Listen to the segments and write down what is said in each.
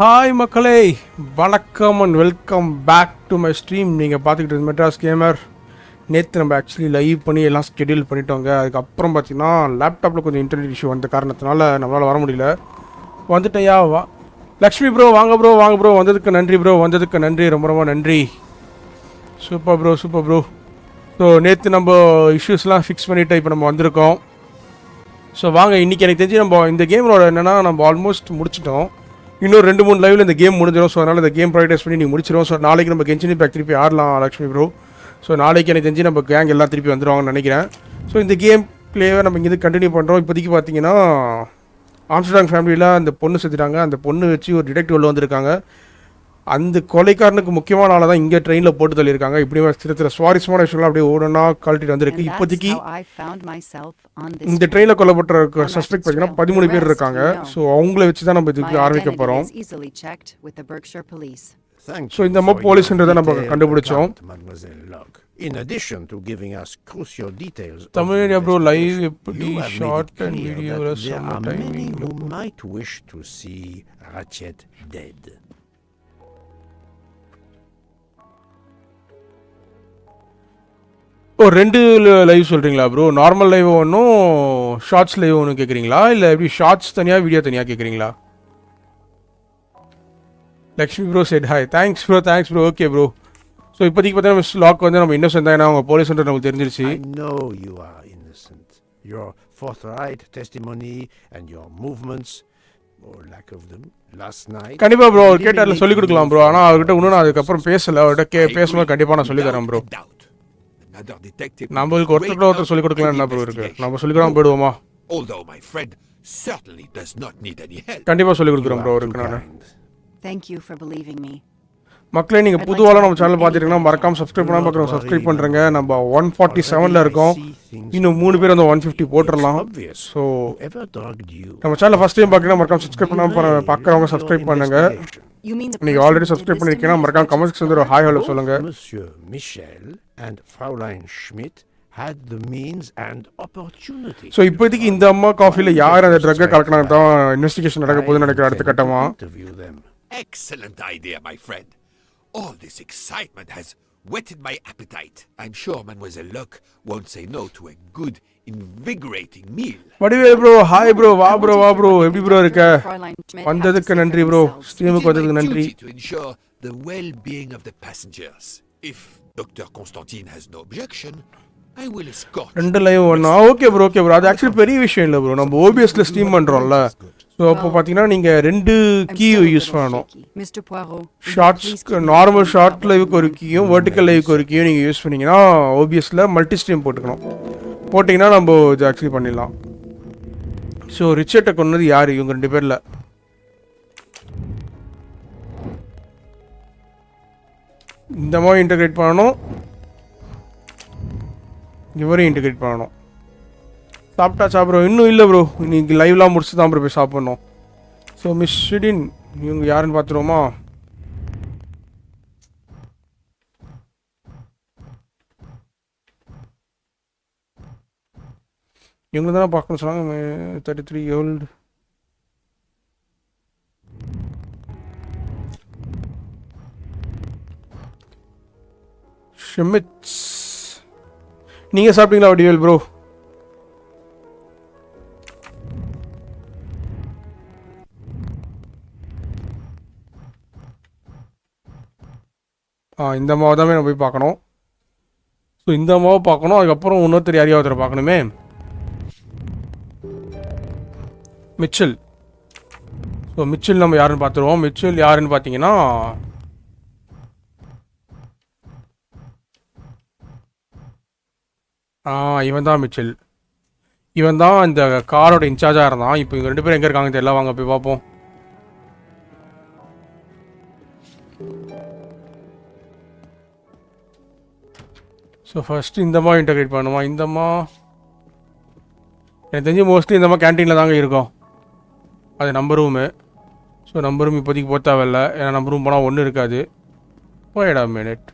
Hi மக்களே, வணக்கம் and welcome back to my stream. நீங்கள் பார்த்துக்கிட்டு மெட்ராஸ் கேமர். நேற்று நம்ம ஆக்சுவலி லைவ் பண்ணி எல்லாம் ஸ்கெடியூல் பண்ணிட்டோங்க. அதுக்கப்புறம் பார்த்தீங்கன்னா லேப்டாப்பில் கொஞ்சம் இன்டர்நெட் இஷ்யூ வந்த காரணத்தினால நம்மளால் வர முடியல. வந்துட்டேயா வா லக்ஷ்மி ப்ரோ, வாங்க ப்ரோ, வாங்க ப்ரோ, வந்ததுக்கு நன்றி ப்ரோ, வந்ததுக்கு நன்றி, ரொம்ப ரொம்ப நன்றி. Super bro, super bro. So நேற்று நம்ம இஷ்யூஸ்லாம் ஃபிக்ஸ் பண்ணிவிட்டு இப்போ நம்ம வந்திருக்கோம். ஸோ வாங்க, இன்றைக்கி எனக்கு தெரிஞ்சு நம்ம இந்த கேமோட என்னென்னா நம்ம ஆல்மோஸ்ட் முடிச்சிட்டோம். இன்னும் 2-3 லைவில் இந்த கேம் முடிஞ்சிடும். ஸோ அதனால் இந்த கேம் ப்ரைடேஸ் பண்ணி நீங்கள் முடிச்சிடும். ஸோ நாளைக்கு நம்ம கெஞ்சினி பேக் திருப்பி ஆடலாம் லக்ஷ்மி ப்ரோ. ஸோ நாளைக்கு எனக்கு தெரிஞ்சு நம்ம கேங் எல்லாம் திருப்பி வந்துடுவாங்கன்னு நினைக்கிறேன். ஸோ இந்த கேம் பிளேவை நம்ம இங்கே கண்டினியூ பண்ணுறோம். இப்போதைக்கு பார்த்தீங்கன்னா ஆம்ஸ்டர்டாம் ஃபேமிலியில் அந்த பொண்ணு செத்துட்டாங்க. அந்த பொண்ணு வச்சு ஒரு டிடெக்டிவ் உள்ள வந்திருக்காங்க. அந்த கொலைக்காரனுக்கு முக்கியமான ஆளை தான் இங்கே ட்ரெயினில் போட்டு தள்ளியிருக்காங்க. இப்படி சில சுவாரஸ்யமான விஷயங்கள்லாம் அப்படியே ஓடனா கழட்டிட்டு வந்திருக்கு. இப்போதைக்கு இந்த ட்ரெயினில் கொல்லப்பட்ட சஸ்பெக்ட் பார்த்தீங்கன்னா 13 பேர் இருக்காங்க. ஸோ அவங்கள வச்சு தான் நம்ம இதுக்கு ஆரம்பிக்க போகிறோம். ஸோ இந்த மாதிரி போலீஸ்ன்றதை நம்ம கண்டுபிடிச்சோம். In addition to giving us crucial details, Tamil bro live எப்படி ஷார்ட் அண்ட் வீடியோல there are many who might wish to see Ratchet dead. ஓ, 2 லைவ் சொல்கிறீங்களா ப்ரோ? நார்மல் லைவ் ஒன்றும் ஷார்ட்ஸ் லைவ் ஒன்று கேட்குறீங்களா, இல்லை எப்படி ஷார்ட்ஸ் தனியாக வீடியோ தனியாக கேட்குறீங்களா? Lakshmi bro said hi. Thanks bro, thanks bro. Okay bro. So இப்போதைக்கு பார்த்தீங்கன்னா லாக் வந்து நம்ம இன்னசென்ட் தான், ஏன்னா அவங்க போலீஸ்ன்ற நமக்கு தெரிஞ்சிருச்சு. I know you are innocent. Your forthright testimony and your movements, or lack of them, last night. கண்டிப்பாக ப்ரோ, அவர் கேட்டாரில் சொல்லிக் கொடுக்கலாம் ப்ரோ. ஆனால் அவர்கிட்ட இன்னும் நான் அதுக்கப்புறம் பேசலை. அவர்கிட்ட பேசும்போது கண்டிப்பாக நான் சொல்லித் தரேன் ப்ரோ. நம்மளுக்கு ஒருத்தர் சொல்லிக் கொடுக்கலாம் என்ன ப்ரோ இருக்கு? நம்ம சொல்லிக்கலாம் போயிடுவோமா? கண்டிப்பாக சொல்லிக் கொடுக்குறோம் ப்ரோ இருக்கு. நான் மக்களே, நீங்கள் புதுவாக நம்ம சேனல் பார்த்துட்டீங்கன்னா மறக்காமல் சப்ஸ்கிரைப் பண்ணாமல் பார்க்குறோம். சப்ஸ்கிரைப் பண்ணுறேங்க. நம்ம 147 இருக்கோம். இன்னும் 3 பேர் வந்து 150 போட்டுடலாம். ஸோ நம்ம சேனல் ஃபஸ்ட் டைம் பார்க்குறீங்கன்னா மறக்காமல் சப்ஸ்கிரைப் பண்ணாமல் பார்க்குறவங்க சப்ஸ்கிரைப் பண்ணுங்க. நீங்கள் ஆல்ரெடி சப்ஸ்கிரைப் பண்ணிருக்கீங்கன்னா மறக்காம கமெண்ட் செக்ஷன்ல ஒரு ஹாய் ஹலோ சொல்லுங்க. Monsieur Michel and Fraulein Schmidt had the means and opportunity. So இப்போதைக்கு இந்த அம்மா காஃபில யார் அந்த ட்ரக்கை கலக்கினாங்க தான் இன்வெஸ்டிகேஷன் நடக்க போகுதுன்னு நினைக்கிறேன் அடுத்த கட்டமா. Excellent idea, my friend. All this excitement has whetted my appetite. I'm sure Mademoiselle Luck won't say no to a good, invigorating meal. Vadivel bro, hi bro, வா ப்ரோ, வா ப்ரோ, எப்படி ப்ரோ இருக்க? வந்ததுக்கு நன்றி ப்ரோ, ஸ்ட்ரீமுக்கு வந்ததுக்கு நன்றி. To ensure the well-being of the passengers. If Dr. Constantine has no objection, I will escort. 2 live ஒண்ணா? Okay bro, okay bro. அது ஆக்சுவலி பெரிய விஷயம் இல்லை ப்ரோ. நம்ம ஓபிஎஸ்ல ஸ்ட்ரீம் பண்றோம்ல. ஸோ அப்போ பார்த்தீங்கன்னா நீங்கள் 2 கீ யூஸ் பண்ணணும். ஷார்ட்ஸ்க்கு நார்மல் ஷார்ட் லைவுக்கு ஒரு கீயும் வெர்டிக்கல் லைவுக்கு ஒரு கீயும் நீங்கள் யூஸ் பண்ணிங்கன்னா ஓபிஎஸ்ல மல்டி ஸ்ட்ரீம் போட்டுக்கணும். போட்டிங்கன்னா நம்ம இது ஆக்சுவலி பண்ணிடலாம். ஸோ ரிச்சர்ட்டை கொண்டது யார்? இவங்க 2 பேரில் இந்த மாதிரி இன்டகிரேட் பண்ணணும், இவரையும் இன்டகிரேட் பண்ணணும். சாப்பிட்டா சாப்பிட்றோம்? இன்னும் இல்லை ப்ரோ, இன்னைக்கு லைவ்லாம் முடிச்சு தான் ப்ரோ போய் சாப்பிட்ணும். ஸோ மிஸ் ஷிடின் இவங்க யாருன்னு பார்த்துருவோமா? இவங்க தானே பார்க்கணும் சொன்னாங்க. 33 year old. ஷிமிட்ஸ். நீங்கள் சாப்பிட்டீங்களா வடிவேல் ப்ரோ? இந்த அம்மாவை தான் நம்ம போய் பார்க்கணும். ஸோ இந்த அம்மாவை பார்க்கணும். அதுக்கப்புறம் இன்னொருத்தர் யாரையா ஒருத்தரை பார்க்கணுமே. மிச்சல். ஸோ மிச்சல் நம்ம யாருன்னு பார்த்துருவோம். மிச்சல் யாருன்னு பார்த்தீங்கன்னா இவன் தான் மிச்சல். இவன் தான் இந்த காரோட இன்சார்ஜாக இருந்தான். இப்போ இவங்க 2 பேரும் எங்கே இருக்காங்க தெரியல. வாங்க போய் பார்ப்போம். ஸோ ஃபஸ்ட்டு இந்தம்மா இன்டகிரேட் பண்ணுமா? இந்தம்மா எனக்கு தெரிஞ்சு மோஸ்ட்லி இந்தம்மா கேன்டீனில் தாங்க இருக்கும். அது நம்ம ரூமு. ஸோ நம்ம ரூம் இப்போதைக்கு போக தேவையில்லை, ஏன்னா நம்ம ரூம் போனால் ஒன்றும் இருக்காது. போயிடா minute.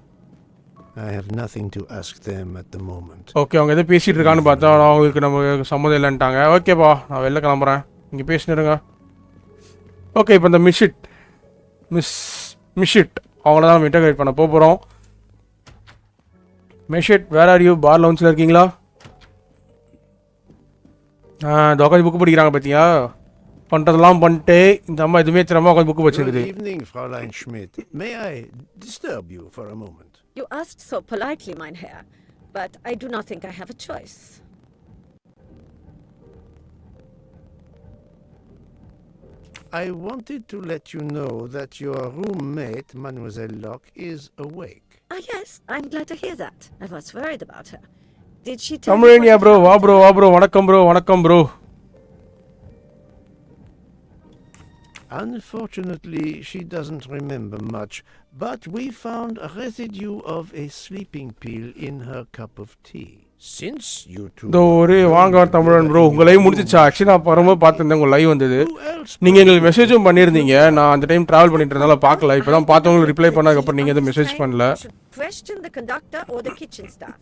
I have nothing to ask them at the moment. Okay, அவங்க எதோ பேசிகிட்டு இருக்கான்னு பார்த்தா அவங்களுக்கு நம்ம சம்மந்தம் இல்லைன்ட்டாங்க. ஓகேப்பா, நான் வெளில கிளம்புறேன், நீங்கள் பேசினிருங்க. ஓகே, இப்போ இந்த மிஷிட் மிஷிட் அவங்கள தான் நம்ம இன்டர்கிரேட் பண்ண போகிறோம். மிஷிட் வேர் ஆர் யூ? பார் லவுன்ஸில் இருக்கீங்களா? உட்காந்து புக்கு படிக்கிறாங்க பார்த்தியா? பண்ணுறதெல்லாம் பண்ணிட்டு இந்த அம்மா எதுவுமே தெரியாமல் உட்காந்து book வச்சுருக்குது. Good evening, Fräulein Schmidt. May I disturb you for a moment? You asked so politely, mein Herr, but I do not think I have a choice. I wanted to let you know that your roommate, Mademoiselle Locke, is awake. Ah, yes, I'm glad to hear that. I was worried about her. Did she tell you தமிழனியா what bro, வா happened? Bro, வா bro, வணக்கம் bro, வணக்கம் bro. Unfortunately, she doesn't remember much, but we found a residue of a sleeping pill in her cup of tea. Since you two இந்த ஒரு வாங்க தமிழன் bro, உங்கள் live முடிஞ்சிச்சா? ஆக்சுவலி நான் வரும்போது பார்த்துருந்தேன் உங்கள் லைவ் வந்தது. நீங்கள் எங்களுக்கு மெசேஜும் பண்ணியிருந்தீங்க. நான் அந்த டைம் ட்ராவல் பண்ணிட்டு இருந்தால பார்க்கல. இப்போ தான் பார்த்தவங்களுக்கு ரிப்ளை பண்ணதுக்கப்புறம் நீங்கள் எதுவும் மெசேஜ் பண்ணல. You should question the conductor or the kitchen staff.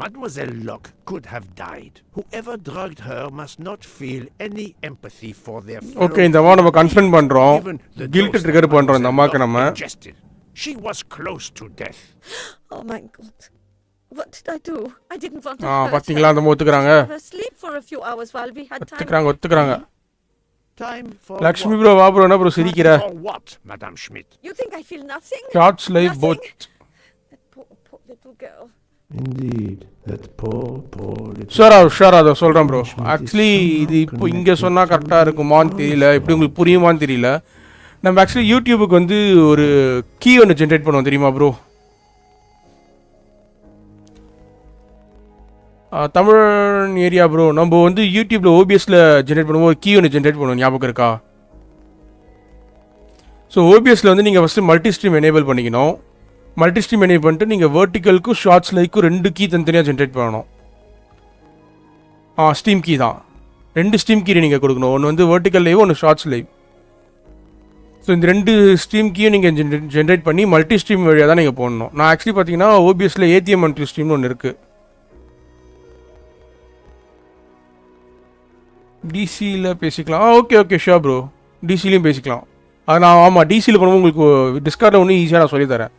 Mademoiselle Locke could have died. Whoever drugged her must not feel any empathy for their fellow. ஓகே, இந்த அம்மா நம்ம கன்ஃபர்ம் பண்ணுறோம். Even the guilt dose trigger that பண்ணுறோம் இந்த அம்மாவுக்கு Mademoiselle நம்ம. Locke ingested. She was close to death. Oh my God. What did I do? I didn't want to hurt பார்த்தீங்களா அந்த அம்மா ஒத்துக்கிறாங்க. her. Sleep for a few hours while we had time. ஒத்துக்கிறாங்க. Time for Lakshmi what? Bro, வா bro, என்ன bro சிரிக்கிற? For what, Madame Schmidt? You think I feel nothing? Shorts live Nothing? Both. That poor little girl. Indeed, that poor little. ஷூரா அதை சொல்கிறேன் bro. Actually இது இப்போ இங்கே சொன்னால் கரெக்டாக இருக்குமான்னு தெரியல, எப்படி உங்களுக்கு புரியுமான்னு தெரியல. நம்ம ஆக்சுவலி யூடியூபுக்கு வந்து ஒரு கீ ஒன்று ஜென்ரேட் பண்ணுவோம் தெரியுமா ப்ரோ? தமிழ் ஏரியா ப்ரோ, நம்ம வந்து யூடியூப்பில் ஓபிஎஸில் ஜென்ரேட் பண்ணுவோம், ஒரு கீ ஒன்று ஜென்ரேட் பண்ணுவோம், ஞாபகம் இருக்கா? ஸோ ஓபிஎஸில் வந்து நீங்கள் ஃபஸ்ட்டு மல்டி ஸ்ட்ரீம் எனேபிள் பண்ணிக்கணும். மல்டி ஸ்ட்ரீம் எனேபிள் பண்ணிட்டு நீங்கள் வேர்ட்டிக்கலுக்கும் ஷார்ட்ஸ் லைக்கும் 2 கீ தனித்தனியாக ஜென்ரேட் பண்ணணும். ஸ்ட்ரீம் கீ தான், 2 ஸ்ட்ரீம் கீ நீங்கள் கொடுக்கணும். ஒன்று வந்து வேர்ட்டிக்கல் லைவ், ஒன்று ஷார்ட்ஸ் லைவ். ஸோ இந்த 2 ஸ்ட்ரீம் கீயும் நீங்கள் ஜென்ரேட் பண்ணி மல்டி ஸ்ட்ரீம் வழியாக தான் நீங்கள் போடணும். நான் ஆக்சுவலி பார்த்தீங்கன்னா ஓபிஎஸில் ஏடிஎம் மல்டி ஸ்ட்ரீம்னு ஒன்று இருக்குது. டிசியில் பேசிக்கலாம். ஓகே ஷோர் ப்ரோ, டிசிலையும் பேசிக்கலாம். அது நான் ஆமாம் டிசியில் பண்ணும்போது உங்களுக்கு டிஸ்கார்டில் ஒன்றும் ஈஸியாக நான் சொல்லித்தரேன்.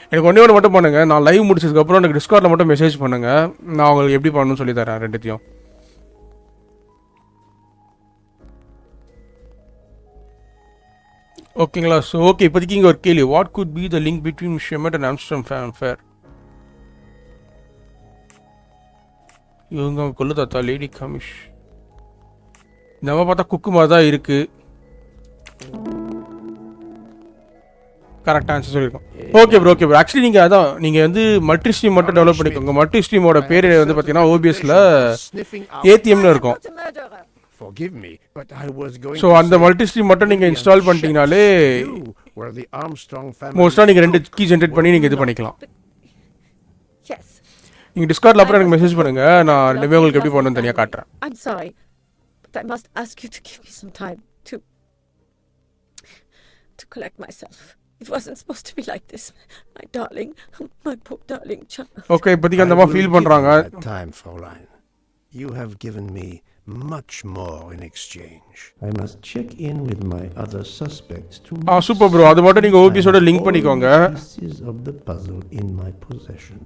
எனக்கு ஒன்றே ஒன்று மட்டும் பண்ணுங்கள், நான் லைவ் முடிச்சதுக்கப்புறம் எனக்கு டிஸ்கார்டில் மட்டும் மெசேஜ் பண்ணுங்கள், நான் உங்களுக்கு எப்படி பண்ணணும்னு சொல்லித்தரேன் ரெண்டுத்தையும். ஓகேங்களா? ஸோ ஓகே, இப்போதைக்கு இங்கே ஒரு கேள்வி. What could be the link between Schmidt and Amsterdam fair? இவங்க கொல்லு தாத்தா லேடி கமிஷ் நம்ம பார்த்தா குக்கு மாதிரி தான் இருக்குது. கரெக்டாக ஆன்சர் சொல்லியிருக்கோம். Okay bro. ஆக்சுவலி நீங்கள் அதான் நீங்கள் வந்து மல்டி ஸ்ட்ரீம் மட்டும் டெவலப் பண்ணிக்கோங்க. மல்டி ஸ்ட்ரீமோட பேர் வந்து பார்த்தீங்கன்னா ஓபிஎஸில் ஏடிஎம்னு இருக்கும். I'm not a murderer. Forgive me, but I was going so அந்த மல்டி ஸ்ட்ரீம் மட்டும் நீங்கள் install பண்ணிட்டீங்கனாலே you were the Armstrong family. மோஸ்ட்டாக நீங்கள் 2 கீ ஜென்ரேட் பண்ணி நீங்கள் இது பண்ணிக்கலாம். Yes. நீங்கள் டிஸ்கார்டில் அப்புறம் எனக்கு மெசேஜ் பண்ணுங்கள், நான் ரெண்டுமே உங்களுக்கு எப்படி பண்ணணும்னு தனியாக காட்டுறேன். I'm sorry, but I must ask you to give me some time to collect myself. It wasn't supposed to be like this, my darling, my poor darling child. Okay, இப்போதைக்கு அந்த மாதிரி ஃபீல் பண்ணுறாங்க. Time, Fräulein. You have given me much more in exchange. I must check in with my other suspects to super bro, அது மட்டும் நீங்கள் ஓபிஎஸோட link பண்ணிக்கோங்க. pieces of the puzzle in my possession.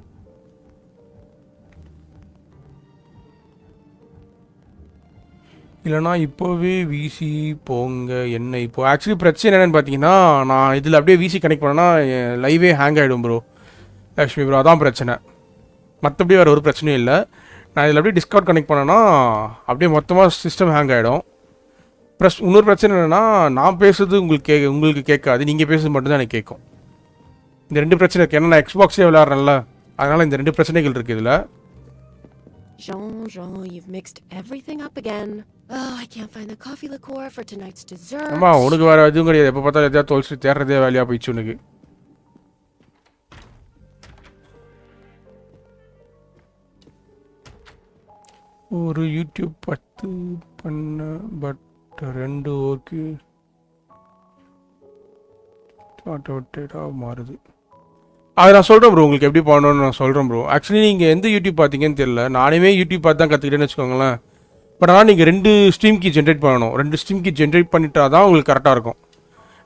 இல்லைனா இப்போவே விசி போங்க என்ன. இப்போ ஆக்சுவலி பிரச்சனை என்னென்னு பார்த்தீங்கன்னா, நான் இதில் அப்படியே விசி கனெக்ட் பண்ணேன்னா லைவே ஹேங் ஆகிடும் ப்ரோ. லக்ஷ்மி ப்ரோ, அதான் பிரச்சனை. மற்றபடி வேறு ஒரு பிரச்சனையும் இல்லை. நான் இதில் அப்படியே டிஸ்கார்ட் கனெக்ட் பண்ணேன்னா அப்படியே மொத்தமாக சிஸ்டம் ஹேங் ஆகிடும். ப்ளஸ் இன்னொரு பிரச்சனை என்னென்னா, நான் பேசுறது உங்களுக்கு கேட்காது, நீங்கள் பேசுறது மட்டும்தான் எனக்கு கேட்கும். இந்த 2 பிரச்சனை இருக்குது. ஏன்னா நான் எக்ஸ்பாக்ஸே விளையாடுறேன்ல, அதனால் இந்த 2 பிரச்சனைகள் இருக்குது இதில். Jean, you've mixed everything up again. Oh, I can't find the coffee liqueur for tonight's dessert. அம்மா உனக்கு வேறு எதுவும் கிடையாது. எப்போ பார்த்தா எதாவது தொலைச்சி தேடுறதே வேலையாக போயிடுச்சு உனக்கு. ஒரு யூடியூப் 10 பண்ண பட் 2 ஓகே ஆட்டோமேட்டடாக மாறுது. அது நான் சொல்கிறேன் ப்ரோ, உங்களுக்கு எப்படி பண்ணணும்னு நான் சொல்கிறேன் ப்ரோ. ஆக்சுவலி நீங்கள் எந்த யூடியூப் பார்த்தீங்கன்னு தெரியல. நானுமே யூடியூப் பார்த்து தான் கற்றுக்கிட்டேன்னு வச்சுக்கோங்களேன். பட் ஆனால் நீங்கள் 2 ஸ்ட்ரீம் கீ ஜென்ரேட் பண்ணணும். 2 ஸ்ட்ரீம் கீ ஜென்ரேட் பண்ணிட்டா தான் உங்களுக்கு கரெக்டாக இருக்கும்.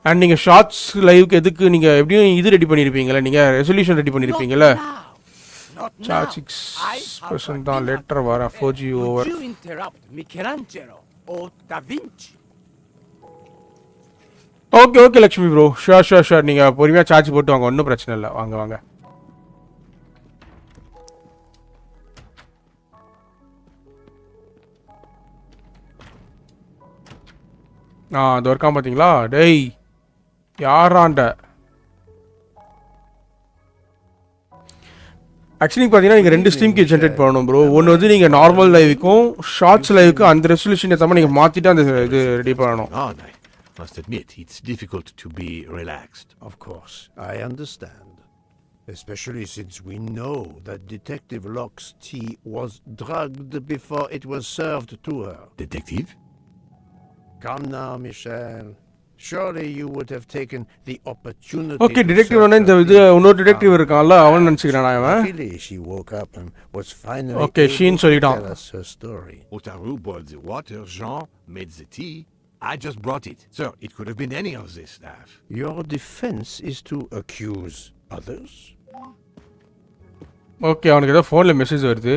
அண்ட் நீங்கள் ஷார்ட்ஸ் லைவுக்கு எதுக்கு நீங்கள் எப்படியும் இது ரெடி பண்ணியிருப்பீங்களே, நீங்கள் ரெசல்யூஷன் ரெடி பண்ணியிருப்பீங்களே. சார்ஜ் 6% தான் லேட்டர் வர 4G over. Would you interrupt Michelangelo or Da Vinci? Okay okay Lakshmi bro, sure நீங்கள் பொறுமையாக சார்ஜ் போட்டு வாங்க, ஒன்றும் பிரச்சனை இல்லை. வாங்க. அது ஒர்க்காக பார்த்தீங்களா? டேய் யாராண்ட ஆக்சுவலி பார்த்தீங்கன்னா நீங்கள் 2 ஸ்ட்ரீம் கீ ஜென்ரேட் பண்ணணும் ப்ரோ. ஒன்று வந்து நீங்கள் நார்மல் லைவுக்கும் ஷார்ட்ஸ் லைவுக்கு அந்த ரெசல்யூஷன் ஏற்ற நீங்கள் மாற்றிட்டு அந்த இது ரெடி பண்ணணும். I must admit, it's difficult to be relaxed. Of course, I understand. Especially since we know that Detective Locke's tea was drugged before it was served to her. Detective? Come now, Michel. Surely you would have taken the opportunity. Okay detective வேணா இந்த இது இன்னொரு detective இருக்கான்ல அவன் நினச்சிக்கிறேன் நான். Luckily, she woke up and was finally Okay, able Sheen to சொல்லிட்டான். tell us her story. Otaru boiled the water, Jean made the tea. I just brought it. Sir, it could have been any of this staff. Your defense is to accuse others? Okay அவனுக்கு ஏதோ ஃபோனில் message வருது.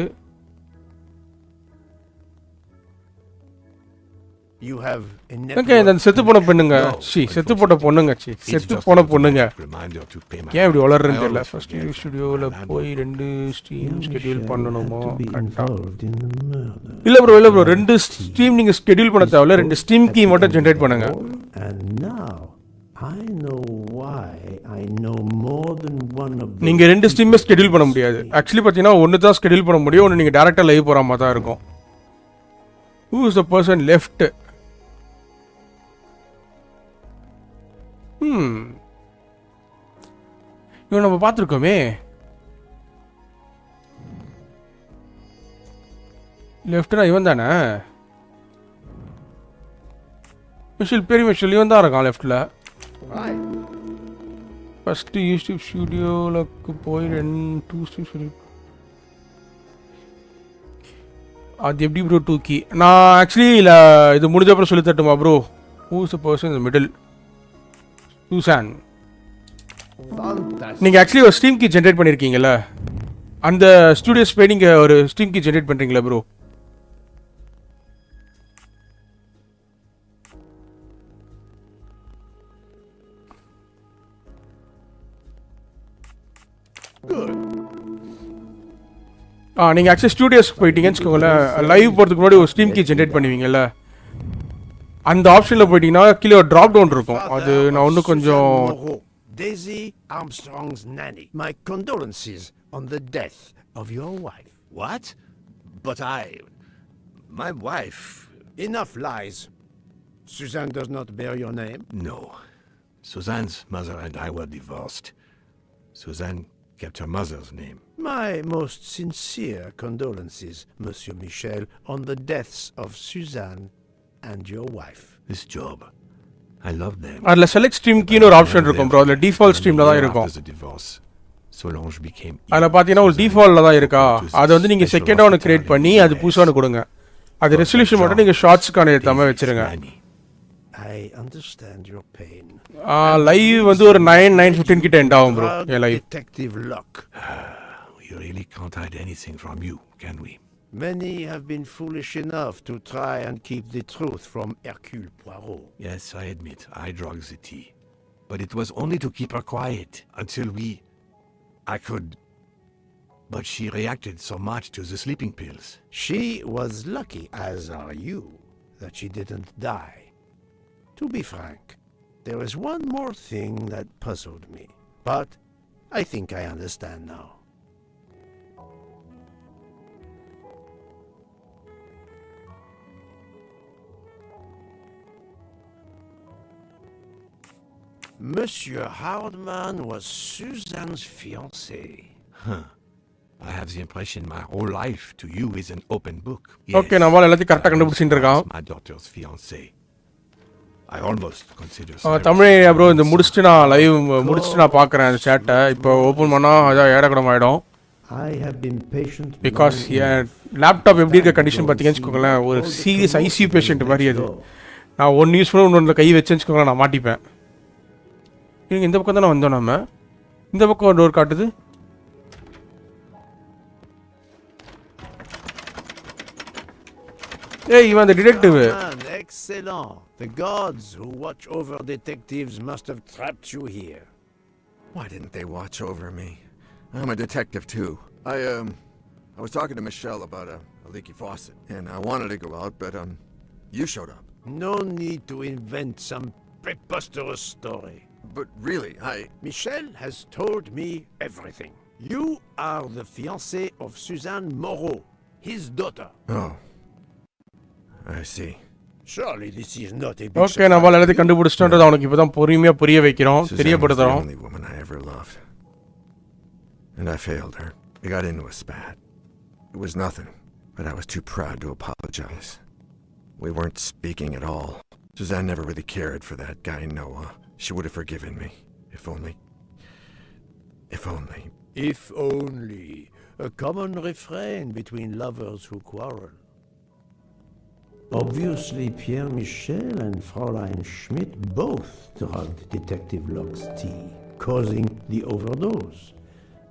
You have a okay இந்த செத்து போன பொண்ணுங்க செத்து போன பொண்ணுங்க செத்து போன பொண்ணுங்க Reminder to pay my ஏன் இப்படி வளர்றேன்னு தெரியல. ஃபர்ஸ்ட் ஸ்டுடியோவில் போய் 2 ஸ்ட்ரீம் ஸ்கெடியூல் பண்ணணுமோ involved in the murder. இல்லை ப்ரோ 2 ஸ்ட்ரீம் நீங்கள் ஸ்கெடியூல் பண்ண தேவையில்ல, 2 ஸ்ட்ரீம் கீ மட்டும் ஜென்ரேட் பண்ணுங்க. And now I know why I know more than one of them. நீங்கள் 2 ஸ்ட்ரீமே ஸ்கெடியூல் பண்ண முடியாது. ஆக்சுவலி பார்த்தீங்கன்னா ஒன்று தான் ஸ்கெடியூல் பண்ண முடியும், ஒன்று நீங்கள் டேரெக்டாக லைவ் போகிற மாதிரி தான் இருக்கும். Who is the person left? இவன் நம்ம பார்த்துருக்கோமே. லெஃப்ட்னா இவன் தானே மிஷில், பெரிய மிஷில் இவன் தான் இருக்கான் லெஃப்டில். ஃபஸ்ட்டு யூடியூப் ஸ்டுடியோவுக்கு போய் 2 ஸ்டுடியோ அது எப்படி ப்ரோ 2 கீ நான் ஆக்சுவலி இல்லை இது முடிஞ்ச அப்புறம் சொல்லி தட்டுமா bro. Who's the person in middle? Susan. நீங்கள் ஆக்சுவலி ஒரு ஸ்ட்ரீம் கீ ஜென்ரேட் பண்ணியிருக்கீங்கல்ல, அந்த ஸ்டூடியோஸ் போய் நீங்கள் ஒரு ஸ்ட்ரீம் கீ ஜென்ரேட் பண்ணுறீங்களா ப்ரோ? நீங்கள் ஆக்சுவலி ஸ்டூடியோஸ்க்கு போயிட்டீங்கன்னு வச்சுக்கோங்களேன், லைவ் போகிறதுக்கு முன்னாடி ஒரு ஸ்ட்ரீம் கீ ஜென்ரேட் பண்ணுவீங்கல்ல, அந்த ஆப்ஷனில் போயிட்டீங்கன்னா கீழே ஒரு ட்ராப் டவுன் இருக்கும். அது நான் இன்னும் கொஞ்சம் Daisy Armstrong's nanny. My condolences on the death of your wife. What? But my wife... Enough lies. Suzanne does not bear your name? No. Suzanne's mother and I were divorced. Suzanne kept her mother's name. My most sincere condolences, Monsieur Michel, on the deaths of Suzanne and your wife. This job, I love them. அதில் select stream கீன்னு ஒரு option இருக்கும் bro. அதில் default ஸ்ட்ரீமில் தான் இருக்கும். அதில் பார்த்தீங்கன்னா ஒரு டிஃபால்ட்டில் தான் இருக்கா, அது வந்து நீங்கள் செகண்டாக ஒன்று கிரியேட் பண்ணி அது புதுசாக ஒன்று கொடுங்க. அது ரெசல்யூஷன் மட்டும் நீங்கள் ஷார்ட்ஸ்க்கான ஏற்ற மாதிரி வச்சுருங்க. I understand your pain. Live வந்து ஒரு 9:15 கிட்ட எண்ட் ஆகும் bro N live. Detective Locke. We really can't hide anything from you, can we? Many have been foolish enough to try and keep the truth from Hercule Poirot. Yes, I admit, I drugged the tea. But it was only to keep her quiet until I could... But she reacted so much to the sleeping pills. She was lucky, as are you, that she didn't die. To be frank, there is one more thing that puzzled me. But I think I understand now. Monsieur Hardman was Suzanne's fiancé. Huh. I have the impression my whole life to you is an open book. Okay நம்மளால எல்லாத்தையும் கரெக்டாக கண்டுபிடிச்சிட்டு இருக்கான். My daughter's fiancé. I almost consider... Tamil bro இந்த முடிச்சுட்டு நான் live முடிச்சுட்டு நான் பார்க்குறேன் அந்த சேட்டை. இப்போ ஓப்பன் பண்ணால் அதான் ஏடக்கூடம் ஆகிடும். I have been patient because long N enough. Laptop எப்படி இருக்க கண்டிஷன் பார்த்தீங்கன்னு வச்சுக்கோங்களேன், ஒரு சீரியஸ் ஐசியூ பேஷண்ட் மாதிரி அது. நான் ஒன்று யூஸ் பண்ண இன்னொன்று கை வச்சேன்னு வச்சுக்கோங்களேன், நான் மாட்டிப்பேன். இவங்க இந்த பக்கம் தானே வந்தோம், நம்ம இந்த பக்கம் டோர் காட்டுது. ஏய், இவன் அந்த detective. Excellent. The gods who watch over detectives must have trapped you here. Why didn't they watch over me? I'm a detective too. I was talking to Michelle about a leaky faucet, and I wanted to go out, but you showed up. No need to invent some preposterous story. But really, Michelle has told me everything. You are the fiancé of Suzanne Moreau, his daughter. Oh, I see. Surely this is not a big okay, நம்ம எல்லாத்தையும் கண்டுபிடிச்சிட்டோன்றது அவனுக்கு இப்போ தான் பொறுமையாக புரிய வைக்கிறோம், Suzanne was the தெரியப்படுத்துகிறோம். only woman I ever loved, and I failed her. We got into a spat. It was nothing, but I was too proud to apologize. We weren't speaking at all. Suzanne never really cared for that guy Noah. She would have forgiven me, if only. If only. If only. A common refrain between lovers who quarrel. Obviously, Pierre Michel and Fräulein Schmidt both drugged Detective Locke's tea, causing the overdose.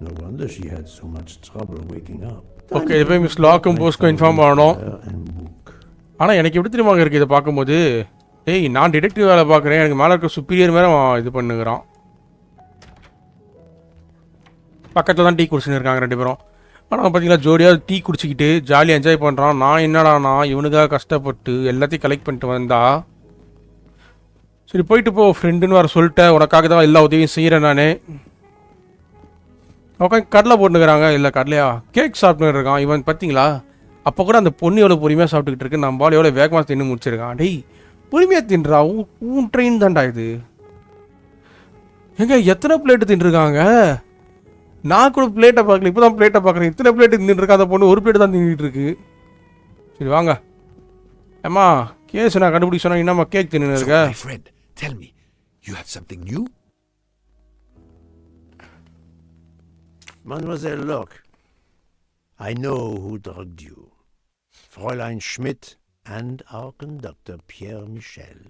No wonder she had so much trouble waking up. Okay, இது போய் miss லாக்கும் போஸ்க்கும் inform பண்ணணும். And book. ஆனால் எனக்கு எப்படி தெரியுமா இருக்குது இதை பார்க்கும்போது, ஏய் நான் டிடெக்டிவ் வேலை பார்க்குறேன், எனக்கு மேலே இருக்க சுப்பீரியர் மேலே இது பண்ணுகிறான். பக்கத்தில் தான் டீ குடிச்சுன்னு இருக்காங்க ரெண்டு பேரும். ஆனால் பார்த்தீங்களா, ஜோடியாக டீ குடிச்சிக்கிட்டு ஜாலியாக என்ஜாய் பண்ணுறான். நான் என்னடானா இவனுக்காக கஷ்டப்பட்டு எல்லாத்தையும் கலெக்ட் பண்ணிட்டு வந்தா, சரி போயிட்டு போ ஃப்ரெண்டுன்னு வர சொல்லிட்டேன், உனக்காக தான் எல்லா உதவியும் செய்கிறேன் நான். உட்காந்து கடலை போட்டுக்கிறாங்க, இல்லை கடலையா கேக் சாப்பிட்டுன்னு இருக்கான் இவன். பார்த்தீங்களா, அப்போ கூட அந்த பொண்ணு எவ்வளோ பொறுமையாக சாப்பிட்டுக்கிட்டு இருக்கு, நம்மளால எவ்வளோ வேகமாக தின்னு முடிச்சிருக்கான். டேய் பொறுமையாக தின்றா, உன் ட்ரெயின் தான்டா இது. எங்க எத்தனை பிளேட்டு தின்றுருக்காங்க, நான் கூட பிளேட்டை பார்க்கல, இப்போ தான் பிளேட்டை பார்க்குறேன். இத்தனை பிளேட்டு தின்னுருக்கா அந்த பொண்ணு, ஒரு பிளேட்டு தான் தின்னுட்டு இருக்கு. சரி வாங்க ஏம்மா, கேஸ் நான் கண்டுபிடிக்க சொன்னா என்னம்மா கேக் தின்னு இருக்க? My friend, tell me, you have something new? Mademoiselle Locke, I know who drugged you. Fräulein Schmidt and our conductor Pierre Michel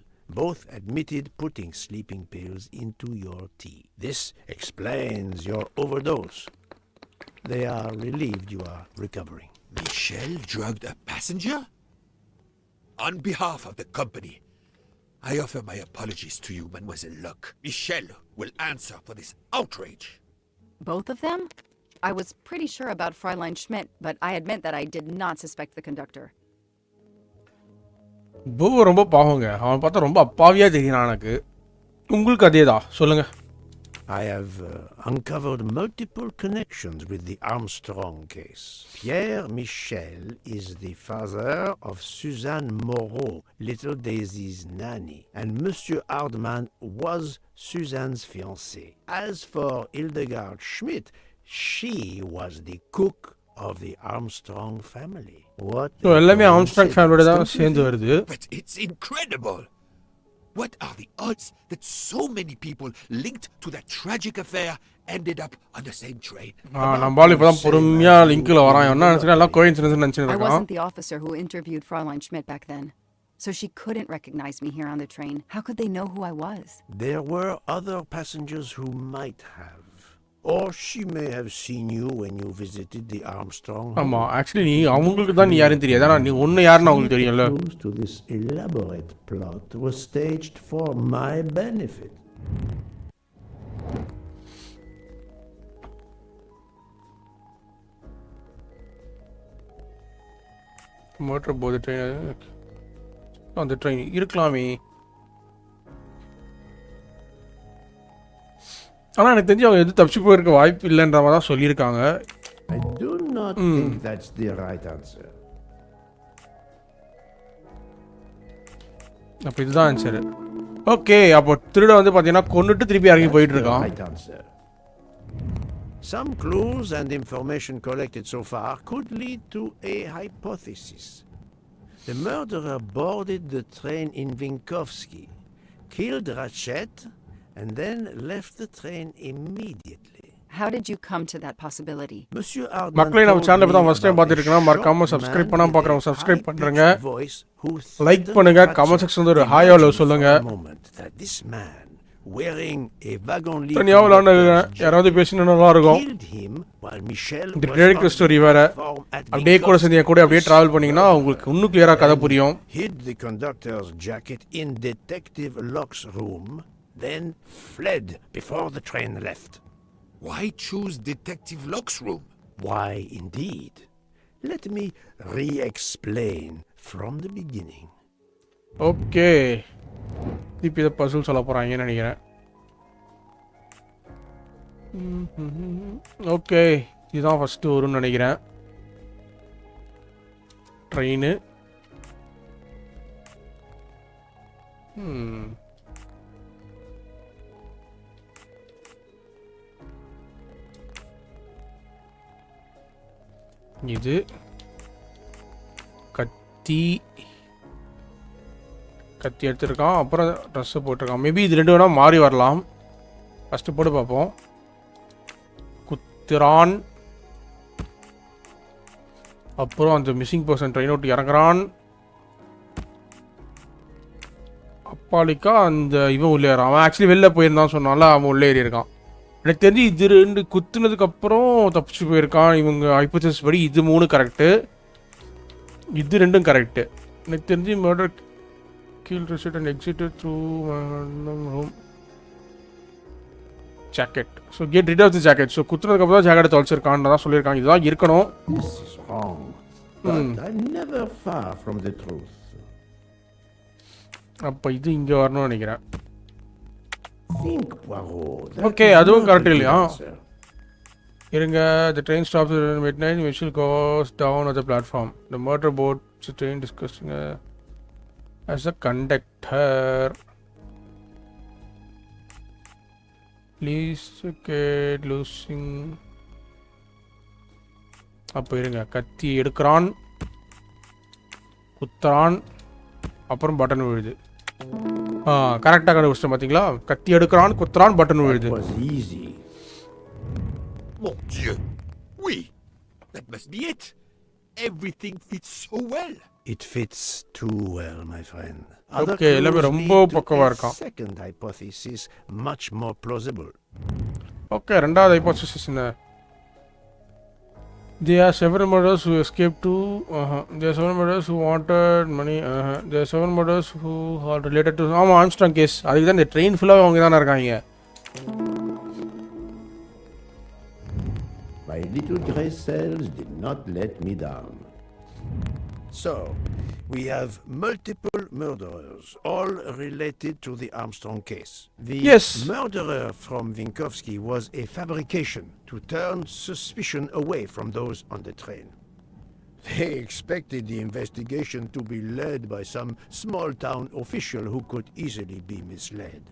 both admitted putting sleeping pills into your tea. This explains your overdose. They are relieved you are recovering. Michelle drugged a passenger? On behalf of the company, I offer my apologies to you, Mademoiselle Locke. Michelle will answer for this outrage. Both of them? I was pretty sure about Fräulein Schmidt, but I admit that I did not suspect the conductor. பூ ரொம்ப பாவங்க, அவன் பார்த்தா ரொம்ப அப்பாவியாக தெரியுறான் எனக்கு. உங்களுக்கு அதே தான் சொல்லுங்க. I have uncovered multiple connections with the Armstrong case. Pierre Michel is the father of Suzanne Moreau, little Daisy's nanny, and Monsieur Hardman was Suzanne's fiancé. As for Hildegard Schmidt, she was the cook of the Armstrong family. What? So எல்லாமே Armstrong ஃபேமிலியோட தான் சேர்ந்து வருது. But it's incredible. What are the odds that so many people linked to that tragic affair ended up on the same train? நம்மளால இப்போ தான் பொறுமையாக லிங்கில் வரான். என்ன நினச்சினா எல்லாம் கோயின்சிடன்ஸ் நினச்சிட்டு I இருக்கான். wasn't the officer who interviewed Fräulein Schmidt back then, so she couldn't recognize me here on the train. How could they know who I was? There were other passengers who might have. Or she may have seen you when you visited the Armstrong home. ஆமாம், actually நீ அவங்களுக்கு தான் நீ யாரும் தெரியாது, ஆனால் நீ ஒன்று யாருன்னு அவங்களுக்கு தெரியும்ல. Clues to this elaborate plot was staged for my benefit. Motor போது ட்ரெயின், அந்த ட்ரெயின் இருக்கலாமே. ஆனால் எனக்கு தெரிஞ்சு அவங்க எதுவும் தப்பிச்சு போயிருக்க வாய்ப்பு இல்லைன்ற மாதிரி தான் சொல்லியிருக்காங்க. I do not think that's the right answer. அப்போ இதுதான் ஆன்சரு. ஓகே, அப்போ திருட வந்து பார்த்தீங்கன்னா கொண்டுட்டு திருப்பி இறங்கி போயிட்டு இருக்கான். Right answer. Some clues and information collected so far could lead to a hypothesis. The murderer boarded the train in Vinkovsky, killed Ratchet, and then left the train immediately. How did you come to that possibility? Monsieur மக்களே நம்ம சேனலை told இப்போ தான் me first time about a பார்த்துட்டு மறக்காம short subscribe man பண்ணாம with பார்க்குறவங்க a subscribe பண்ணுறேங்க. high-pitched voice who like threatened பண்ணுங்க, Ratchet. கமெண்ட் செக்ஷன்ல ஒரு ஹாய் Imagine ஹலோ for சொல்லுங்க. a moment that this man, wearing a wagon-ly தனியாக விளாண்டுங்க, conductor's யாராவது jacket, பேசினா நல்லா இருக்கும். killed him while Michel இந்த was director on story the வேற platform at அப்படியே கூட சேர்ந்து என் கூட அப்படியே Vinkovski's டிராவல் பண்ணீங்கன்னா உங்களுக்கு இன்னும் கிளியரா கதை புரியும். hid the conductor's jacket in Detective Locke's room, then fled before the train left. Why choose Detective Locke's room? Why, indeed. Let me re-explain from the beginning. Okay, இப்போ இதை பசில் சொல்ல போகிறாங்கன்னு நினைக்கிறேன். ஓகே, இதுதான் ஃபஸ்ட்டு வரும்னு நினைக்கிறேன். ட்ரெயின். இது கத்தி எடுத்துருக்கான். அப்புறம் ட்ரெஸ்ஸு போட்டிருக்கான். மேபி இது ரெண்டு வேணால் மாறி வரலாம். ஃபஸ்ட்டு போட்டு பார்ப்போம். குத்துறான். அப்புறம் அந்த மிஸ்ஸிங் பர்சன் ட்ரெயின் விட்டு இறங்குறான். அப்பாலிக்கா அந்த இவன் உள்ளே ஏறான். அவன் ஆக்சுவலி வெளில போயிருந்தான் சொன்னால அவன் உள்ளே ஏறி இருக்கான். எனக்கு தெரிஞ்சு இது ரெண்டு குத்துனதுக்கப்புறம் தப்பிச்சு போயிருக்கான். இவங்க ஹைப்போதசிஸ் படி இது 3 கரெக்டு, இது 2 கரெக்டு. எனக்கு தெரிஞ்சு murder kill Ratchet and exited through room jacket. So get rid of the jacket. So குத்துனதுக்கப்புறம் தான் ஜாக்கெட்டை தொலைச்சிருக்கான்னு தான் சொல்லியிருக்காங்க. இதுதான் இருக்கணும். This is wrong, but I'm never far from the truth. அப்போ இது இங்கே வரணும்னு நினைக்கிறேன். Think, Poirot. Okay, அதுவும் கரெக்ட் இல்லையா? answer. இருங்க. The train stops at midnight. Michelle goes down at the platform. The motor boat train discussing as a conductor. Please get losing. அப்போ இருங்க. கத்தி எடுக்கிறான், குத்துறான், அப்புறம் பட்டன் விழுது. கரெக்டாக கண்டுபிடிச்சிட்டேன் பார்த்தீங்களா? கத்தி எடுக்கிறான், குத்துறான், பட்டன் விழுது. It was easy. Mon Dieu! Oui! That must be it! Everything fits so well! It fits too well, my friend. Okay, எல்லாமே ரொம்ப பக்கவா இருக்கான். Second hypothesis, much more plausible. Okay, ரெண்டாவது ஹைபோதசிஸ் என்ன? There are several murderers who escaped to. There are several murderers who wanted money. There are several murderers who are related to. ஆமாம், Armstrong case. அதுக்கு தான் இந்த train ஃபுல்லாக அவங்க தானே இருக்காங்க. My little grey cells did not let me down. So, we have multiple murderers, all related to the Armstrong case. The Yes. murderer from Vinkovsky was a fabrication to turn suspicion away from those on the train. They expected the investigation to be led by some small-town official who could easily be misled.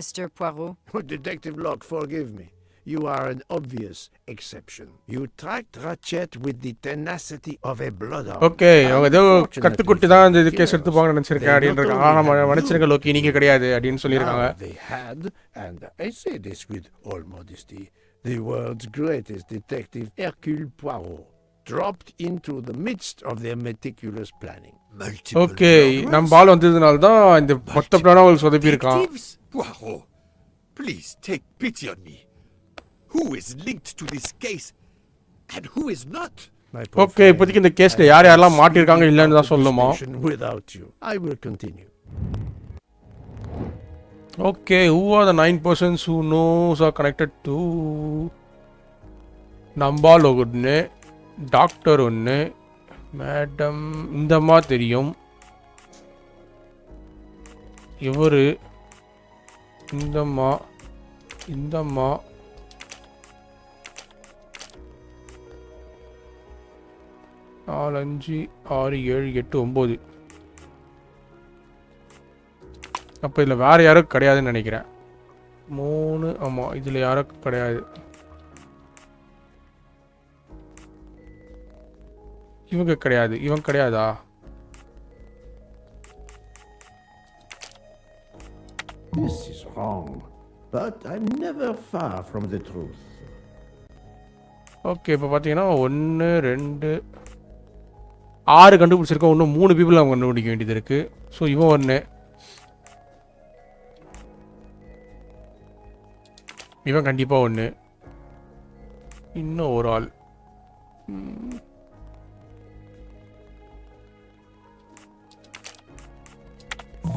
Mr. Poirot? Detective Locke, forgive me. You are an obvious exception. You tracked Ratchet with the tenacity of a bloodhound. Okay, அவங்க ஏதோ கட்டுக்குட்டி தான் இந்த case எடுத்துப்பாங்கன்னு நினச்சிருக்கேன் அப்படின்னு இருக்காங்க. ஆனால் நம்ம மன்னிச்சிருங்க லோக்கி, நீங்கள் கிடையாது அப்படின்னு சொல்லியிருக்காங்க. They had, and I say this with all modesty, the world's greatest detective, Hercule Poirot, dropped into the midst of their meticulous planning. Okay, நம்ம பால் வந்ததுனால தான் இந்த மொத்த பிளான அவங்களுக்கு சொதப்பியிருக்கான். Poirot, please take pity on me. Who is linked to this case and who is not? Okay, இப்போதைக்கு இந்த கேஸ்ல யார் யாரெல்லாம் மாட்டிருக்காங்க இல்லைன்னு தான் சொல்லுமா? Without you, I will continue. Okay, who are the 9 persons who knows are connected to? நம்பால் ஒன்று, டாக்டர் ஒன்று, மேடம் இந்தம்மா தெரியும், இவர் இந்தம்மா, 4 5 6 7 8 9. அப்போ இதில் வேறு யாரும் கிடையாதுன்னு நினைக்கிறேன். 3, ஆமாம், இதில் யாரும் கிடையாது. இவங்க கிடையாது. இவன் கிடையாதா? This is wrong, but I'm never far from the truth. Okay இப்போ பார்த்தீங்கன்னா 1 2 6 கண்டுபிடிச்சிருக்கோம். இன்னும் 3 பீப்புள் அவங்க கண்டுபிடிக்க வேண்டியது இருக்குது. ஸோ இவன் 1, இவன் கண்டிப்பாக 1, இன்னும் ஒரு ஆள்.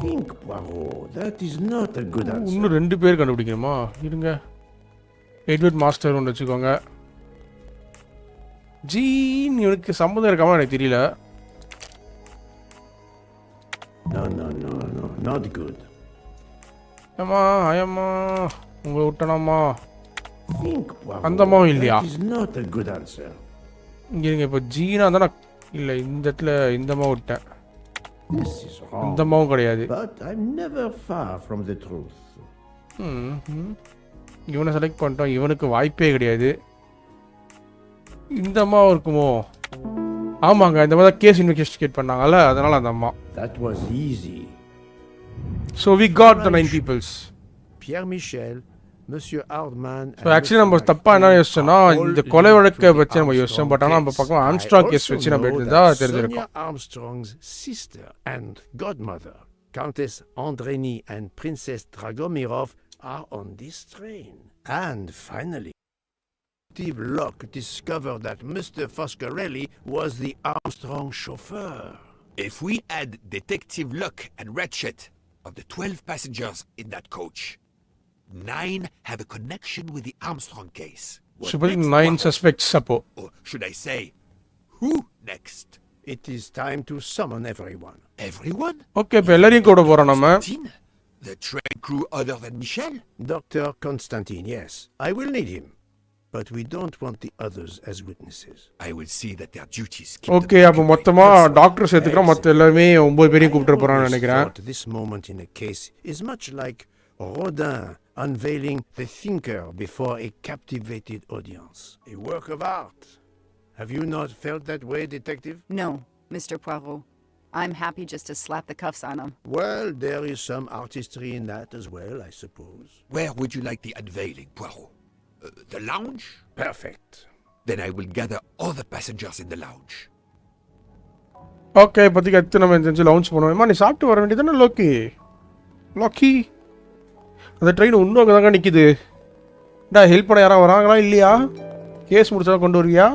Think, Poirot. That is not a good answer. இன்னும் 2 பேர் கண்டுபிடிக்கணுமா? இருங்க. எட்வர்ட் மாஸ்டர் ஒன்று வச்சுக்கோங்க. ஜீன் இவனுக்கு சம்மந்தம் இருக்காமா எனக்கு தெரியல. No, not good. ஏம்மா ஐயம்மா உங்களை விட்டனாம்மா. Think, Poirot. அந்த அம்மாவும் இல்லையா? That is not a good answer. இங்கே இருங்க. இப்போ ஜீனா தானே? இல்லை, இந்த இடத்துல இந்த அம்மா விட்டேன். This is wrong. இந்த அம்மாவும் கிடையாது. But I'm never far from the truth. இவனை செலக்ட் பண்ணிட்டோம். இவனுக்கு வாய்ப்பே கிடையாது. இந்த அம்மாவும் இருக்குமோ? ஆமாங்க, இந்த மாதிரி கேஸ் இன்வெஸ்டிகேட் பண்ணாங்கல்ல, அதனால அந்த அம்மா. That was easy. So we got the 9 peoples. Pierre Michel, Monsieur Hardman. So actually நம்ம தப்பாக என்ன யோசிச்சோன்னா இந்த கொலை வழக்கை வச்சு நம்ம யோசிச்சோம். பட் ஆனால் நம்ம பக்கம் ஆம்ஸ்ட்ராங் கேஸ் வச்சு நம்ம எடுத்துருந்தா தெரிஞ்சிருக்கோம். Sonia Armstrong's sister and godmother, Countess Andreni and Princess Dragomirov, are on this train. And finally, Detective Locke discovered that Mr. Foscarelli was the Armstrong chauffeur. If we add Detective Luck and Ratchet, of the 12 passengers in that coach, 9 have a connection with the Armstrong case. What so இப்போ next, 9 Poirot? Suspects அப்போ. Or should I say, who next? It is time to summon everyone. Everyone? Okay, இப்போ எல்லாரையும் கூட போகிறோம் நம்ம. Constantine? The train crew other than Michel? Dr. Constantine, yes. I will need him. But we don't want the others as witnesses. I will see that their duties keep okay, அப்போ மொத்தமாக doctor சேர்த்துக்கிறோம். மற்ற எல்லாருமே 9 பேரையும் கூப்பிட்டு போகிறான்னு நினைக்கிறேன். This moment in a case is much like Rodin unveiling the thinker before a captivated audience. A work of art. Have you not felt that way, Detective? No, Mr. Poirot. I'm happy just to slap the cuffs on him. Well, there is some artistry in that as well, I suppose. Where would you like the unveiling, Poirot? The lounge? Perfect. Then I will gather all the passengers in the lounge. Okay, இப்போதைக்கு அடுத்து நம்ம செஞ்சு லவுன்ச் பண்ணுவோம்மா. நீ சாப்பிட்டு வர வேண்டியதானே Loki? Loki அந்த train இன்னும் அங்கே தாங்க நிற்கிது. டா ஹெல்ப் பண்ண யாராவது வராங்களா இல்லையா? கேஸ் முடிச்சா கொண்டு வருவியா?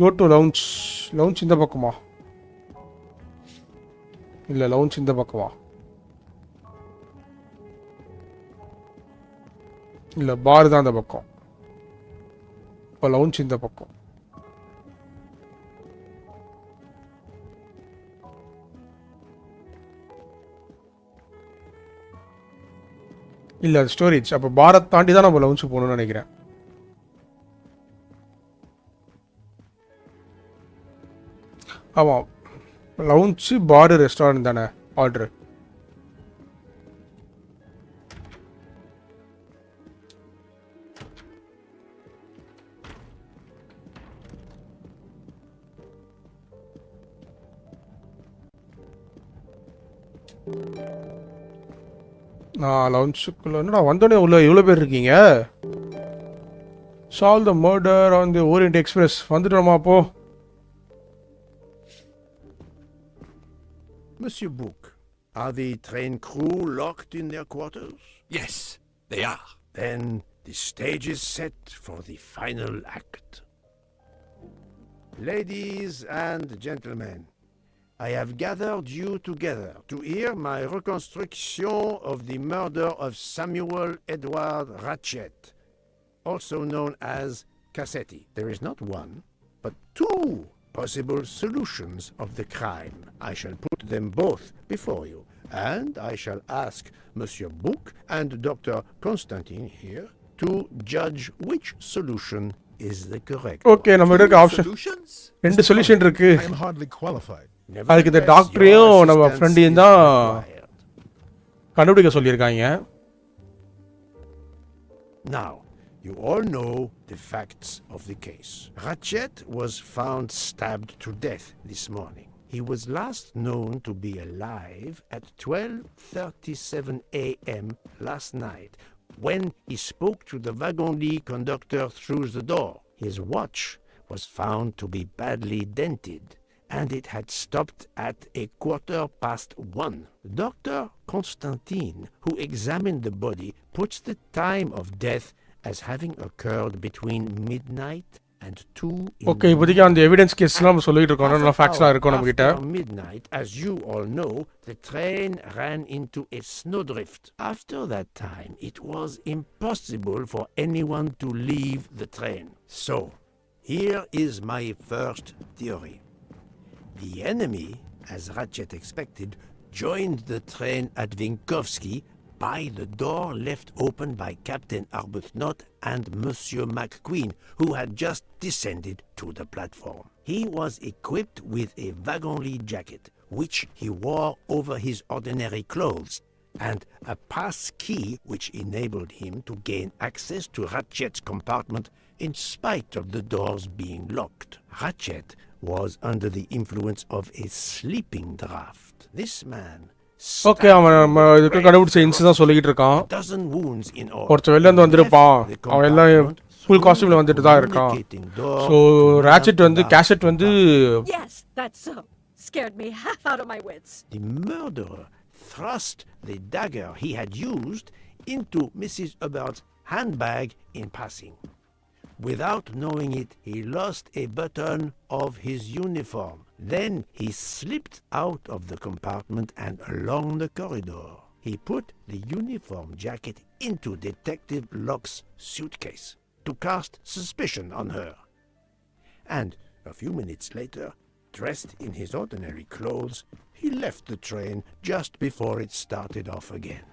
Go to லவுன்ச். லவுன்ச் இந்த பக்கமா? இல்லை, லவுன்ச் இந்த பக்கமா? இல்லை, பார் தான் அந்த பக்கம். இப்போ லவுன்ச் இந்த பக்கம். இல்லை, அது ஸ்டோரேஜ். அப்போ பாரத் தாண்டி தான் நம்ம லவுன்ச்சு போகணும்னு நினைக்கிறேன். ஆமாம், லவுன்ச்சு பாரு ரெஸ்டாரண்ட் தானே ஆர்டரு. லவுன்ச்சுக்குள்ள என்னடா வந்தோடனே உள்ள எவ்வளோ பேர் இருக்கீங்க? Solve the murder on the Orient Express. வந்துட்டோமா அப்போ? Monsieur Bouc, are the train crew locked in their quarters? Yes, they are. Then the stage is set for the final act. Ladies and gentlemen, I have gathered you together to hear my reconstruction of the murder of Samuel Edward Ratchet, also known as Cassetti. There is not one, but two possible solutions of the crime. I shall put them both before you, and I shall ask Monsieur Bouc and Dr. Constantine here to judge which solution is the correct one. Okay, நம்ம இருக்க option Solutions? 2 solution இருக்கு. I am hardly qualified. அதுக்கு இந்த Nevertheless, டாக்டரையும் your நம்ம assistance ஃப்ரெண்டையும் is தான் required. கண்டுபிடிக்க சொல்லியிருக்காங்க. Now, you all know the facts of the case. Ratchet was found stabbed to death this morning. He was last known to be alive at 12:37 a.m. last night when he spoke to the wagon-lit conductor through the door. His watch was found to be badly dented, and it had stopped at 1:15. Dr. Constantine, who examined the body, puts the time of death as having occurred between midnight and 2 in okay the இப்போதைக்கு அந்த evidence கேஸ்லாம் நம்ம சொல்லிட்டு இருக்கோம் நல்ல ஃபேக்ட்ஸ்லாம் இருக்கும் நம்ம கிட்ட After midnight, as you all know, the train ran into a snowdrift. After that time, it was impossible for anyone to leave the train. So, here is my first theory. The enemy, as Ratchet expected, joined the train at Vinkovsky by the door left open by Captain Arbuthnot and Monsieur McQueen, who had just descended to the platform. He was equipped with a wagon-lit jacket, which he wore over his ordinary clothes, and a pass key which enabled him to gain access to Ratchet's compartment in spite of the doors being locked. Ratchet was under the influence of a sleeping draft. This man okay அவன் நம்ம இதுக்கு கண்டுபிடிச்ச இன்ஸ் தான் சொல்லிக்கிட்டு இருக்கான் ஒருத்தர் வெளில இருந்து வந்திருப்பான் அவன் எல்லாம் ஃபுல் காஸ்டியூம்ல வந்துட்டு தான் இருக்கான் ஸோ ராட்செட் வந்து கேசட் வந்து Yes, that's so. Scared me half out of my wits. The murderer thrust the dagger he had used into Mrs. Hubbard's handbag in passing. Without knowing it, he lost a button of his uniform. Then he slipped out of the compartment and along the corridor. He put the uniform jacket into Detective Locke's suitcase to cast suspicion on her. And a few minutes later, dressed in his ordinary clothes, he left the train just before it started off again,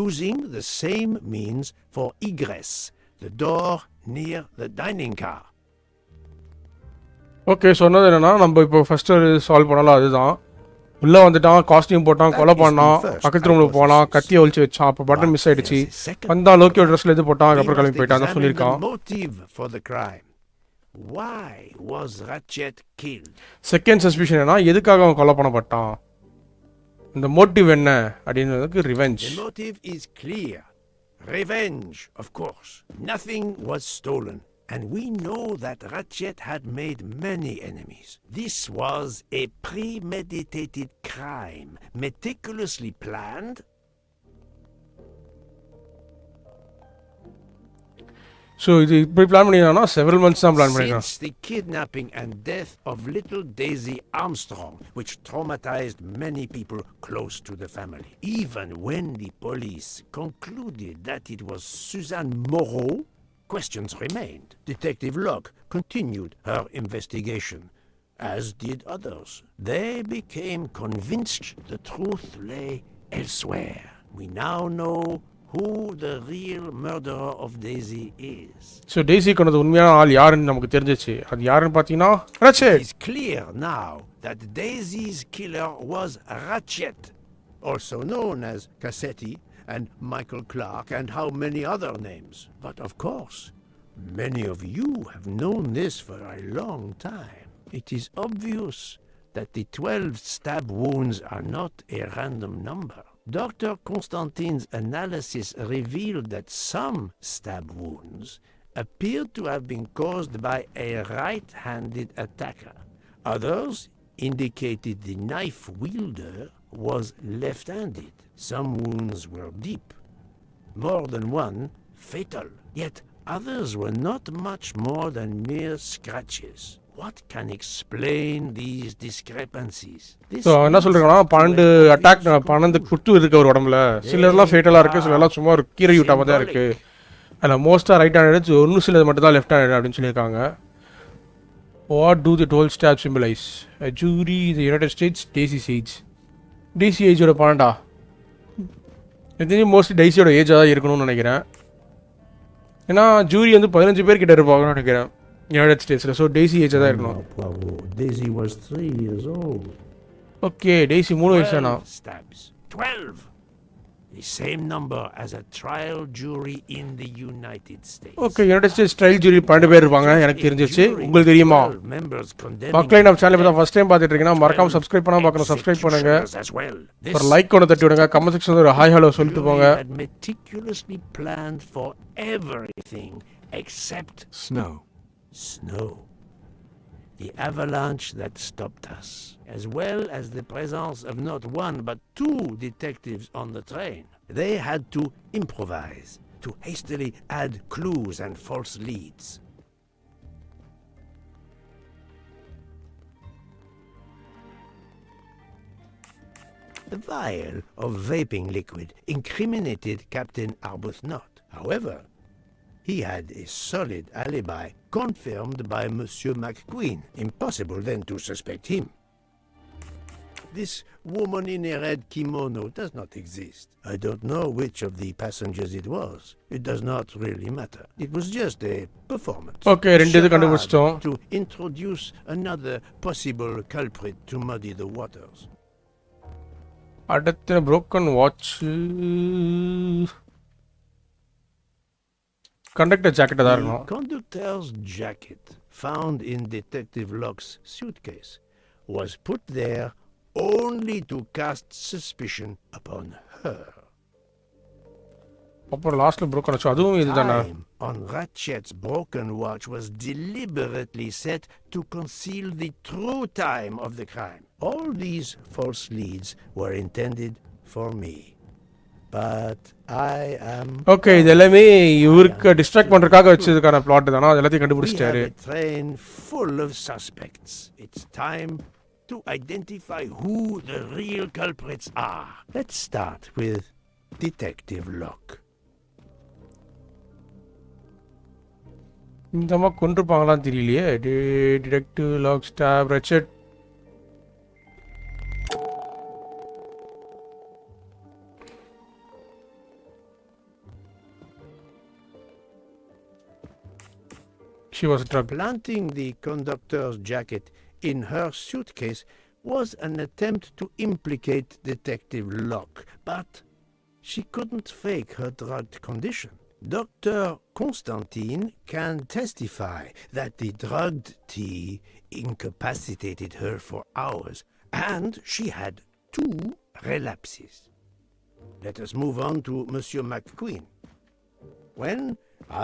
using the same means for egress, the door near the dining car. Okay சொன்னது என்னன்னா நம்ம இப்போ first solve பண்ணலாம் அதுதான் உள்ளே வந்துட்டான் costume போட்டான் கொலை பண்ணான் பக்கத்து ரூமில் போனான் கத்தியை ஒழிச்சு வச்சான் அப்போ பட்டன் மிஸ் ஆயிடுச்சு வந்தான் லோக்கியோ ட்ரெஸ்ல இது போட்டான் அதுக்கப்புறம் கிளம்பி போயிட்டான் தான் சொல்லியிருக்கான் செகண்ட் சஸ்பிஷன் என்ன எதுக்காக அவன் கொலை பண்ணப்பட்டான் இந்த மோட்டிவ் என்ன அப்படின்றதுக்கு revenge Revenge, of course. Nothing was stolen. And we know that Ratchet had made many enemies. This was a premeditated crime, meticulously planned. So, இது இப்படி பிளான் பண்ணினா several months தான் பிளான் பண்ணிருக்கான். Since the kidnapping and death of little Daisy Armstrong, which traumatized many people close to the family. Even when the police concluded that it was Suzanne Moreau, questions remained. Detective Locke continued her investigation, as did others. They became convinced the truth lay elsewhere. We now know who the real murderer of Daisy is. So Daisy கொன்னது உண்மையான ஆள் யாருன்னு நமக்கு தெரிஞ்சிச்சு. அது யாருன்னு பார்த்தீங்கன்னா Ratchet. It's clear now that Daisy's killer was Ratchet, also known as Cassetti and Michael Clark and how many other names. But of course, many of you have known this for a long time. It is obvious that the 12 stab wounds are not a random number. Dr. Constantine's analysis revealed that some stab wounds appeared to have been caused by a right-handed attacker. Others indicated the knife wielder was left-handed. Some wounds were deep, more than one fatal, yet others were not much more than mere scratches. What can explain these discrepancies? So என்ன சொல்றாங்கன்னா 12 attack 12 குத்து இருக்கு ஒரு உடம்புல சிலர்லாம் ஃபேட்டலாக இருக்கு சிலர்லாம் சும்மா ஒரு கீரை யூட்டாக தான் இருக்கு அதில் மோஸ்ட்டாக ரைட் ஹேண்டட் ஒன்று சிலது மட்டும் தான் லெஃப்ட் ஹேண்டட் அப்படின்னு சொல்லியிருக்காங்க. What do the 12 stabs symbolize? A jury in the United States, Daisy's age. Daisy ஏஜோட 12 எனக்கு தெரிஞ்சு மோஸ்ட்லி டைசியோட ஏஜாக தான் இருக்கணும்னு நினைக்கிறேன். ஏன்னா ஜூரி வந்து 15 பேர் கிட்ட இருப்பாங்கன்னு நினைக்கிறேன் யுனைடெட் ஸ்டேட்ஸில். ஸோ டெய்ஸி ஏஜாக தான் இருக்கணும். Daisy was 3 years old. Okay daisy 3 வயசு தானா? 12. The same number as a trial jury in the United States. Okay, United states trial jury 12 பேர் இருப்பாங்க. எனக்கு தெரிஞ்சிச்சு. உங்களுக்கு தெரியுமா? மக்களே, நம்ம சேனல் இப்போ தான் ஃபர்ஸ்ட் டைம் பார்த்துட்டு இருக்கீங்கன்னா மறக்காம சப்ஸ்கிரைப் பண்ணாம பார்க்கணும். சப்ஸ்கிரைப் பண்ணுங்க. ஒரு லைக் ஒன்று தட்டி விடுங்க. கமெண்ட் செக்ஷன்ல ஒரு ஹாய் ஹலோ சொல்லிட்டு போங்க. Meticulously planned for everything except snow. The avalanche that stopped us, as well as the presence of not one but 2 detectives on the train. They had to improvise, to hastily add clues and false leads. The vial of vaping liquid incriminated Captain Arbuthnot. However, he had a solid alibi confirmed by Monsieur McQueen. Impossible then to suspect him. This woman in a red kimono does not exist. I don't know which of the passengers it was. It does not really matter. It was just a performance. Okay, ரெண்டு இது கண்டுபிடிச்சிட்டோம். To introduce another possible culprit to muddy the waters. அடுத்த broken watch. Conductor jacket தான் இருக்கணும். The conductor's jacket found in Detective Locke's suitcase was put there only to cast suspicion upon her. அப்புறம் லாஸ்ட்ல broken watch அதுவும் இதுதானா? Time on Ratchet's broken watch was deliberately set to conceal the true time of the crime. All these false leads were intended for me. But I am okay, இது எல்லாமே இவருக்கு distract பண்றதுக்காக வச்சதுக்கான plot தானா? எல்லாத்தையும் கண்டுபிடிச்சிட்டாரு. We have a train full of suspects. It's time to identify who the real culprits are. Let's start with Detective Locke. இந்த அம்மா கொண்டிருப்பாங்களான்னு தெரியலையே. Detective lock stop Ratchet. She was drugged. Planting the conductor's jacket in her suitcase was an attempt to implicate Detective Locke, but she couldn't fake her drugged condition. Dr. Constantine can testify that the drugged tea incapacitated her for hours, and she had 2 relapses. Let us move on to Monsieur McQueen. When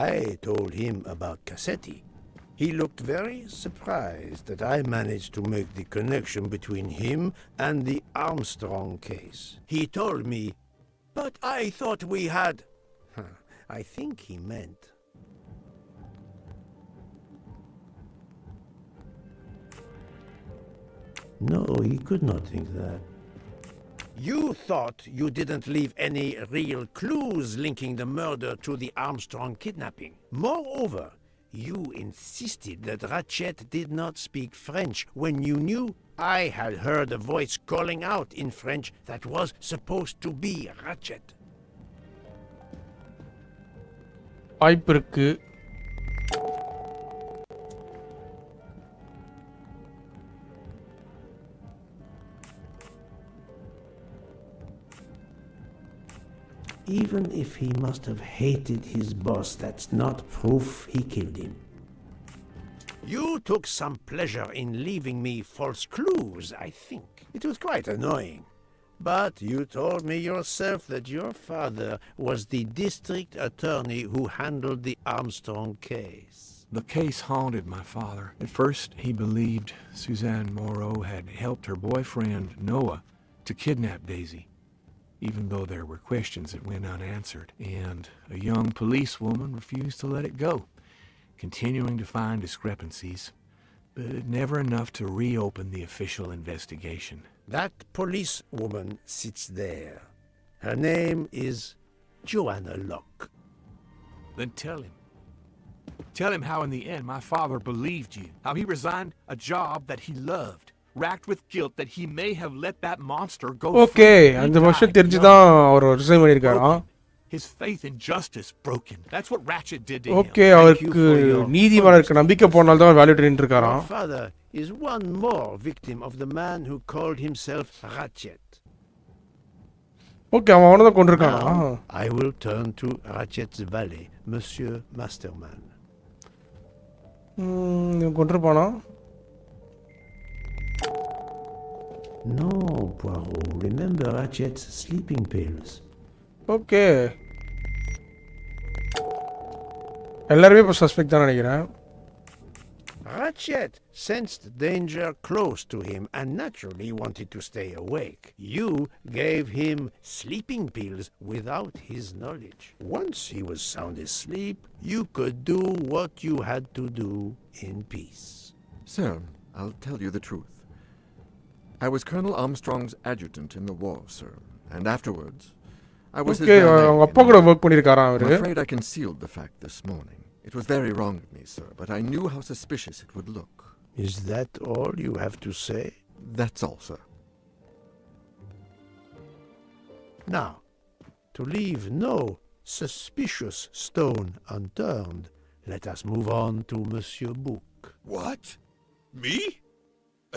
I told him about Cassetti, he looked very surprised that I managed to make the connection between him and the Armstrong case. He told me, "But I thought we had..." I think he meant... No, he could not think that. You thought you didn't leave any real clues linking the murder to the Armstrong kidnapping. Moreover, you insisted that Ratchet did not speak French when you knew I had heard a voice calling out in French that was supposed to be Ratchet. வாய்ப்பு இருக்கு. Even if he must have hated his boss, that's not proof he killed him. You took some pleasure in leaving me false clues, I think. It was quite annoying. But you told me yourself that your father was the district attorney who handled the Armstrong case. The case haunted my father. At first, he believed Suzanne Moreau had helped her boyfriend, Noah, to kidnap Daisy, even though there were questions that went unanswered, and a young policewoman refused to let it go, continuing to find discrepancies, but never enough to reopen the official investigation. That policewoman sits there. Her name is Joanna Locke. Then tell him. Tell him how in the end my father believed you, how he resigned a job that he loved, racked with guilt that he may have let that monster go free. Okay, அந்த விஷயம் தெரிஞ்சு தான் அவர் resign பண்ணிருக்காராம். His faith in justice broken. That's what Ratchet did to him. Okay, அவருக்கு நீதி மேல இருக்க நம்பிக்கை போனால தான் வேல்யூ ட்ரெயின் இருக்காராம். Your father is one more victim of the man who called himself Ratchet. Okay அவன் அவனை தான் கொண்டிருக்கானா? Now, I will turn to Ratchet's valet, Monsieur Masterman. இவன் கொண்டிருப்பானா? No, Poirot. Remember Ratchet's sleeping pills. Okay எல்லாருமே இப்போ suspect தான் நினைக்கிறேன். Ratchet sensed danger close to him and naturally wanted to stay awake. You gave him sleeping pills without his knowledge. Once he was sound asleep, you could do what you had to do in peace. Sir, I'll tell you the truth. I was Colonel Armstrong's adjutant in the war, sir, and afterwards, I was okay his valet அவங்க in அப்பா கூட India. Work பண்ணியிருக்காராம் I'm அவரு. afraid I concealed the fact this morning. It was very wrong of me, sir, but I knew how suspicious it would look. Is that all you have to say? That's all, sir. Now, to leave no suspicious stone unturned, let us move on to Monsieur Book. What? Me?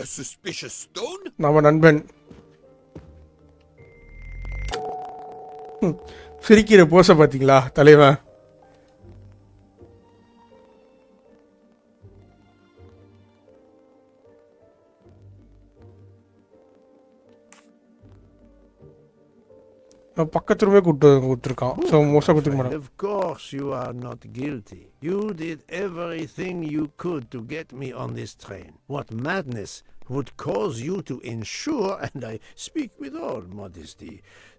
A suspicious stone? நம்ம நண்பன் சிரிக்கிற போஸை பார்த்தீங்களா தலைவன்? பக்கத்து ரூமே கொடுத்துருக்கான். So மோஸ்ட்டாக கொடுத்துக்க மாட்டான். Of course you are not guilty. You did everything you could to get me on this train. What madness would cause you to ensure, and I speak with all modesty,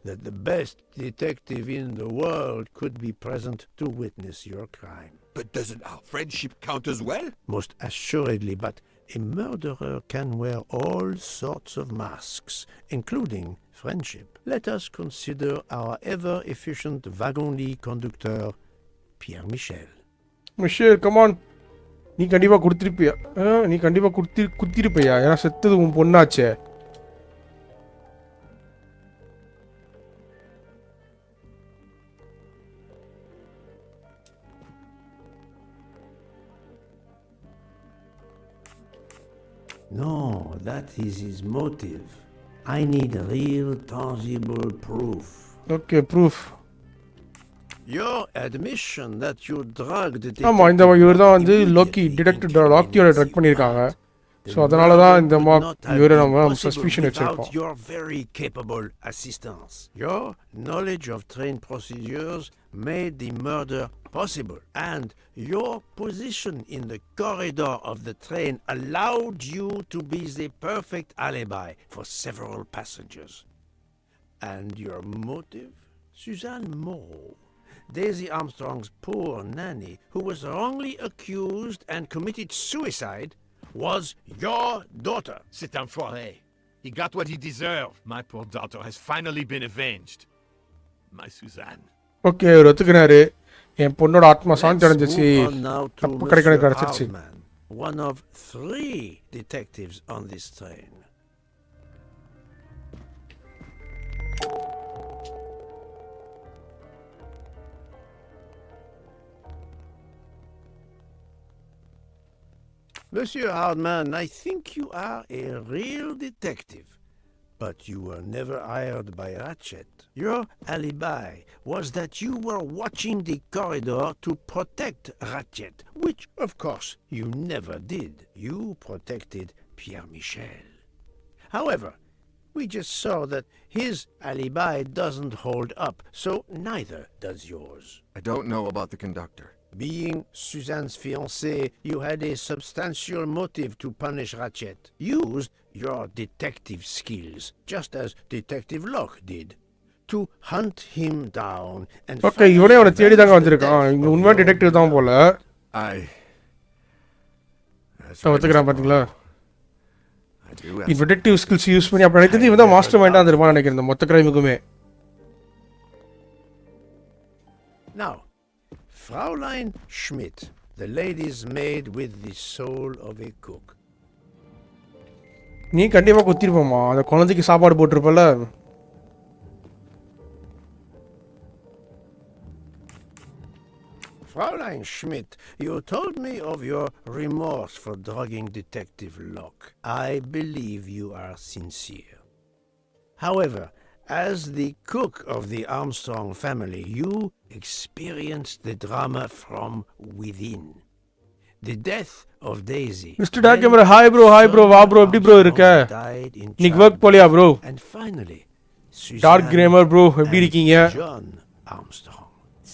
that the best detective in the world could be present to witness your crime? But doesn't our friendship count as well? Most assuredly, but a murderer can wear all sorts of masks, including friendship. Let us consider our ever-efficient wagon-lit conductor, Pierre Michel. Michel come on, நீ கண்டிப்பாக கொடுத்துருப்பியா? நீ கண்டிப்பாக குத்திருப்பியா? ஏன்னா செத்தது உன் பொண்ணாச்சே. No, that is his motive. I need real, tangible proof. Okay proof. Your admission that you drugged ஆமாம், இந்த இவர் தான் வந்து லோக்கி டிடெக்டிவ் லாக்கியோட ட்ரக் பண்ணியிருக்காங்க. ஸோ அதனால தான் இந்த இவரை நம்ம சஸ்பிஷன் வச்சிருக்கோம். your very capable assistance. Your knowledge of train procedures made the murder possible, and your position in the corridor of the train allowed you to be the perfect alibi for several passengers. And your motive? Suzanne Moreau, Daisy Armstrong's poor nanny, who was wrongly accused and committed suicide, was your daughter. C'est un foiré. He got what he deserved. My poor daughter has finally been avenged. My Suzanne. Okay இவர் ஒத்துக்கினாரு. என் பொண்ணோட ஆத்மா சாந்தி Let's அடைஞ்சிச்சு, move on now to தப்பு கிடைக்கணும் Monsieur கிடச்சிருச்சு. Hartman, one of 3 detectives on this train. Monsieur Hardman, I think you are a real detective, but you were never hired by Ratchet. Your alibi was that you were watching the corridor to protect Ratchet, which, of course, you never did. You protected Pierre Michel. However, we just saw that his alibi doesn't hold up, so neither does yours. I don't know about the conductor. Being Suzanne's fiancé, you had a substantial motive to punish Ratchet. Used your detective skills, just as Detective Locke did, to hunt him down and okay இவனே அவனை தேடி தாங்க வந்திருக்கான். இவங்க உண்மையான detective தான் போல. ஒத்துக்கிறான் பார்த்தீங்களா? டிடெக்டிவ் ஸ்கில்ஸ் யூஸ் பண்ணி அப்படி நினைத்தது இவன் தான் மாஸ்டர் மைண்டாக இருந்திருப்பான்னு நினைக்கிறேன் இந்த மொத்த கிரைமுக்குமே. Now, Fraulein Schmidt, the lady's maid with the soul of a cook. நீ கண்டிப்பாக குத்திருப்போம்மா, அந்த குழந்தைக்கு சாப்பாடு போட்டிருப்பல. Fraulein Schmidt, you told me of your remorse for drugging Detective Locke. I believe you are sincere. However, As the cook of the Armstrong family, you experienced the drama from within. The death of Daisy. Mr. Dark Gamer, hi bro, வா bro, எப்படி bro இருக்க? இன்னைக்கு work போலியா bro? And finally, Dark Gamer bro, எப்படி இருக்கீங்க? John Armstrong.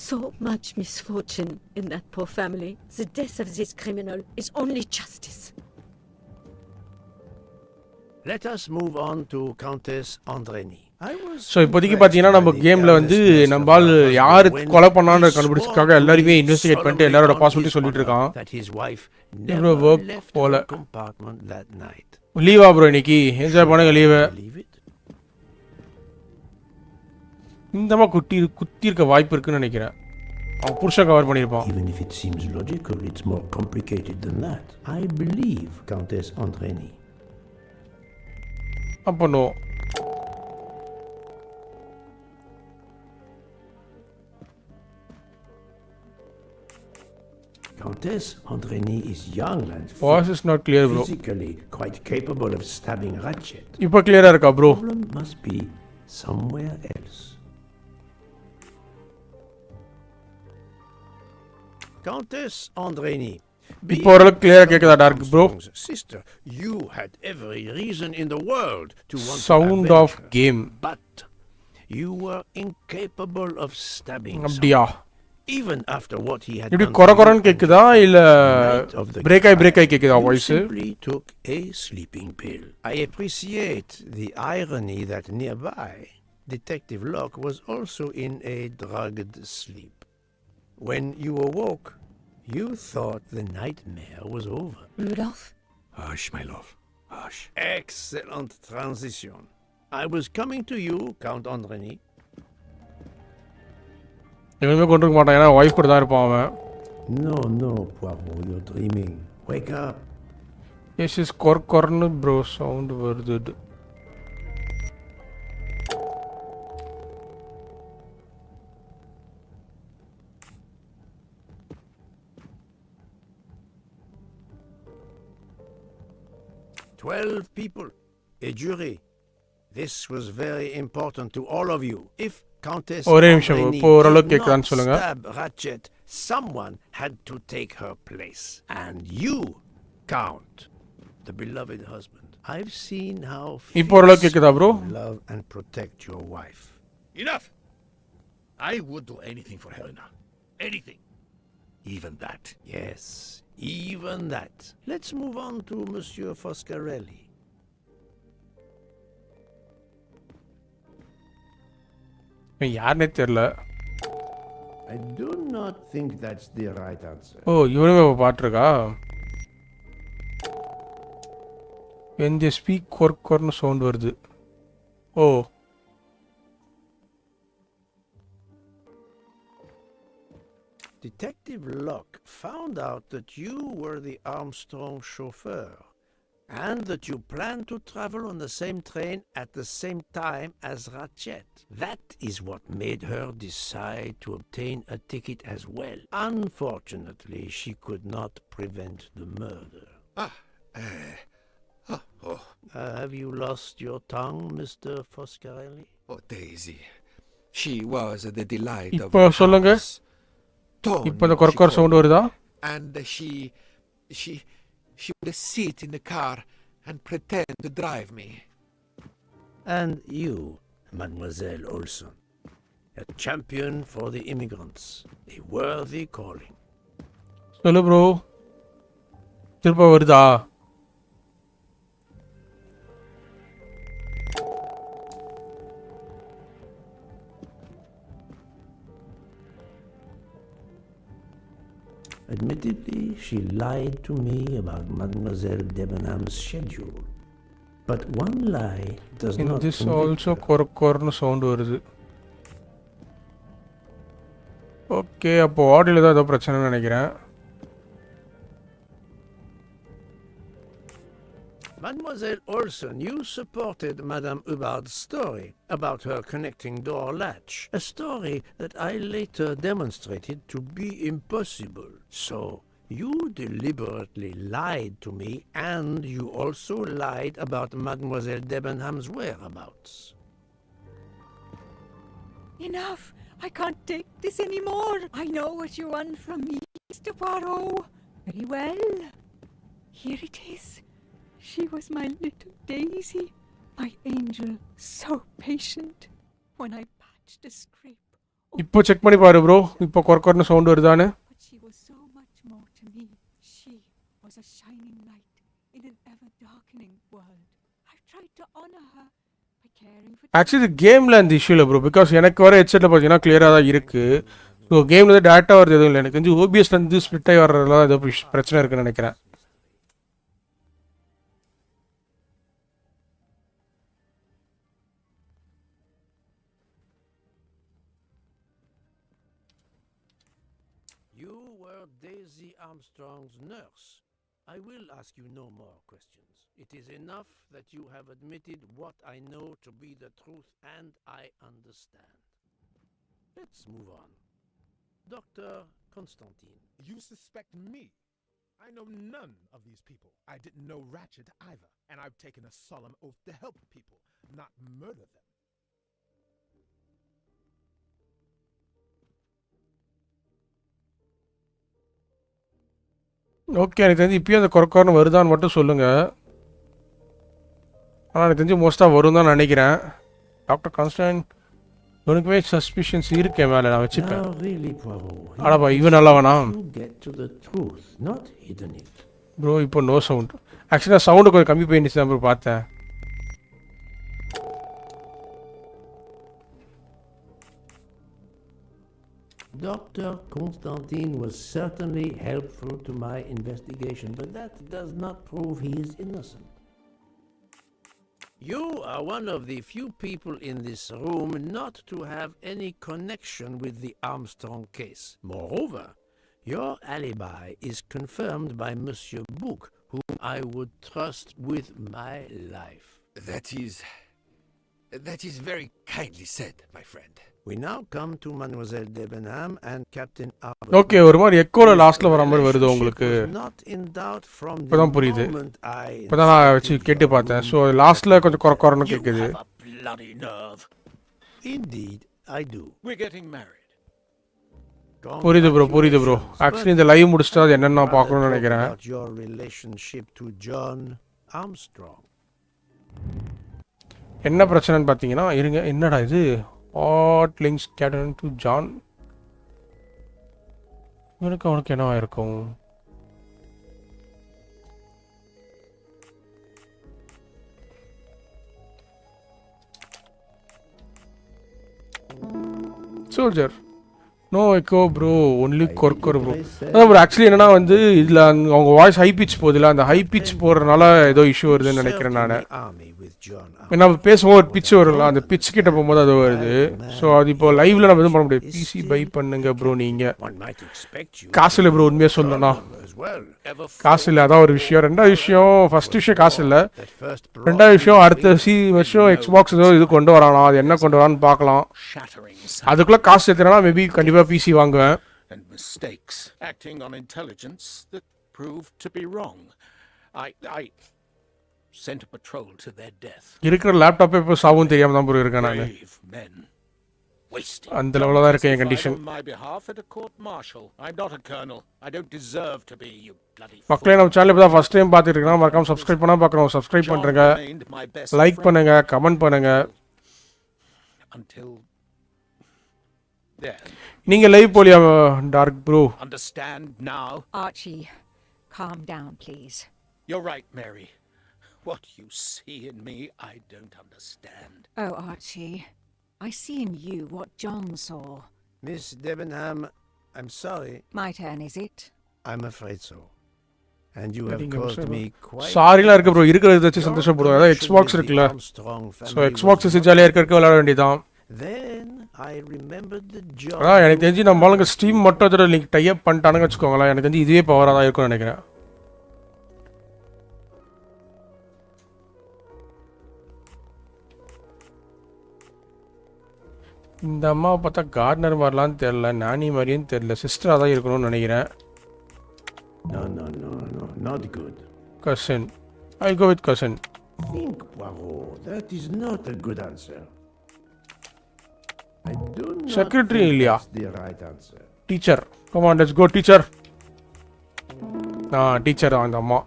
So much misfortune in that poor family. The death of this criminal is only justice. Let us move on to Countess Andreni. So இப்போதைக்கு பார்த்தீங்கன்னா நம்ம கேமில் வந்து நம்ம ஆள் யார் கொலை பண்ணான்னு கண்டுபிடிச்சதுக்காக எல்லாருமே இன்வெஸ்டிகேட் பண்ணிட்டு எல்லாரோட பாசிபிலிட்டி சொல்லிட்டு இருக்கான். இவ்வளோ ஒர்க் போல லீவா ப்ரோ இன்னைக்கு என்ஜாய் பண்ணுங்க லீவு. இந்த மாதிரி குத்தி இருக்க வாய்ப்பு இருக்குன்னு நினைக்கிறேன். அவன் புருஷன் கவர் பண்ணியிருப்பான். Even if it seems logical, it's more complicated than that. I believe Countess Andreni. அப்போ no. Countess Andreni is young and Voice is not clear, bro. physically quite capable of stabbing Ratchet. இப்போ கிளியரா இருக்கா bro? The problem must be somewhere else. Countess Andreni. இப்போ ஓரளவுக்கு கிளியரா கேக்குதா dark bro? Sister, you had every reason in the world to want Sound to of game. but you were incapable of stabbing அப்படியா? even after what he had இப்படி done. கொரகொரன்னு கேக்குதா இல்ல break ஆகி கேக்குதா voice? Simply took a sleeping pill. I appreciate the irony that nearby Detective Locke was also in a drugged sleep. When you awoke, you thought the nightmare was over. Rudolph? Hush, my love. Hush. Excellent transition. I was coming to you, Count Andreni. எதுவுமே கொண்டு இருக்க மாட்டான், ஏன்னா wife கூட தான் இருப்பான் அவன். No, Poirot, you're dreaming. Wake up. Yes is கொர்னு ப்ரோ சவுண்ட் வருது. "12 people, a jury. This was very important to all of you. If Countess ஒரே நிமிஷம் Andreni இப்போ ஓரளவுக்கு did கேட்கலான்னு not சொல்லுங்க. stab Ratchet, someone had to take her place. And you, Count, the beloved husband. I've seen how இப்போ ஓரளவுக்கு கேக்குதா bro? you love and protect your wife. Enough! I would do anything for Helena. Anything. Even that. Yes, even that. Let's move on to Monsieur Foscarelli. யாருனே தெரியல. I do not think that's the right answer. ஓ இவனுமே பாட்டிருக்கா? when they speak கொர்னு sound வருது. ஓ Detective Locke found out that you were the Armstrong chauffeur and that you planned to travel on the same train at the same time as Ratchet. That is what made her decide to obtain a ticket as well. Unfortunately, she could not prevent the murder. Have you lost your tongue, Mr. Foscarelli? Oh, Daisy. She was the delight of இப்போ the சொல்லுங்க. house. Tony, இப்போ இந்த she கொர்கர் called sound her. வருதா? And she would sit in the car and pretend to drive me. And you, Mademoiselle Olson, a champion for the immigrants, a worthy calling. சொல்லு bro. திரும்ப வருதா? Admittedly, she lied to me about Mademoiselle Debenham's schedule. But one lie does in not this convict also her. கொர்னு sound வருது. Okay அப்போ ஆடியோல தான் ஏதோ பிரச்சனைன்னு நினைக்கிறேன். Mademoiselle Olson, you supported Madame Hubbard's story about her connecting door latch, a story that I later demonstrated to be impossible. So, you deliberately lied to me, and you also lied about Mademoiselle Debenham's whereabouts. Enough! I can't take this anymore! I know what you want from me, Mr. Poirot. Very well. Here it is. She was my little Daisy, my angel, so patient. When I patched a scrape. இப்போ check பண்ணி பாரு bro. இப்போ கொரக்கொரன்னு sound வருதானே? But she was so much more to me. She was a shining light in an ever-darkening world. I've tried to honor her by caring for... actually இது கேமில் அந்த issue இல்லை bro. Because எனக்கு வர ஹெட்செட்டில் பார்த்தீங்கன்னா கிளியராக தான் இருக்குது. ஸோ கேமில் வந்து டேட்டா வருது எதுவும் இல்லை. எனக்கு வந்து ஓபிஎஸ்லேருந்து ஸ்ப்ளிட் ஆகி வர்றதுலாம் ஏதோ பிரச்சனை இருக்குன்னு நினைக்கிறேன். You were Daisy Armstrong's nurse. I will ask you no more questions. It is enough that you have admitted what I know to be the truth and I understand. Let's move on. Dr. Constantine. You suspect me? I know none of these people. I didn't know Ratchet either, and I've taken a solemn oath to help people, not murder them. Okay, எனக்கு தெரிஞ்சு இப்போயும் அந்த கொரக்கொரன்னு வருதான்னு மட்டும் சொல்லுங்கள். ஆனால் எனக்கு தெரிஞ்சு மோஸ்ட்டாக வரும் தான் நினைக்கிறேன். டாக்டர் கான்ஸ்டன்ட் உனக்குமே சஸ்பிஷன்ஸ் இருக்கேன் மேலே, நான் வச்சுப்பேன். ஆடாப்பா இவன் நல்லா வேணாம் ப்ரோ. இப்போ நோ சவுண்ட். ஆக்சுவலி நான் சவுண்டு கொஞ்சம் கம்மி போயிடுச்சு தான் ப்ரோ பார்த்தேன். Dr. Constantine was certainly helpful to my investigation, but that does not prove he is innocent. You are one of the few people in this room not to have any connection with the Armstrong case. Moreover, your alibi is confirmed by Monsieur Bouc, whom I would trust with my life. That is very kindly said, my friend. We now come to Mademoiselle Debenham and Captain Arbor. Okay, ஒரு மாதிரி எக்கோல லாஸ்ட்ல வர மாதிரி வருது உங்களுக்கு. இப்போதான் புரியுது. இப்போதான் நான் வச்சு கேட்டு பார்த்தேன். ஸோ லாஸ்ட்ல கொஞ்சம் கொரன்னு கேட்குது. Indeed, I do. We're getting married. புரியுது ப்ரோ, புரியுது ப்ரோ. ஆக்சுவலி இந்த லைவ் முடிச்சுட்டு அது என்னன்னு நான் பார்க்கணும்னு நினைக்கிறேன். Your relationship to John Armstrong. என்ன பிரச்சனைன்னு பார்த்தீங்கன்னா, இருங்க, என்னடா இது Odd links scattered to John. இவனுக்கு அவனுக்கு என்னவா இருக்கும்? Soldier no echo bro, only கொர்க்கர் ப்ரோ. அதான் ப்ரோ ஆக்சுவலி என்னன்னா வந்து இதில் அவங்க வாய்ஸ் ஹை பிச் போகுதுல, அந்த ஹை பிச் போடுறதுனால ஏதோ இஷ்யூ வருதுன்னு நினைக்கிறேன் நான். நம்ம பேசும்போது ஒரு பிச் வரும்ல, அந்த பிச் கிட்ட போகும்போது அது வருது. ஸோ அது இப்போ லைவ்ல நம்ம எதுவும் பண்ண முடியாது. பிசி பை பண்ணுங்க ப்ரோ. நீங்கள் காசு இல்லை ப்ரோ, உண்மையாக சொல்லணும்னா காசு இல்லை, அதான் ஒரு விஷயம். ரெண்டாவது விஷயம், ஃபர்ஸ்ட் விஷயம் காசு இல்லை. ரெண்டாவது விஷயம், அடுத்த வருஷம் எக்ஸ்பாக்ஸ் ஏதோ இது கொண்டு வரானா, அது என்ன கொண்டு வரான்னு பார்க்கலாம். அதுக்குள்ள காசு சேர்த்துனா மேபி கண்டிப்பாக பிசி வாங்குவேன். Sent a patrol to their death. இருக்கிற லேப்டாப்பே இப்போ சாவும் தெரியாம தான் ப்ரோ இருக்கேன் நான். அந்த லெவலில் தான் இருக்கேன் என் கண்டிஷன். மக்களே, நம்ம சேனல் இப்போ தான் ஃபர்ஸ்ட் டைம் பார்த்துட்டு இருக்கோம். மறக்காம சப்ஸ்கிரைப் பண்ணால் பார்க்குறோம். சப்ஸ்கிரைப் பண்ணுறேங்க, லைக் பண்ணுங்க, கமெண்ட் பண்ணுங்க. நீங்க லைவ் போலியா டார்க் bro? Understand now? Archie, calm down, please. You're right, Mary. What you see in me, I don't understand. Oh, Archie, I see in you what John saw. Miss Debenham, I'm sorry. My turn, is it? I'm afraid so. And you have caused me quite... சாரிலாம் இருக்கு bro, இருக்கிறத வச்சு சந்தோஷப்படுவோம். அதான் Xbox இருக்குல்ல, so Xbox வச்சு ஜாலியாக இருக்கிறதுக்கு விளையாட வேண்டியதான். Then I remembered the job. அதான் எனக்கு தெரிஞ்சு நம்ம ஆளுங்க ஸ்ட்ரீம் மட்டும் அதோட லிங்க் டை அப் பண்ணிட்டானுங்க வச்சுக்கோங்களேன். எனக்கு தெரிஞ்சு இதுவே பவராக தான் இருக்கும்னு நினைக்கிறேன். இந்த அம்மாவை பார்த்தா கார்டனர் மாதிரிலாம் தெரில, நானி மாதிரியும் தெரில, சிஸ்டராக தான் இருக்கணும்னு நினைக்கிறேன். No, not good. Cousin. I'll go with cousin. Think, Poirot. That is not a good answer. I do not Secretary think இல்லையா? that's the right answer. Teacher. Come on, let's go teacher. Teacher அந்த அம்மா.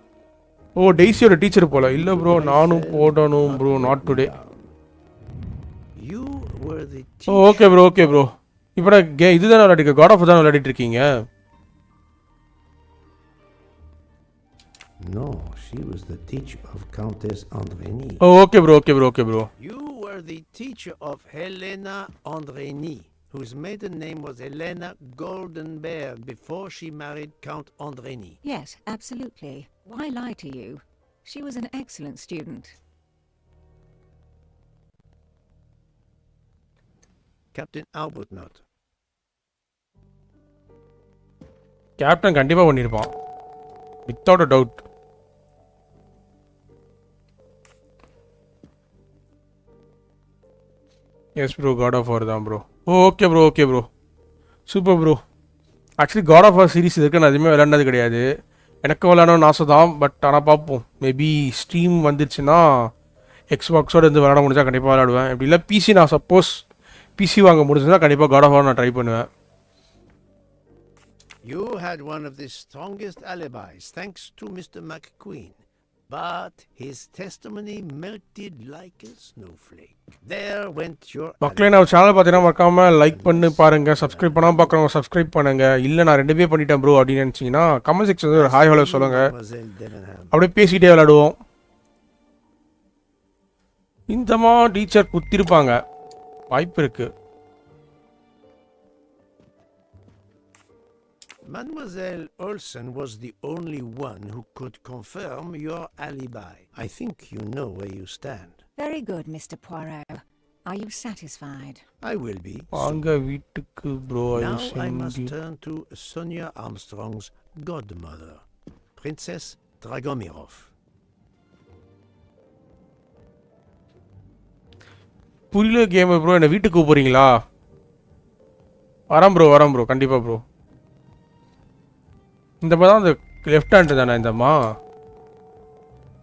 ஓ டெய்ஸியோட teacher போல. இல்ல bro நானும் போடணும் bro not today. You were the okay bro okay bro. இப்போ இதுதானே விளையாடிருக்க God of தான் விளையாடிட்டு இருக்கீங்க. No, she was the teacher of Countess Andrény. Okay bro okay bro okay bro. You were the teacher of Helena Andrény, whose maiden name was Helena Goldenberg before she married Count Andrény. Yes, absolutely. Why lie to you? She was an excellent student. Captain Arbuthnot. Captain கண்டிப்பா பண்ணிருப்பான். Without a doubt. Yes bro God of War தான் bro. Okay bro okay bro super bro. Actually God of War series இதுக்கு நான் எதுவுமே விளையாண்டது கிடையாது. எனக்கு விளையாடணும்னு ஆசை தான். பட் ஆனால் பார்ப்போம். மேபி ஸ்ட்ரீம் வந்துச்சுன்னா எக்ஸ்பாக்ஸோடு இருந்து விளையாட முடிஞ்சால் கண்டிப்பாக விளையாடுவேன். இப்படி இல்லை பிசி நான் சப்போஸ் பிசி வாங்க முடிஞ்சுன்னா கண்டிப்பாக காட் ஆஃப் வார் நான் ட்ரை பண்ணுவேன். You had one of the strongest alibis, thanks to Mr. McQueen. But his testimony melted like a snowflake. There went your மக்களே நான் சேனல் பார்த்தீங்கன்னா மறக்காமல் லைக் பண்ணி பாருங்கள். சப்ஸ்கிரைப் பண்ணாமல் பார்க்குறவங்க சப்ஸ்கிரைப் பண்ணுங்கள். இல்லை நான் ரெண்டுமே பண்ணிட்டேன் ப்ரோ அப்படின்னு நினச்சிங்கன்னா கமெண்ட் செக்ஷன் ஒரு ஹாய் ஹலோ சொல்லுங்கள். அப்படியே பேசிகிட்டே விளையாடுவோம். இந்தமா டீச்சர் குத்திருப்பாங்க வாய்ப்பு இருக்குது. Mademoiselle Olsen was the only one who could confirm your alibi. I think you know where you stand. Very good, Mr. Poirot. Are you satisfied? I will be. வாங்க வீட்டுக்கு bro. Now I must turn to Sonia Armstrong's godmother, Princess Dragomirov. புரியல game bro. என்ன வீட்டுக்கு போகிறீங்களா? வரேன் bro கண்டிப்பாக bro. இந்த மாதிரி தான் அந்த லெஃப்ட் ஹேண்ட் தானே இந்தம்மா?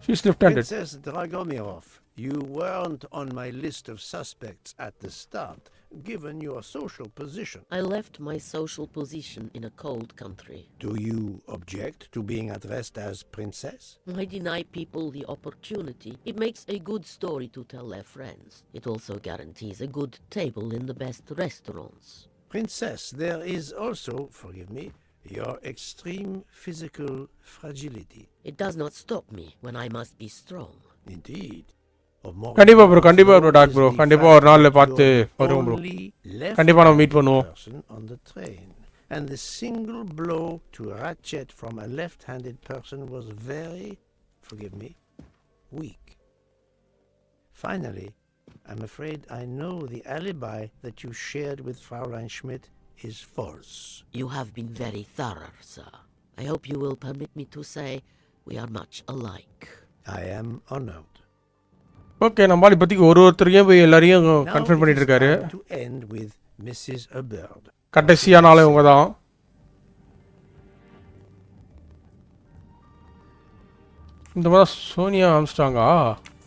She's left handed. Princess Dragomirov, you weren't on my list of suspects at the start, given your social position. I left my social position in a cold country. Do you object to being addressed as princess? I deny people the opportunity. It makes a good story to tell their friends. It also guarantees a good table in the best restaurants. Princess, there is also, forgive me, your extreme physical fragility. It does not stop me when I must be strong. Indeed. கண்டிப்பாக bro talk bro கண்டிப்பாக ஒரு நாளில் பார்த்து வருவோம் bro. கண்டிப்பாக நம்ம meet பண்ணுவோம். On the train, and the single blow to ratchet from a left-handed person was very, forgive me, weak. Finally, I'm afraid I know the alibi that you shared with Fraulein Schmidt is false. You have been very thorough, sir. I hope you will permit me to say we are much alike. I am honored. Okay நம்மளால் இப்போதைக்கு ஒருத்தரையும் போய் எல்லாரையும் confirm பண்ணிட்டு இருக்காரு. To end with Mrs. Hubbard. கடைசியான ஆளே இவங்க தான். இந்த மாதிரி சோனியா ஆம்ஸ்ட்ராங்கா?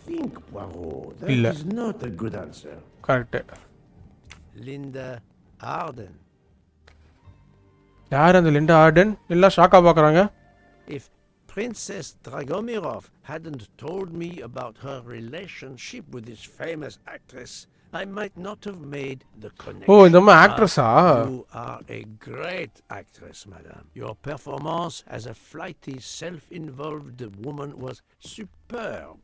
Think, Poirot. That is not a good answer. Correct. Linda Arden. யார் அந்த லிண்டா ஆர்டன்? எல்லாம் ஷாக்காக பார்க்குறாங்க. If Princess Dragomirov hadn't told me about her relationship with this famous actress, I might not have made the connection. ஓ இந்த மாதிரி ஆக்ட்ரஸா? You are a great actress, madam. Your performance as a flighty, self-involved woman was superb.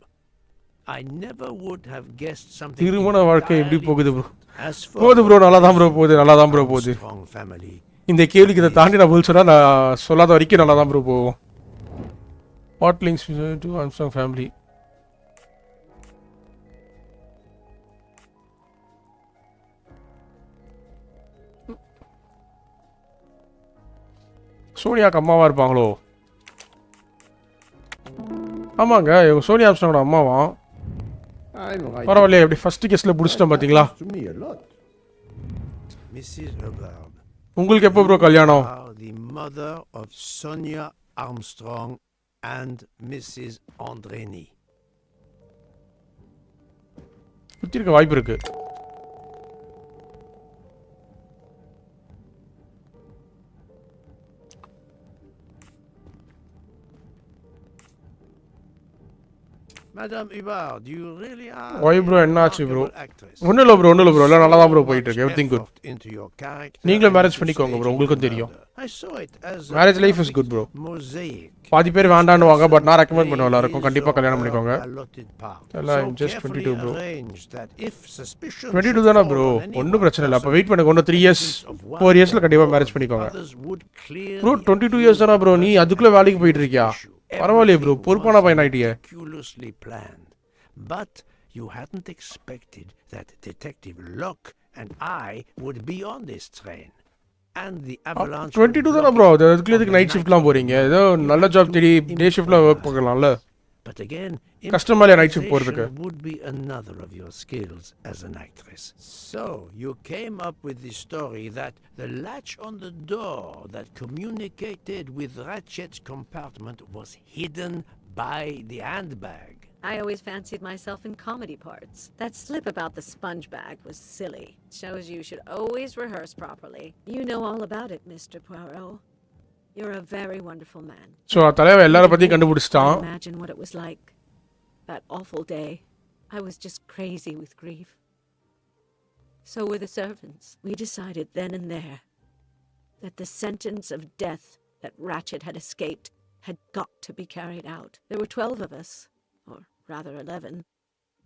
I never would have guessed something. திருமண வாழ்க்கை எப்படி போகுது bro? As for போகுது bro நல்லா தான் bro போகுது. strong family. இந்த கேள்விக்கு இதை தாண்டி நான் சொன்னால் நான் சொல்லாத வரைக்கும் நல்லா தான் ப்ரோ போவோம். What links to Armstrong family? சோனியாக்கு அம்மாவா இருப்பாங்களோ? ஆமாங்க இவங்க சோனியா ஆம்ஸ்ட்ராங்கோட அம்மாவா? பரவாயில்லையே எப்படி ஃபர்ஸ்ட் கேஸில் பிடிச்சிட்டோம் பார்த்தீங்களா? Mrs. Hubbard. உங்களுக்கு எப்போ ப்ரோ கல்யாணம்? The mother of Sonia Armstrong and Mrs. Andrény. சுற்றி இருக்க வாய்ப்பு இருக்கு. Madame Hubbard, you really are Why, bro? a என்னாச்சு bro? remarkable actress. ஒன்றும் இல்லை ப்ரோ, ஒன்றும் இல்லை ப்ரோ, எல்லாம் நல்லா தான் ப்ரோ So போயிட்டு இருக்கு. much everything good. effort into your character நீங்களும் and மேரேஜ் into பண்ணிக்கோங்க ப்ரோ, staging உங்களுக்கும் the தெரியும். murder. I saw it as a marriage life is perfect good bro. mosaic. பாதி பேர் வேண்டான்னுவாங்க, பட் நான் ரெக்கமெண்ட் பண்ணுவேன் Plays எல்லாருக்கும் கண்டிப்பாக கல்யாணம் or பண்ணிக்கோங்க. allotted part. எல்லாம் So just carefully 22 bro. arranged that if suspicion 22 should தானே fall ப்ரோ, on any ஒன்றும் one பிரச்சனை இல்லை. அப்போ person, வெயிட் பண்ணுங்க, இன்னும் 3 இயர்ஸ் presence of one 4 இயர்ஸில் or கண்டிப்பாக more மேரேஜ் of the பண்ணிக்கோங்க others would clear bro. the 22 years தானே ப்ரோ, நீ அதுக்குள்ளே வேலைக்கு போயிட்டு இருக்கியா? பரவாயில்லையே ப்ரோ, பொறுப்பான பையன் ஆயிட்டியே. meticulously planned. But you hadn't expected that Detective Locke and I would be on this train. And the avalanche 22 தானே ப்ரோ, அதுக்குள்ளே இதுக்கு நைட் ஷிஃப்ட்லாம் போகிறீங்க? ஏதோ நல்ல ஜாப் தேடி டே ஷிஃப்ட்டில் ஒர்க் பார்க்கலாம்ல. But again, கஷ்டமா இல்லையா நைட் ஷிஃப்ட் போகிறதுக்கு? would be another of your skills as an actress. So you came up with the story that the latch on the door that communicated with Ratchet's compartment was hidden by the handbag. I always fancied myself in comedy parts. That slip about the sponge bag was silly. Shows you should always rehearse properly. You know all about it, Mr. Poirot. You're a very wonderful man. So தலைவன் எல்லாரை பற்றியும் கண்டுபிடிச்சிட்டான். Imagine what it was like. That awful day. I was just crazy with grief. So were the servants. We decided then and there that the sentence of death that Ratchet had escaped had got to be carried out. There were 12 of us. Or rather 11.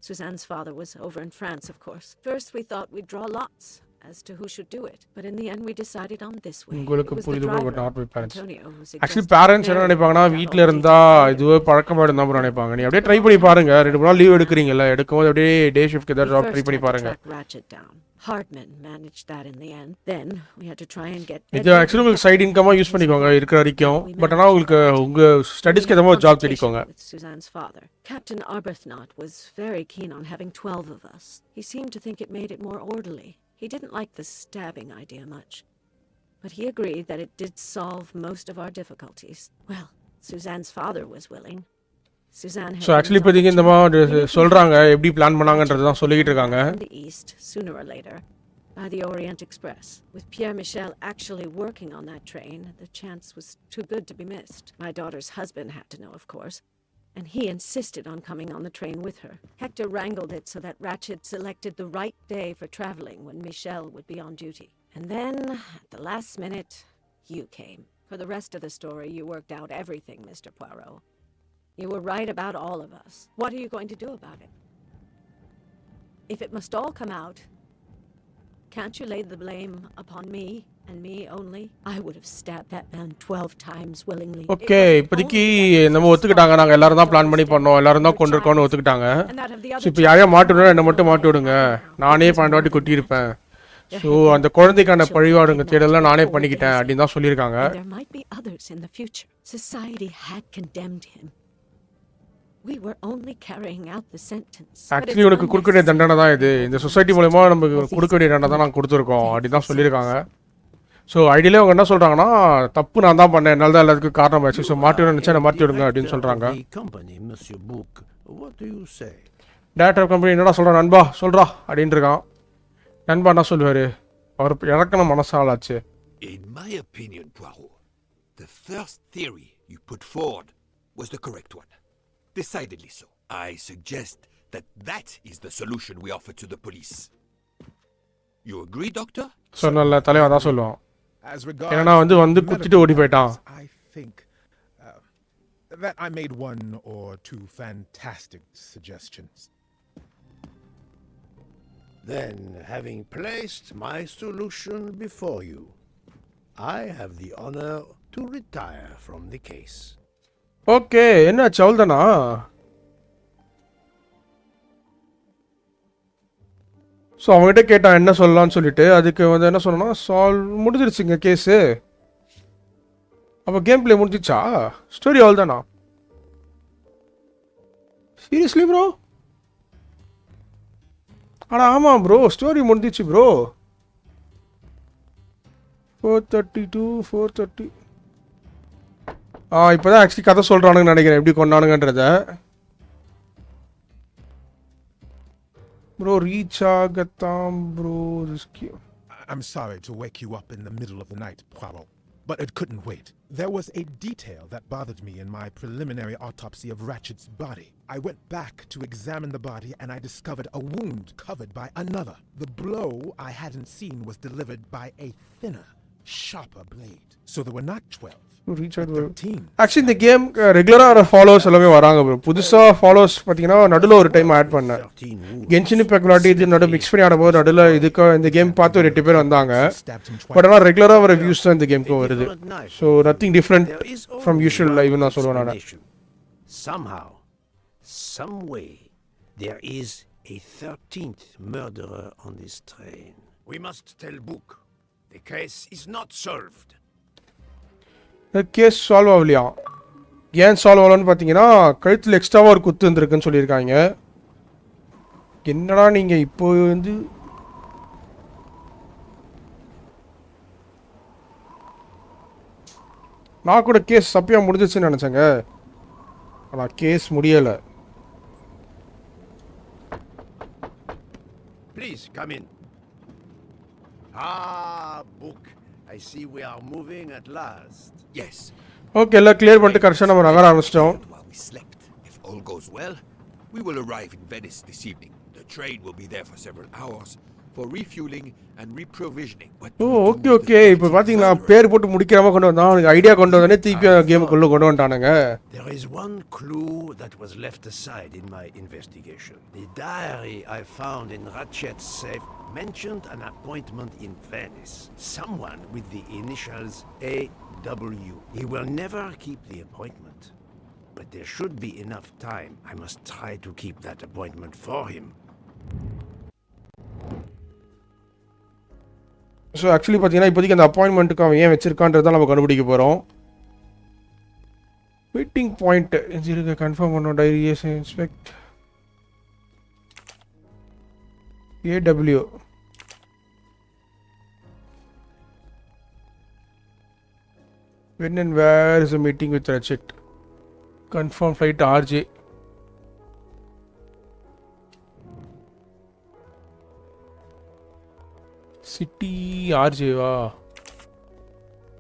Suzanne's father was over in France, of course. First we thought we'd draw lots as to who should do it, but in the end we decided on this way. உங்களுக்கு புரியுது bro, but not my parents. Antonio, who actually suggested parents என்ன நினைப்பாங்கன்னா, வீட்டில் இருந்தா இதுவே பழக்கமாயிடும் தான் bro நினைப்பாங்க. நீ அப்படியே ட்ரை பண்ணி பாருங்க, 2 நாள் லீவ் எடுக்கிறீங்கல்ல, எடுக்கும்போது அப்படியே டே ஷிஃப்ட் ஏதாவது ஜாப் ட்ரை பண்ணி பாருங்க. Ratchet down. Hardman managed that in the end. Then we had to try and get இது ஆக்சுவலி உங்களுக்கு சைடு இன்கமாக யூஸ் பண்ணிக்கோங்க இருக்கிற வரைக்கும். பட் ஆனால் உங்களுக்கு உங்கள் ஸ்டடீஸ்க்கு ஏற்ற மாதிரி job தேடிக்கோங்க. with Suzanne's father. Captain Arbuthnot was very keen on having 12 of us. He seemed to think it made it more orderly. He didn't like the stabbing idea much. But he agreed that it did solve most of our difficulties. Well, Suzanne's father was willing. Suzanne had so actually இப்போதைக்கு இந்த மாதிரி சொல்கிறாங்க, எப்படி plan பண்ணாங்கன்றது தான் சொல்லிக்கிட்டு இருக்காங்க. from the east, sooner or later, by the Orient Express. With Pierre Michel actually working on that train, the chance was too good to be missed. My daughter's husband had to know, of course, and he insisted on coming on the train with her. Hector wrangled it so that Ratchet selected the right day for traveling when Michel would be on duty. And then, at the last minute, you came. For the rest of the story, you worked out everything, Mr. Poirot. You were right about all of us. What are you going to do about it? If it must all come out, can't you lay the blame upon me and me only? I would have stabbed that man 12 times willingly. Okay, இப்போதைக்கு நம்ம ஒத்துக்கிட்டாங்க, நாங்கள் எல்லாரும் தான் plan பண்ணி பண்ணோம், எல்லாரும் தான் கொண்டிருக்கோன்னு ஒத்துக்கிட்டாங்க. ஸோ இப்போ யாரையா மாட்டி விடுனா என்னை மட்டும் மாட்டி விடுங்க, நானே 12 வாட்டி கொட்டியிருப்பேன். ஸோ அந்த குழந்தைக்கான பழிவாடுங்க தேடலாம் நானே பண்ணிக்கிட்டேன் அப்படின்னு தான் சொல்லியிருக்காங்க. There might be others in the future. Society had condemned him. We were only carrying out the sentence. Actually உனக்கு கொடுக்க வேண்டிய தண்டனை தான் இது. இந்த சொசைட்டி மூலமா நமக்கு கொடுக்க வேண்டிய தண்டனை தான் நாங்கள் கொடுத்துருக்கோம் அப்படின்னு தான் சொல்லியிருக்காங்க. ஸோ ஐடியிலே அவங்க என்ன சொல்கிறாங்கன்னா, தப்பு நான் தான் பண்ணேன், என்னால் தான் எல்லாத்துக்கும் காரணம் ஆச்சு, ஸோ மாட்டி விட நினச்சா மாற்றி விடுங்க அப்படின்னு சொல்கிறாங்க. டேரக்டர் கம்பெனி என்னடா சொல்கிறான், நண்பா சொல்கிறா அப்படின்ட்டு இருக்கான். நண்பா என்ன சொல்லுவார், அவர் இறக்கணும் மனசாலாச்சு. In my opinion, Poirot, the first theory you put forward was the correct one. Decidedly so. I suggest that is the solution we offer to the police. You agree, Doctor? சொன்னல தலைவன் தான் சொல்லுவான். ஏன்னா வந்து குத்திட்டு ஓடி போயிட்டான். I think that I made 1 or 2 fantastic suggestions. Then, having placed my solution before you, I have the honor to retire from the case. Okay, என்ன சவுல்தானா? ஸோ அவங்ககிட்ட கேட்டான் என்ன சொல்லலாம்னு சொல்லிட்டு, அதுக்கு வந்து என்ன சொன்னா, முடிஞ்சிருச்சுங்க கேஸு. அப்போ கேம் பிளே முடிஞ்சிச்சா? ஸ்டோரி அவ்வளோதானா? Seriously bro? ஆனால் ஆமாம் ப்ரோ, ஸ்டோரி முடிஞ்சிச்சு ப்ரோ. 4:32 4:30. இப்போ தான் ஆக்சுவலி கதை சொல்கிறானுங்கன்னு நினைக்கிறேன், எப்படி கொண்டானுங்கன்றத. ப்ரோ ரீச் ஆகத்தான் bro risky. I'm sorry to wake you up in the middle of the night, Poirot. but it couldn't wait. There was a detail that bothered me in my preliminary autopsy of Ratchet's body. I went back to examine the body and I discovered a wound covered by another. The blow I hadn't seen was delivered by a thinner, sharper blade. So there were not 12. Actually இந்த game ரெகுலராக வர followers எல்லாமே வராங்க bro. புதுசாக followers பார்த்தீங்கன்னா நடுவில் ஒரு time add பண்ணேன். கென்ஷின் இம்பாக்ட் விளையாட்டி இது நடு மிக்ஸ் பண்ணி ஆடும்போது நடுவில் இதுக்கு இந்த கேம் பார்த்து ஒரு 8 பேர் வந்தாங்க. பட் ஆனால் ரெகுலராக வர வியூஸ் தான் இந்த கேமுக்கு வருது. So nothing different from usual live நான் சொல்லுவேன் நான். Somehow, some way, there is a 13th murderer on this train. We must tell Book. The case is not solved. இந்த கேஸ் சால்வ் ஆகலையா? ஏன் சால்வ் ஆகலன்னு பார்த்தீங்கன்னா கழுத்தில் எக்ஸ்ட்ராவாக ஒரு குத்து வந்துருக்குன்னு சொல்லியிருக்காங்க. என்னடா நீங்கள் இப்போ வந்து நான் கூட கேஸ் சப்பியாக முடிஞ்சிச்சுன்னு நினச்சேங்க. ஆனால் கேஸ் முடியலை. Please come in. Ah, Book. I see we are moving at last. Yes. Okay, எல்லாம் கிளியர் பண்ணிட்டு கரெக்டாக நம்ம நகர ஆரம்பிச்சிட்டோம். While we slept, if all goes well, we will arrive in Venice this evening. The train will be there for several hours for refueling and reprovisioning. Oh okay okay. இப்போ பார்த்தீங்கன்னா பேர் போட்டு முடிக்காம கொண்டு வந்தான். அவனுக்கு ஐடியா கொண்டு வந்தானே திருப்பி கேமுக்குள்ளே கொண்டு வந்துட்டானுங்க. There is one clue that was left aside in my investigation. The diary I found in Ratchet's safe mentioned an appointment in Venice. Someone with the initials AW. He will never keep the appointment. But there should be enough time. I must try to keep that appointment for him. So actually பார்த்தீங்கன்னா இப்போதைக்கு அந்த அப்பாயின்மெண்ட்டுக்கு அவன் ஏன் வச்சிருக்கான்றதை நம்ம கண்டுபிடிக்க போகிறோம். Meeting point இருக்க confirm பண்ணோம். Diaries inspect AW. When and where is the meeting with Ratchet? Confirm flight RJ. City ஆர்ஜேவா?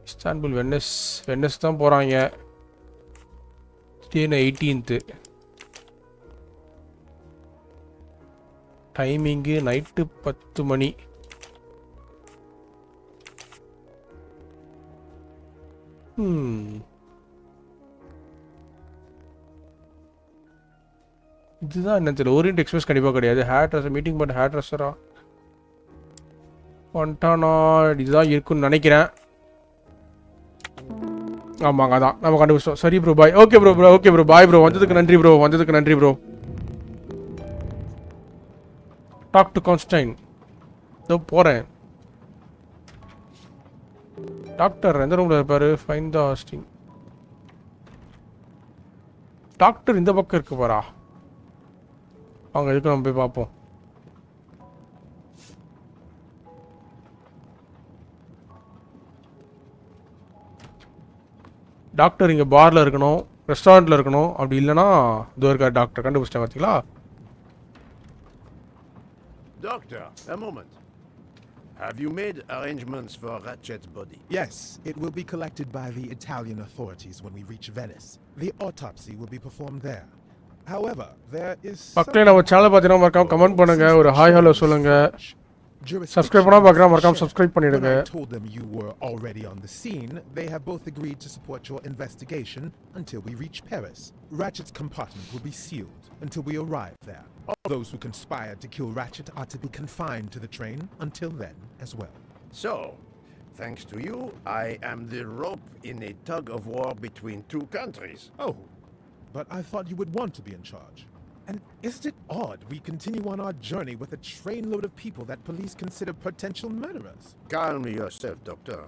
இஸ்தான்புல் வென்னஸ் தான் போகிறாங்க. ஸ்டேன 18th. டைமிங்கு நைட்டு 10 மணி. இதுதான் என்ன தெரியல. ஓரியன்ட் எக்ஸ்பிரஸ் கண்டிப்பாக கிடையாது. Hair dresser meeting but hair ட்ரெஸ்ஸரா வந்துட்டானா? இதுதான் இருக்குன்னு நினைக்கிறேன். ஆமாங்க, அதான் நம்ம கண்டுபிடிச்சோம். சரி bro, bye. Okay bro okay bro, bye bro. வந்ததுக்கு நன்றி ப்ரோ. Talk to கான்ஸ்டைன். இதோ போகிறேன். டாக்டர் எந்த ரூமில் இருப்பார்? Find the Hastings. டாக்டர் இந்த பக்கம் இருக்கு பாரா. அவங்க எதுக்கு நம்ம போய் பார்ப்போம். டாக்டர் இங்கே பாரில் இருக்கணும், ரெஸ்டாரண்ட்டில் இருக்கணும். அப்படி இல்லைன்னா இதோ இருக்கா டாக்டர். கண்டுபிடிச்சிட்டேன் பார்த்தீங்களா? Doctor, a moment. Have you made arrangements for Ratchet's body? Yes, it will be collected by the Italian authorities when we reach Venice. The autopsy will be performed there. However, there is மக்களே, நம்ம சேனலை பார்த்தீங்கன்னா மறக்காம comment பண்ணுங்க, ஒரு hi hello சொல்லுங்க. Subscribe பண்ணால் பார்க்குறா மறக்காம சப்ஸ்கிரைப் பண்ணிடுங்க. When I told them you were already on the scene, they have both agreed to support your investigation until we reach Paris. Ratchet's compartment will be sealed until we arrive there. All those who conspired to kill Ratchet are to be confined to the train until then as well. So, thanks to you, I am the rope in a tug of war between two countries. Oh, but I thought you would want to be in charge. And isn't it odd we continue on our journey with a trainload of people that police consider potential murderers? Calm yourself, Doctor.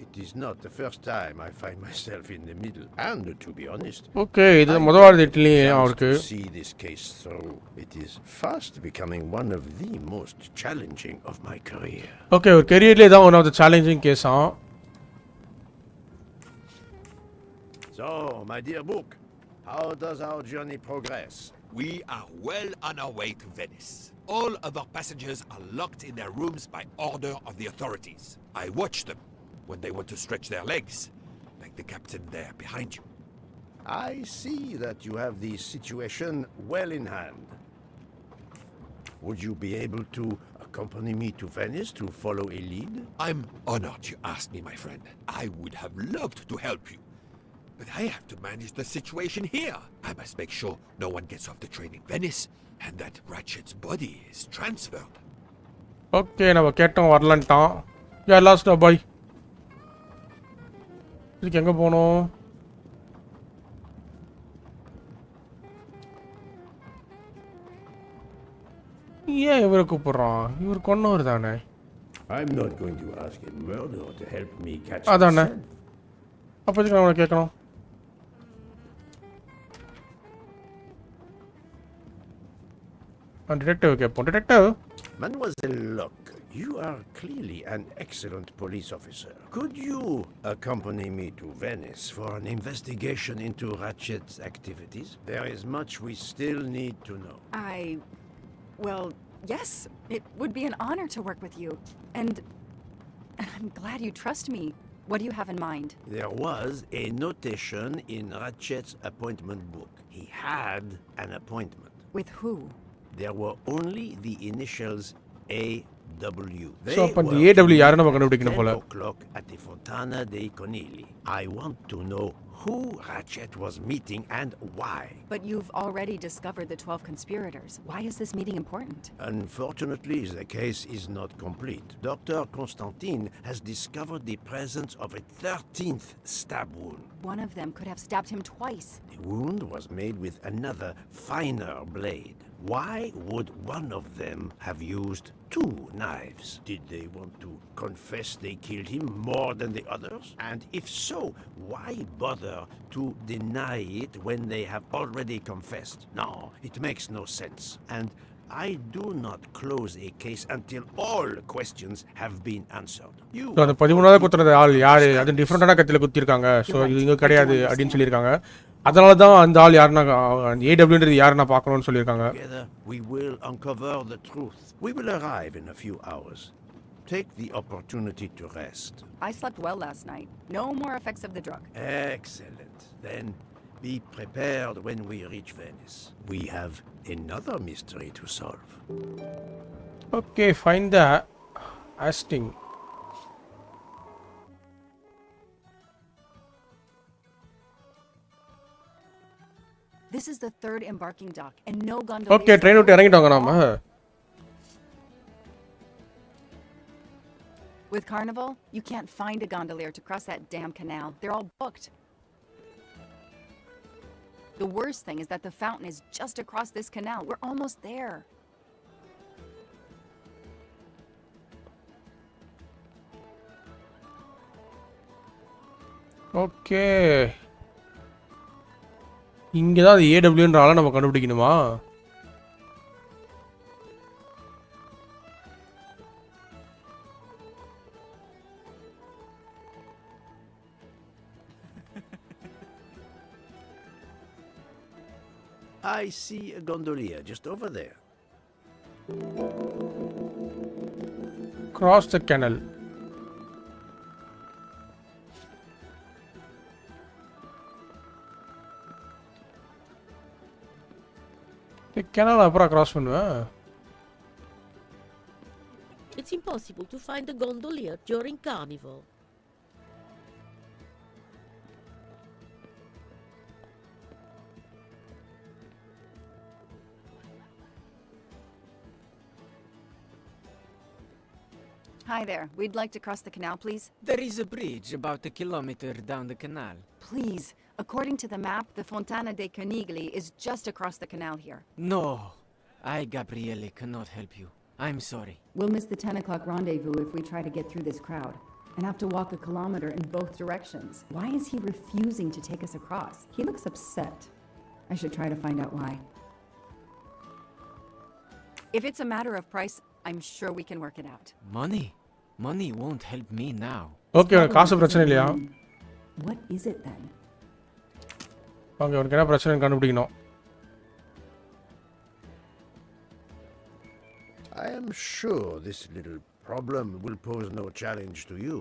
It is not the first time I find myself in the middle. And to be honest, okay, இது முதல் இட்லி அவருக்கு. to see this case through, it is fast becoming one of the most challenging of my career. Okay, ஒரு கெரியர்லேயே தான் one of the challenging கேஸா. So, my dear Book, how does our journey progress? We are well on our way to Venice. All of our passengers are locked in their rooms by order of the authorities. I watched them. when they want to stretch their legs, like the captain there behind you. I see that you have the situation well in hand. Would you be able to accompany me to Venice to follow a lead? I'm honored you asked me, my friend. I would have loved to help you. But I have to manage the situation here. I must make sure no one gets off the train in Venice and that Ratchet's body is transferred. Okay நம்ம கேட்டோம் வரலன்ட்டான். யா last பாய். இதுக்கு எங்கே போகணும்? ஏன் இவரை கூப்பிட்றான்? இவர் கொன்னவர் தானே. I'm not going to ask a murderer to help me catch அதானே. myself. அப்போ எதுக்கு நான் அவனை கேட்கணும்? டிடெக்டிவ் கேட்போம். Detective. Mademoiselle Locke, you are clearly an excellent police officer. Could you accompany me to Venice for an investigation into Ratchet's activities? There is much we still need to know. Well, yes. It would be an honor to work with you. And I'm glad you trust me. What do you have in mind? There was a notation in Ratchet's appointment book. He had an appointment. With who? There were only the initials AW. So அப்போ அந்த AW யாரை நம்ம கண்டுபிடிக்கணும் போல. 10 o'clock at the Fontana dei Conigli. I want to know who Ratchet was meeting and why. But you've already discovered the 12 conspirators. Why is this meeting important? Unfortunately, the case is not complete. Dr. Constantine has discovered the presence of a 13th stab wound. One of them could have stabbed him twice. The wound was made with another, finer blade. Why would one of them have used 2 knives? Did they want to confess they killed him more than the others? And if so, why bother to deny it when they have already confessed? No, it makes no sense. And I do not close a case until all questions have been answered. So அந்த 13வது குத்துறது ஆள் யார்? அது டிஃப்ரெண்டான கத்தியில் குத்திருக்காங்க. So இது இங்கே கிடையாது அப்படின்னு சொல்லியிருக்காங்க. அதனால தான் அந்த ஆள் யாருன்னா ஏடபிள்யூன்றது யாருன்னா பார்க்கணும்னு சொல்லியிருக்காங்க. Together we will uncover the truth. We will arrive in a few hours. Take the opportunity to rest. I slept well last night. No more effects of the drug. Excellent. Then be prepared when we reach Venice. We have another mystery to solve. Okay, find the Asting. This is the 3rd embarking dock and no gondola. Okay, train விட்டு இறங்கிட்டோங்க நாம. With Carnival, you can't find a gondolier to cross that damn canal. They're all booked. The worst thing is that the fountain is just across this canal. We're almost there. Okay. இங்கே தான் அது ஏடபிள்யூன்ற ஆளை நம்ம கண்டுபிடிக்கணுமா? I see a gondolier just over there. Cross the canal. Canal அப்புறம் cross பண்ணுவேன். It's impossible to find a gondolier during Carnival. Hi there. We'd like to cross the canal, please. There is a bridge about a kilometer down the canal. Please. According to the map, the Fontana dei Conigli is just across the canal here. No, I, Gabriele, cannot help you. I'm sorry. We'll miss the 10 o'clock rendezvous if we try to get through this crowd. And have to walk a kilometer in both directions. Why is he refusing to take us across? He looks upset. I should try to find out why. If it's a matter of price, I'm sure we can work it out. Money? Money won't help me now. Okay, காசு பிரச்சனை இல்லையா? What is it then? Okay, உனக்கு என்ன பிரச்சனை கண்டுபிடிக்கணும். I am sure this little problem will pose no challenge to you.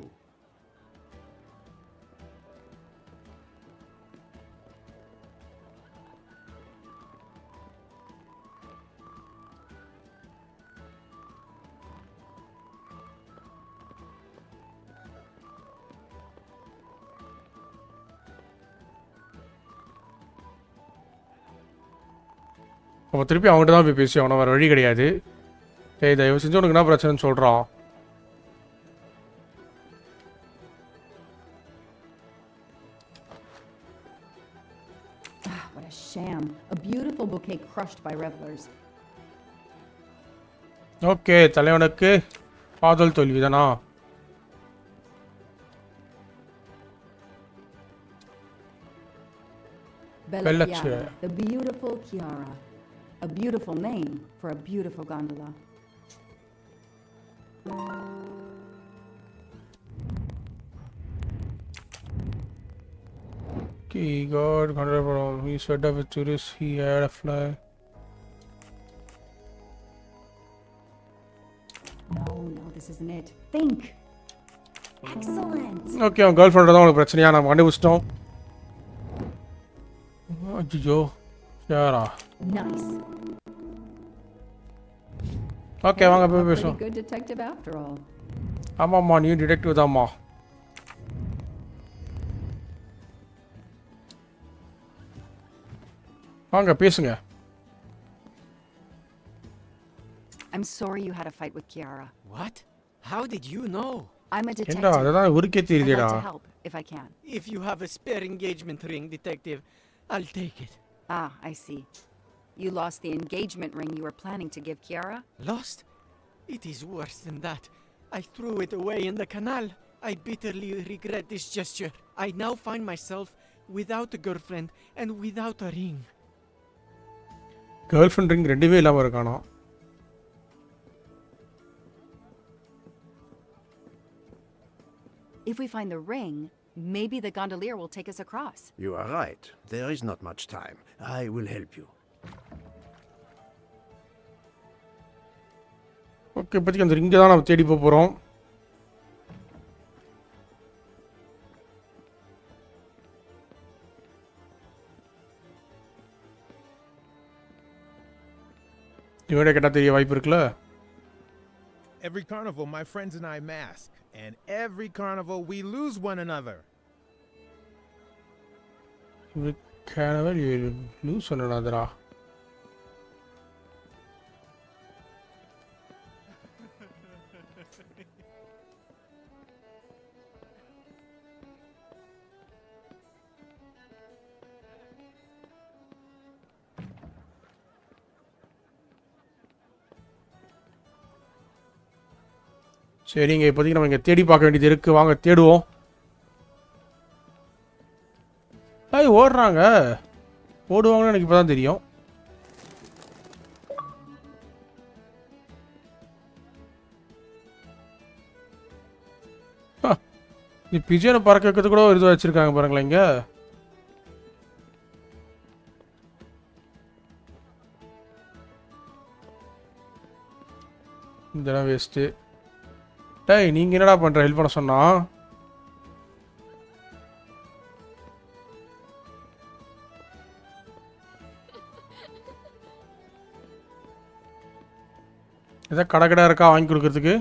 அப்போ திருப்பி அவங்ககிட்ட தான் போய் பேசி அவனை வேறு வழி கிடையாது. ஏய் தயவு செஞ்சு உனக்கு என்ன பிரச்சனைன்னு சொல்கிறான். What a sham. A beautiful bouquet crushed by revelers. Okay, தலைவனுக்கு காதல் தோல்விதானா? Bella Chiara, the beautiful Chiara. A beautiful name for a beautiful gondola. Okay, God, he set up with tourists, he had a fly. No, this isn't it. Think. Excellent. Okay, அவன் girl friend தான் உனக்கு பிரச்சனையா? நம்ம கண்டுபிடிச்சிட்டோம். ஐயோ யாரா? Nice. Okay, வாங்க போய் Pretty பேசுவோம். good detective after all. ஆமாம்மா, நீ டிடெக்டிவ் தான்மா. வாங்க பேசுங்க. I'm sorry you had a fight with Chiara. What? How did you know? I'm a detective. ஏண்டா அததான் உருக்கே I'd தெரியுதேடா. like to help if I can. If you have a spare engagement ring, detective, I'll take it. Ah, I see. You lost the engagement ring you were planning to give Chiara? Lost? It is worse than that. I threw it away in the canal. I bitterly regret this gesture. I now find myself without a girlfriend and without a ring. Girl friend ring ரெண்டுமே இல்லாமல் இருக்கானோ? If we find the ring, maybe the gondolier will take us across. You are right. There is not much time. I will help you. Okay, இப்போதைக்கு அந்த ரிங்கை தான் நம்ம தேடி போகிறோம். இவனே கேட்டால் தெரிய வாய்ப்பு இருக்குல்ல? Every carnival, my friends and I mask. And every carnival, we lose one another. Carnival, you lose one another. சரிங்க, இப்போதைக்கு நம்ம இங்கே தேடி பார்க்க வேண்டியது இருக்குது. வாங்க தேடுவோம். ஓடுறாங்க. ஓடுவாங்கன்னு எனக்கு இப்போ தான் தெரியும். பிஜியனை பறக்க வைக்கிறது கூட ஒரு இது வச்சுருக்காங்க பாருங்களேன் இங்கே. இதெல்லாம் வேஸ்ட்டு. டேய், நீங்கள் என்னடா பண்ணுற? ஹெல்ப் பண்ண சொன்னா? ஏதாவது கடை இருக்கா வாங்கி கொடுக்கறதுக்கு?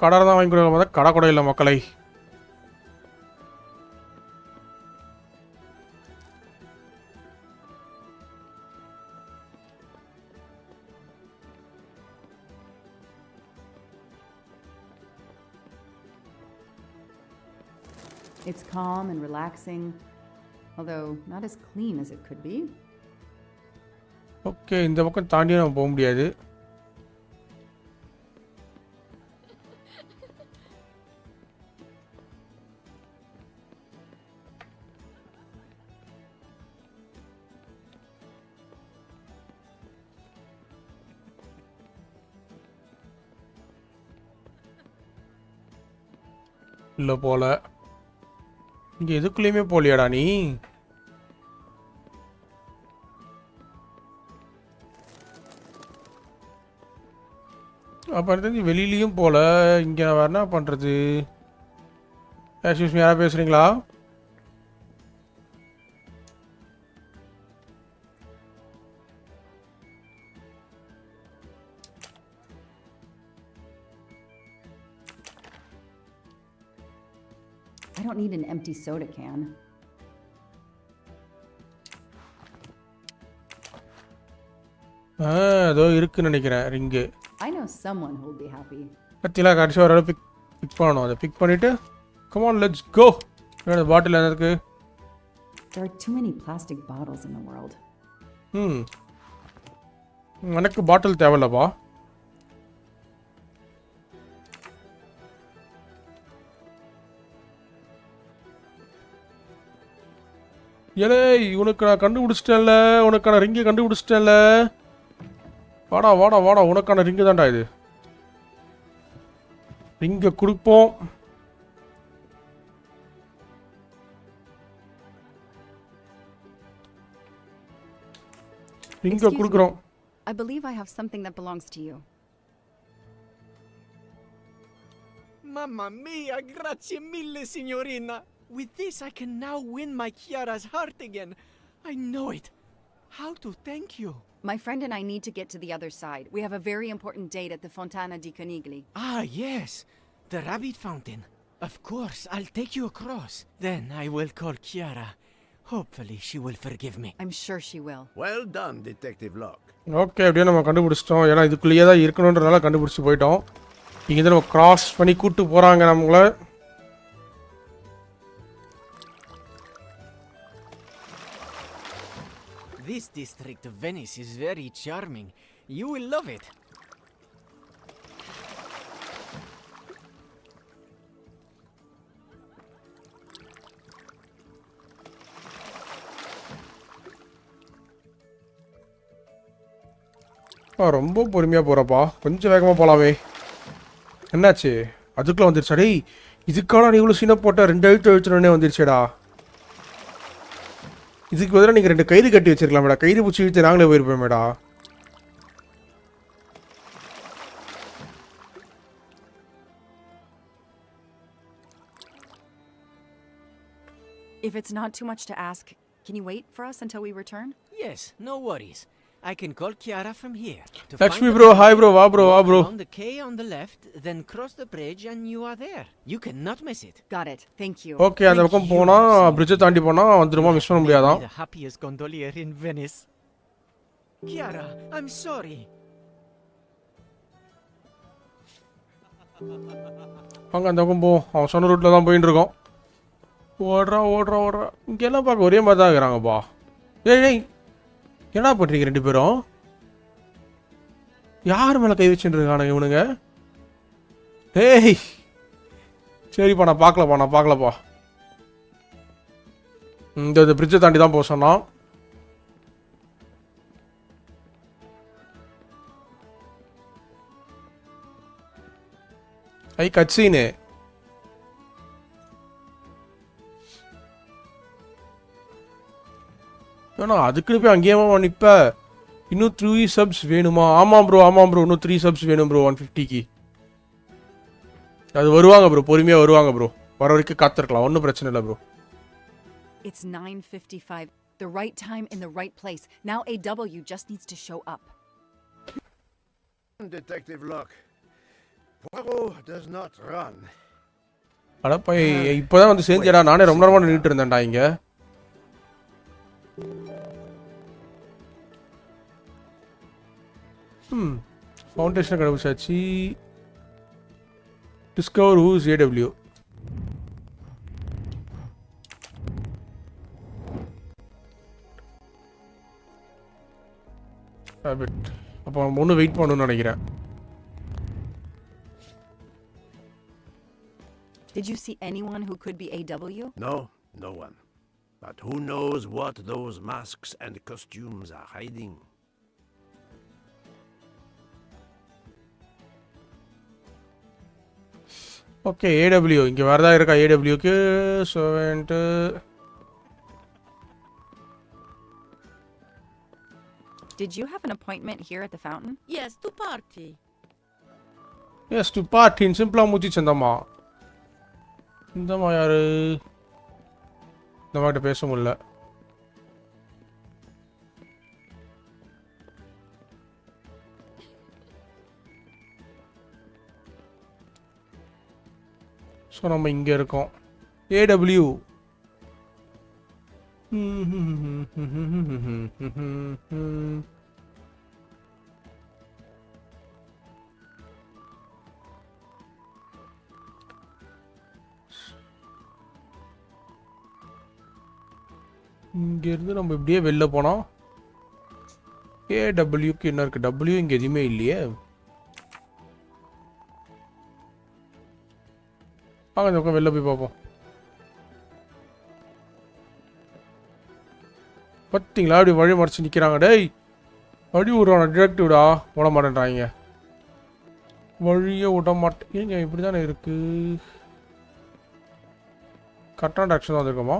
கடை தான் வாங்கி கொடுக்க பார்த்தா கடை கூட இல்லை மக்களை. It's calm and relaxing, although not as clean as it could be. Okay, இந்த பக்கம் தாண்டி நம்ம போக முடியாது. இல்லை போல. இங்கே எதுக்குள்ளேயுமே போலியாடா நீ? அப்போ தெரிஞ்சு வெளியிலையும் போல. இங்கே நான் வேறு என்ன பண்ணுறது? யாராவது பேசுகிறீங்களா? I I don't need an empty soda can. ஏதோ இருக்குன்னு நினைக்கிறேன் ring. I know someone who'll be happy. பத்திலாம் கடைசி ஒரு பிக் பண்ணணும். அதை பிக் பண்ணிட்டு come on let's go. என்னோட பாட்டில் என்ன இருக்கு? There are too many plastic bottles in the world. எனக்கு பாட்டில் தேவையில்லப்பா. ஏலே உனக்கு நான் கண்டுபிடிச்சிட்டேன்ல, உனக்கான ரிங்கை கண்டுபிடிச்சிட்டேன்ல. வாடா வாடா வாடா, உனக்கான ரிங்கு தான்டா இது. ரிங்கை கொடுப்போம். ரிங்கை கொடுக்குறோம். I believe I have something that belongs to you. Mamma mia, grazie mille, signorina. With this, I can now win my Chiara's heart again. I know it. How to thank you? My friend and I need to get to the other side. We have a very important date at the Fontana di Conigli. Ah, yes. The rabbit fountain. Of course, I'll take you across. Then I will call Chiara. Hopefully, she will forgive me. I'm sure she will. Well done, Detective Locke. Okay, அப்படியே நம்ம கண்டுபிடிச்சிட்டோம். ஏன்னா இதுக்குள்ளேயே தான் இருக்கணுன்றனால கண்டுபிடிச்சி போயிட்டோம். இங்கே நம்ம கிராஸ் பண்ணி கூப்பிட்டு போகிறாங்க நம்மளை. This district of Venice is very charming. You will love it. ரொம்ப பொறுமையாக போகிறப்பா, கொஞ்சம் வேகமாக போகலாமே. என்னாச்சு? அதுக்குள்ளே வந்துருச்சா? டேய், இதுக்கான நீ இவ்வளோ சீனை போட்டால் 2 எழுத்து எழுத்துனே வந்துருச்சேடா. இதுக்கு பதிலாக நீங்கள் 2 கயிறு கட்டி வச்சிருக்கலாமேடா. கயிறு பிடிச்சி இழுத்து நாங்களே போயிருப்போமேடா. If it's not too much to ask, can you wait for us until we return? Yes, no worries. I can call Chiara from here. Lakshmi bro, hi bro, va bro, va bro. On the quay on the left, then cross the bridge and you are there. You cannot miss it. Got it. Thank you. Okay, அந்த பக்கம் போனா bridge தாண்டி போனா வந்துருமா, miss பண்ண முடியாதான். The happiest gondolier in Venice. Chiara, I'm sorry. அங்க அந்த பக்கம் போ. அவன் சொன்ன ரூட்ல தான் போயிட்டு இருக்கோம். ஓடுறா ஓடுறா ஓடுறா. இங்கெல்லாம் பார்க்க ஒரே மாதிரி தான் இருக்கிறாங்கப்பா. ஏய் என்ன பண்ணுறீங்க 2 பேரும்? யார் மேலே கை வச்சுட்டு இருக்கானுங்க இவனுங்க? ஏய் சரிப்பா, நான் பார்க்கலப்பா. இந்த பிரிட்ஜை தாண்டி தான் போக சொன்னான். கட்சீனு ஏன்னா அதுக்குன்னு போய் அங்கேயேமா நிற்ப. இன்னும் 3 சப்ஸ் வேணுமா? ஆமாம் ப்ரோ இன்னும் 3 சப்ஸ் வேணும் ப்ரோ 150க்கு. அது வருவாங்க ப்ரோ, பொறுமையாக வருவாங்க ப்ரோ. வர வரைக்கும் காத்திருக்கலாம், ஒன்றும் பிரச்சனை இல்லை bro. It's 9:55. The right time in the right place. Now AW just needs to show up. Detective Locke. Poirot does not run. அடப்பா, இப்போதான் வந்து சேர்ந்தியடா. நானே ரொம்ப நேரமாக நின்றுட்டு இருந்தேன்டா இங்கே. ஃபவுண்டேஷன் கண்டுபிடிச்சாச்சு. Discover who's AW. அப்போ ஒன்று வெயிட் பண்ணணும்னு நினைக்கிறேன். Did you see anyone who could be AW? No, no one. But who knows what those masks and costumes are hiding? Okay, AW இங்கே வேறு தான் இருக்கா AWக்கு. Did you have an appointment here at the fountain? Yes, to party. Yes, to party. சிம்பிளாக முடிச்சிச்சு இந்தம்மா. இந்தம்மா யாரு? இந்த மாதிரி பேச முடியல. ஸோ நம்ம இங்கே இருக்கோம். ஏடபிள்யூ. இங்கேருந்து நம்ம இப்படியே வெளில போனோம். ஏடபிள்யூக்கு என்ன இருக்குது? டபிள்யூ இங்கே எதுவுமே இல்லையே. வாங்க இந்த பக்கம் வெளில போய் பார்ப்போம். பார்த்தீங்களா அப்படி வழி மறைச்சு நிற்கிறாங்க. டேய் வழி விடுறான், டிடெக்டிவ்டா விட மாட்டேன்றாங்க. வழியை விட மாட்டேன். ஏங்க இப்படி தானே இருக்கு. கரெக்டான டேரக்ஷன் தான் வந்திருக்கோமா?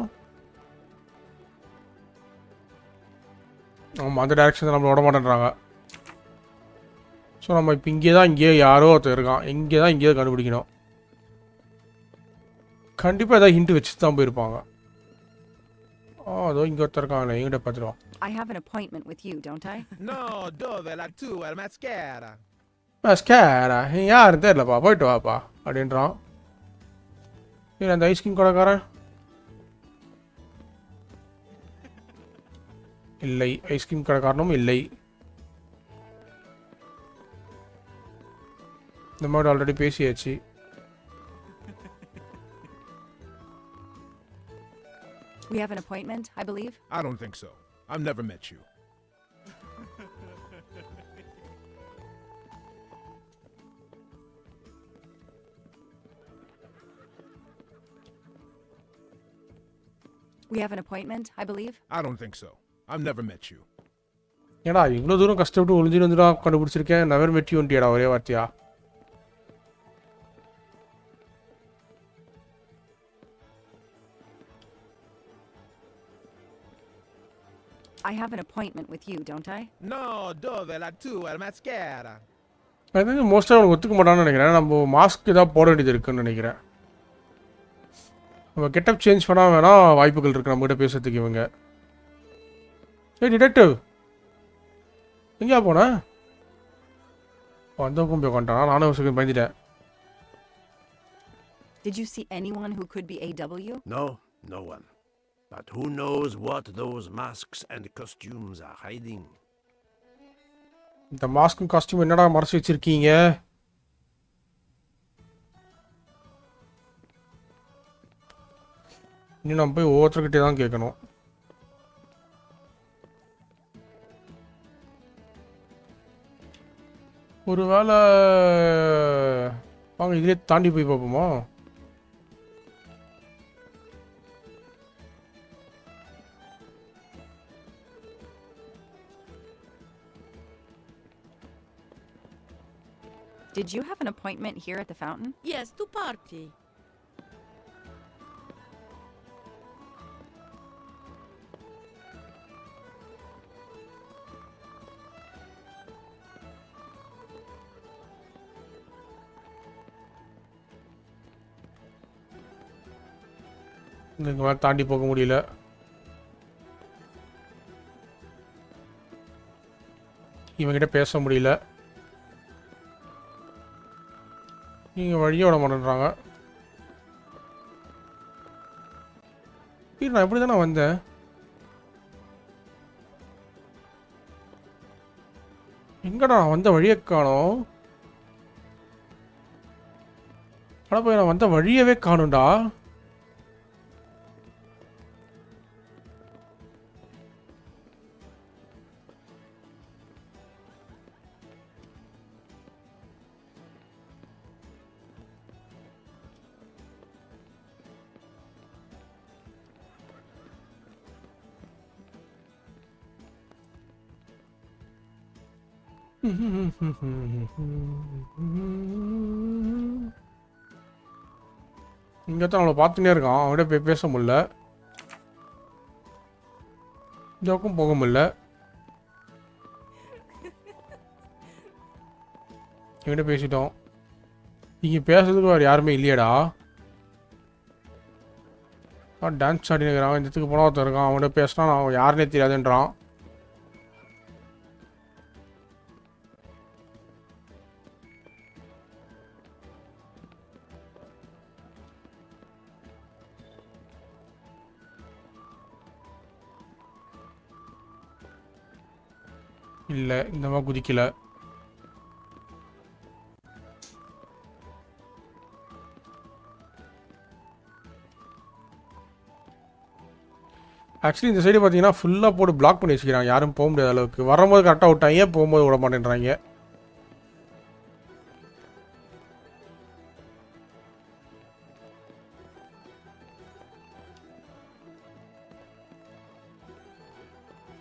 ஆமாம், அந்த டேரக்ஷன் தான் நம்மளை விட மாட்டேன்றாங்க. ஸோ நம்ம இப்போ இங்கே தான், இங்கேயே யாரோ ஒருத்தர் இருக்கான். இங்கே தான், இங்கேயே கண்டுபிடிக்கணும். கண்டிப்பாக ஏதாவது ஹிண்ட் வச்சு தான் போயிருப்பாங்க. அதோ இங்கே ஒருத்தர் இருக்காங்களே, எங்கிட்ட பார்த்துருவோம். I have an appointment with you, don't I? No, dove la tua mascara. மஸ்கேரா யாரும் தெரியலப்பா, போயிட்டு வாப்பா அப்படின்றான். இல்லை அந்த ஐஸ்கிரீம் கடைக்காரன் இல்லை, ஐஸ்கிரீம் கடைக்காரனும் இல்லை. இந்த மாதிரி ஆல்ரெடி பேசியாச்சு. We have an appointment, I believe. I don't think so. I've never met you. We have an appointment, I believe. I don't think so. I've never met you. ஏடா இவ்வளோ தூரம் கஷ்டப்பட்டு ஒளிஞ்சுன்னு வந்துடா கண்டுபிடிச்சிருக்கேன். நவர் மெட்டி ஒன்ட்டியாடா ஒரே வார்த்தையா? I have an appointment with you, don't I? No, dove la tua mascara. அது வந்து மோஸ்ட்டாக அவனுக்கு ஒத்துக்க மாட்டான்னு நினைக்கிறேன். நம்ம மாஸ்க் ஏதாவது போட வேண்டியது இருக்குன்னு நினைக்கிறேன். நம்ம கெட்டப் சேஞ்ச் பண்ணால் வேணா வாய்ப்புகள் இருக்குது நம்மகிட்ட பேசுறதுக்கு. இவங்க ஏய் டிடெக்டிவ் எங்கேயா போனேன்? அந்த பக்கம் போய் உட்காந்துட்டானா? நானும் ஒரு செகண்ட் பயந்துட்டேன். Did you see anyone who could be AW? No, no one. But who knows what those masks and costumes are hiding? இந்த மாஸ்க்கும் காஸ்டியூம் என்னடா மறைச்சு வச்சிருக்கீங்க? இன்னும் நம்ம போய் ஒவ்வொருத்தர்கிட்டே தான் கேட்கணும். ஒருவேளை வாங்க இதுலேயே தாண்டி போய் பார்ப்போமா? Did you have an appointment here at the fountain? Yes, to party. இங்கே மேலே தாண்டி போக முடியல. இவங்கிட்ட பேச முடியல. நீங்கள் வழியை விட மாட்டேன்றாங்க. நான் எப்படி தானே வந்தேன்? எங்கடா நான் வந்த வழியை காணோம். ஆனால் போய் நான் வந்த வழியவே காணும்டா. இங்கே தான் அவளை பார்த்துட்டே இருக்கான். அவன்கிட்ட போய் பேச முடியல. இந்த பக்கம் போக முடியல. என்கிட்ட பேசிட்டோம். இங்கே பேசுறதுக்கு வேறு யாருமே இல்லையடா. டான்ஸ் ஆடினு இருக்கிறான். இந்த இடத்துக்கு போனால் ஒருத்தர் இருக்கான். அவன்கிட்ட பேசினா நான் யாருன்னே தெரியாதுன்றான். இல்லை இந்த மாதிரி குதிக்கல. ஆக்சுவலி இந்த சைடு பார்த்தீங்கன்னா ஃபுல்லாக போட்டு பிளாக் பண்ணி வச்சுக்கிறாங்க, யாரும் போக முடியாத அளவுக்கு. வரும்போது கரெக்டாக விட்டாங்க, போகும்போது விட மாட்டேன்றாங்க.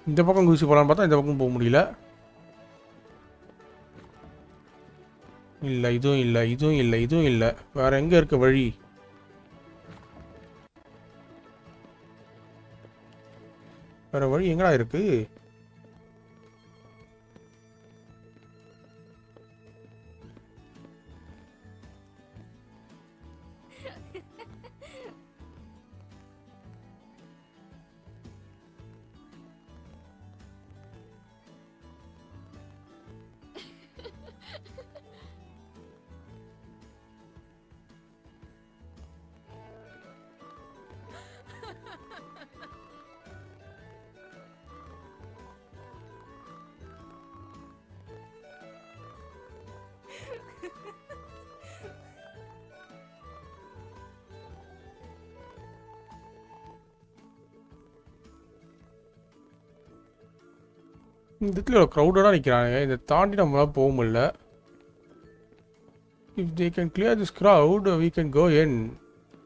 இந்த பக்கம் குதிச்சு போகலான்னு பார்த்தா இந்த பக்கம் போக முடியல. இல்லை இதுவும் இல்லை, இதுவும் இல்லை, இதுவும் இல்லை. வேறு எங்கே இருக்க வழி? வேறு வழி எங்கடா இருக்கு? இந்த இடத்துல க்ரௌடடாக நிற்கிறாங்க, இதை தாண்டி நம்மளால் போக முடியல. If they can clear this crowd we can go in.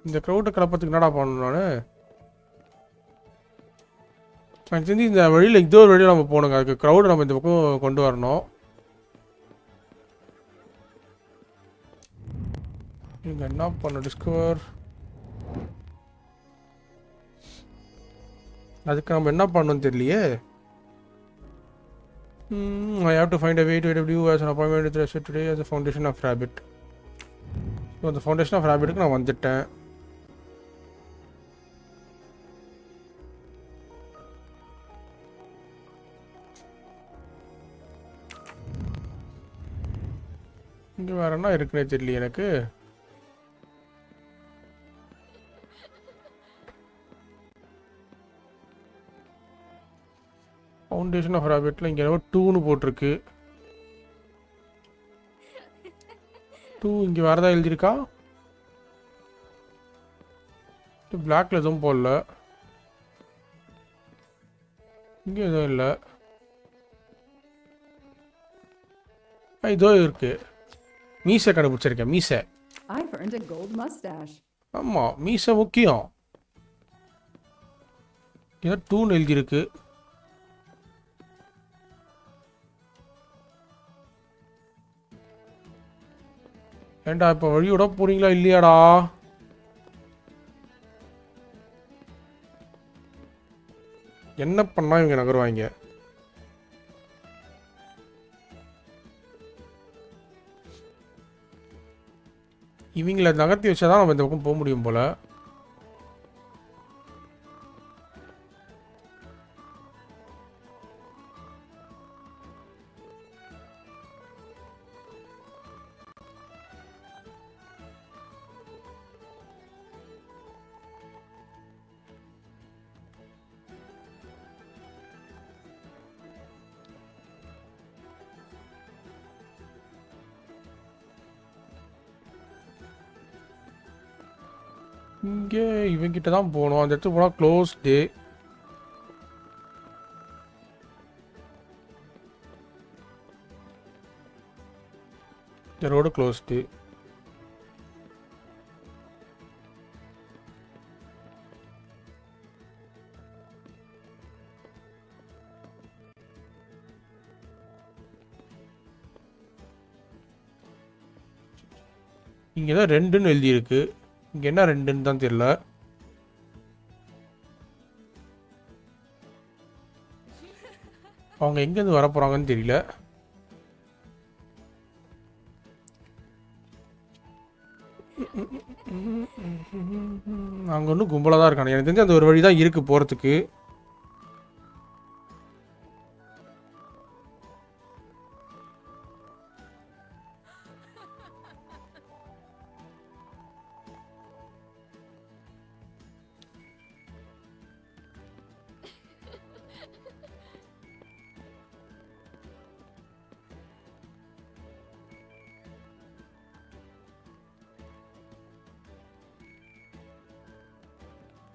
இந்த க்ரௌட்டை கிளப்பத்துக்கு என்னடா பண்ணணும் நான்? எனக்கு தெரிஞ்சு இந்த வழியில் இதோ ஒரு வழியில் நம்ம போகணுங்க. அதுக்கு க்ரௌடை நம்ம இந்த பக்கம் கொண்டு வரணும். இங்கே என்ன பண்ணணும்? டிஸ்கவர். அதுக்கு நம்ம என்ன பண்ணணும்னு தெரியலையே. I have to find a way to AW as an appointment with respect today as a foundation of rabbit. So the foundation of rabbit நான் வந்துட்டேன். இங்க வேற என்ன இருக்குன்னே தெரியல எனக்கு. ஃபவுண்டேஷன் ஆஃப் ராபிட்டில் இங்கே என்னவோ 2ன்னு போட்டிருக்கு. 2 இங்கே வேறு எழுதியிருக்கா? பிளாக்ல எதுவும் போடல. இங்கே எதுவும் இல்லை. இதோ இருக்கு. மீசை கண்டுபிடிச்சிருக்கேன். மீசை. ஆமாம், மீசை முக்கியம். ஏதோ 2ன்னு எழுதியிருக்கு. ஏண்டா இப்போ வழியோட போறீங்களா இல்லையாடா? என்ன பண்ணா இவங்க நகருவாங்க? இவங்கள நகர்த்தி வச்சாதான் நம்ம இந்த பக்கம் போக முடியும் போல. இங்கே இவங்கிட்ட தான் போகணும். அந்த இடத்துக்கு போனால் க்ளோஸ்டு. இந்த ரோடு க்ளோஸ்டு. இங்கே தான் 2ன்னு எழுதியிருக்கு. இங்கே என்ன 2ன்னு தான் தெரியல. அவங்க எங்கேருந்து வர போகிறாங்கன்னு தெரியல. அங்கே ஒன்றும் கும்பலாக தான் இருக்காங்க. எனக்கு தெரிஞ்சு அந்த ஒரு வழி தான் இருக்குது போகிறதுக்கு.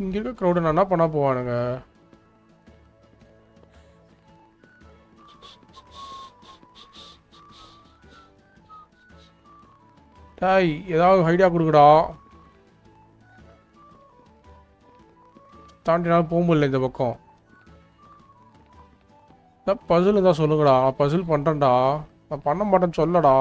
இங்கே இருக்க க்ரௌடு நான் என்ன பண்ண போவானுங்க? டாய் ஏதாவது ஐடியா கொடுக்குடா. தாண்டினாலும் போக முடியல இந்த பக்கம். பசில் இருந்தால் சொல்லுங்கடா. பசில் பண்ணுறேன்டா. நான் பண்ண மாட்டேன்னு சொல்லடா.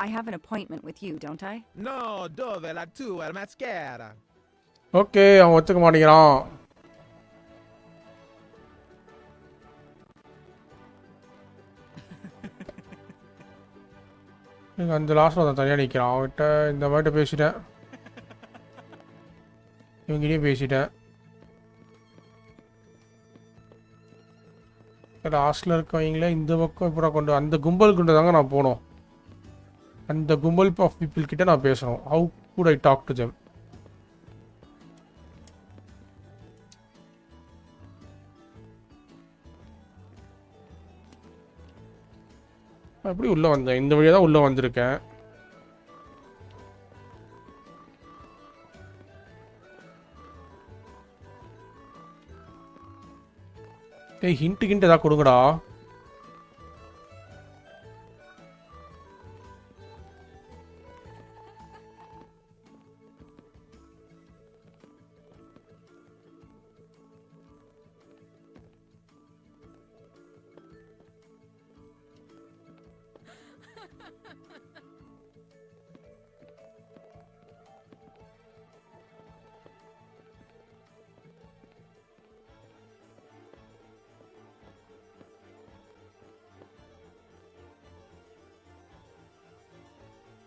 I have an appointment with you, don't I? No, dove la tua mascara. Okay, அவன் ஒத்துக்க மாட்டேங்கிறான். அந்த லாஸ்ட்டில் அவன் தனியாக நிற்கிறான். அவன்கிட்ட இந்த மாதிரிட்ட பேசிட்டேன். இவங்கிட்டையும் பேசிட்டேன். லாஸ்ட்டில் இருக்கவங்களே இந்த பக்கம் இப்போ கொண்டு அந்த கும்பலுக்குண்டு தாங்க நான் போனோம். அந்த கும்பல் ஆஃப் பீப்புள் கிட்ட நான் பேசணும். How could I talk to them? எப்படி உள்ளே வந்தேன்? இந்த வழியாக தான் உள்ளே வந்திருக்கேன். ஏய், ஹிண்ட்டு கிண்ட் ஏதாவது கொடுங்கடா.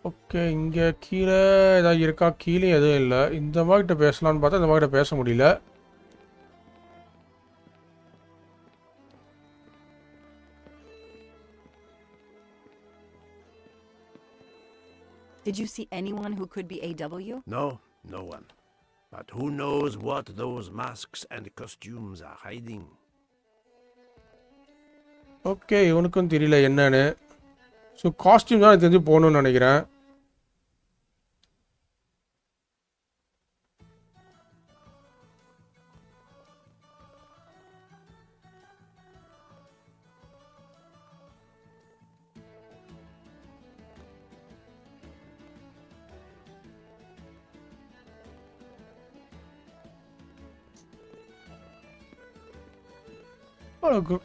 ஓகே, இங்கே கீழே ஏதாவது இருக்கா? கீழே எதுவும் இல்லை. இந்த மாதிரிட்ட பேசலான்னு பார்த்தா இந்த மாதிரிட்ட பேச முடியல. Did you see anyone who could be AW? No, no one. But who knows what those masks and costumes are hiding? Okay, இவனுக்கும் தெரியல என்னன்னு. ஸோ காஸ்டியூம் தான் எனக்கு தெரிஞ்சு போகணுன்னு நினைக்கிறேன்.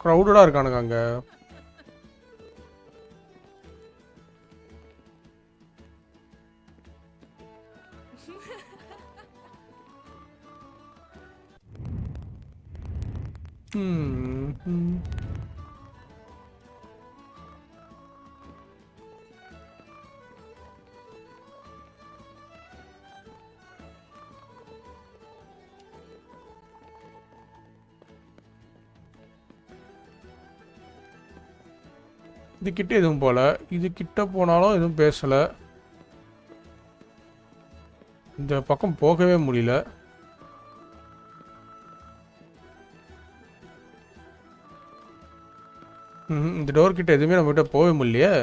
க்ரௌடடாக இருக்கானுங்க அங்கே. இது கிட்ட எதுவும் போல. இது கிட்ட போனாலும் எதுவும் பேசலை. இந்த பக்கம் போகவே முடியல. இந்த டோர் கிட்ட எதுவுமே நம்ம கிட்ட போகவே முடியலையே.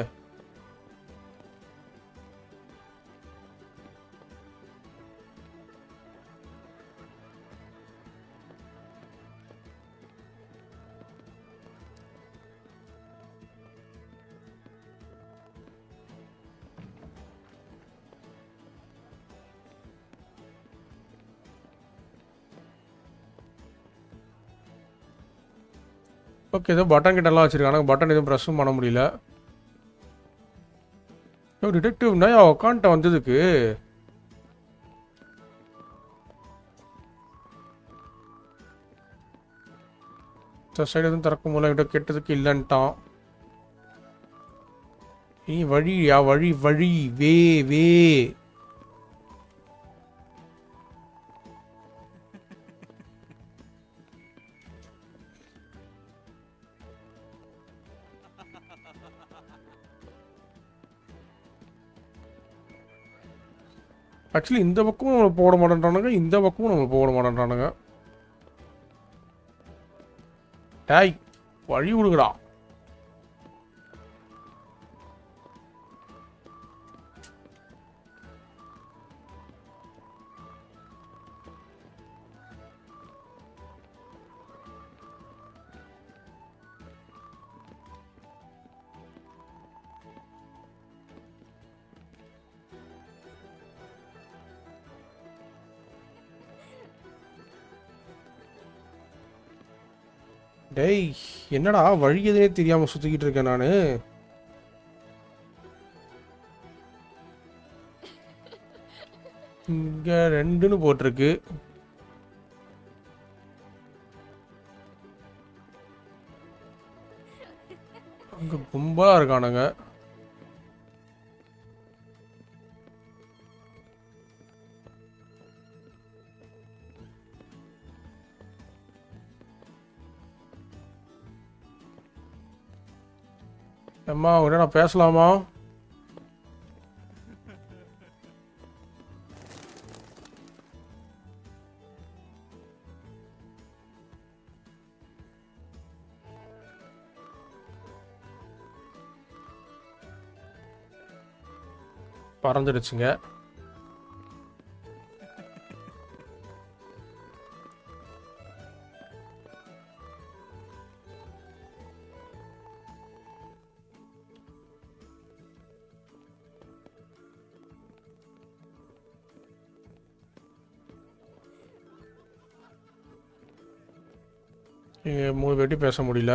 ஓகே, ஏதோ பட்டன் கிட்டலாம் வச்சுருக்காங்க. பட்டன் எதுவும் ப்ரெஸ்ஸும் பண்ண முடியல. டிடெக்டிவ் நயா உக்காண்ட்ட வந்ததுக்கு சைடு எதுவும் திறக்க முடியல. கிட்ட கெட்டதுக்கு இல்லைன்ட்டான். நீ வழியா? வழி வழி வே வே. ஆக்சுவலி இந்த பக்கமும் நம்மளை போட மாட்டேன்றானுங்க, இந்த பக்கமும் நம்மளை போட மாட்டேன்றானுங்க. டேய், வழி விடுங்கடா. டேய் என்னடா வழி எதுனே தெரியாம சுத்திக்கிட்டு இருக்கேன் நானு. இங்க 2ன்னு போட்டிருக்கு. அங்க கும்பலா இருக்கானுங்க. அம்மா உடனே நான் பேசலாமா? பறந்துடுச்சுங்க. இங்கே 3 பேட்டி பேச முடியல.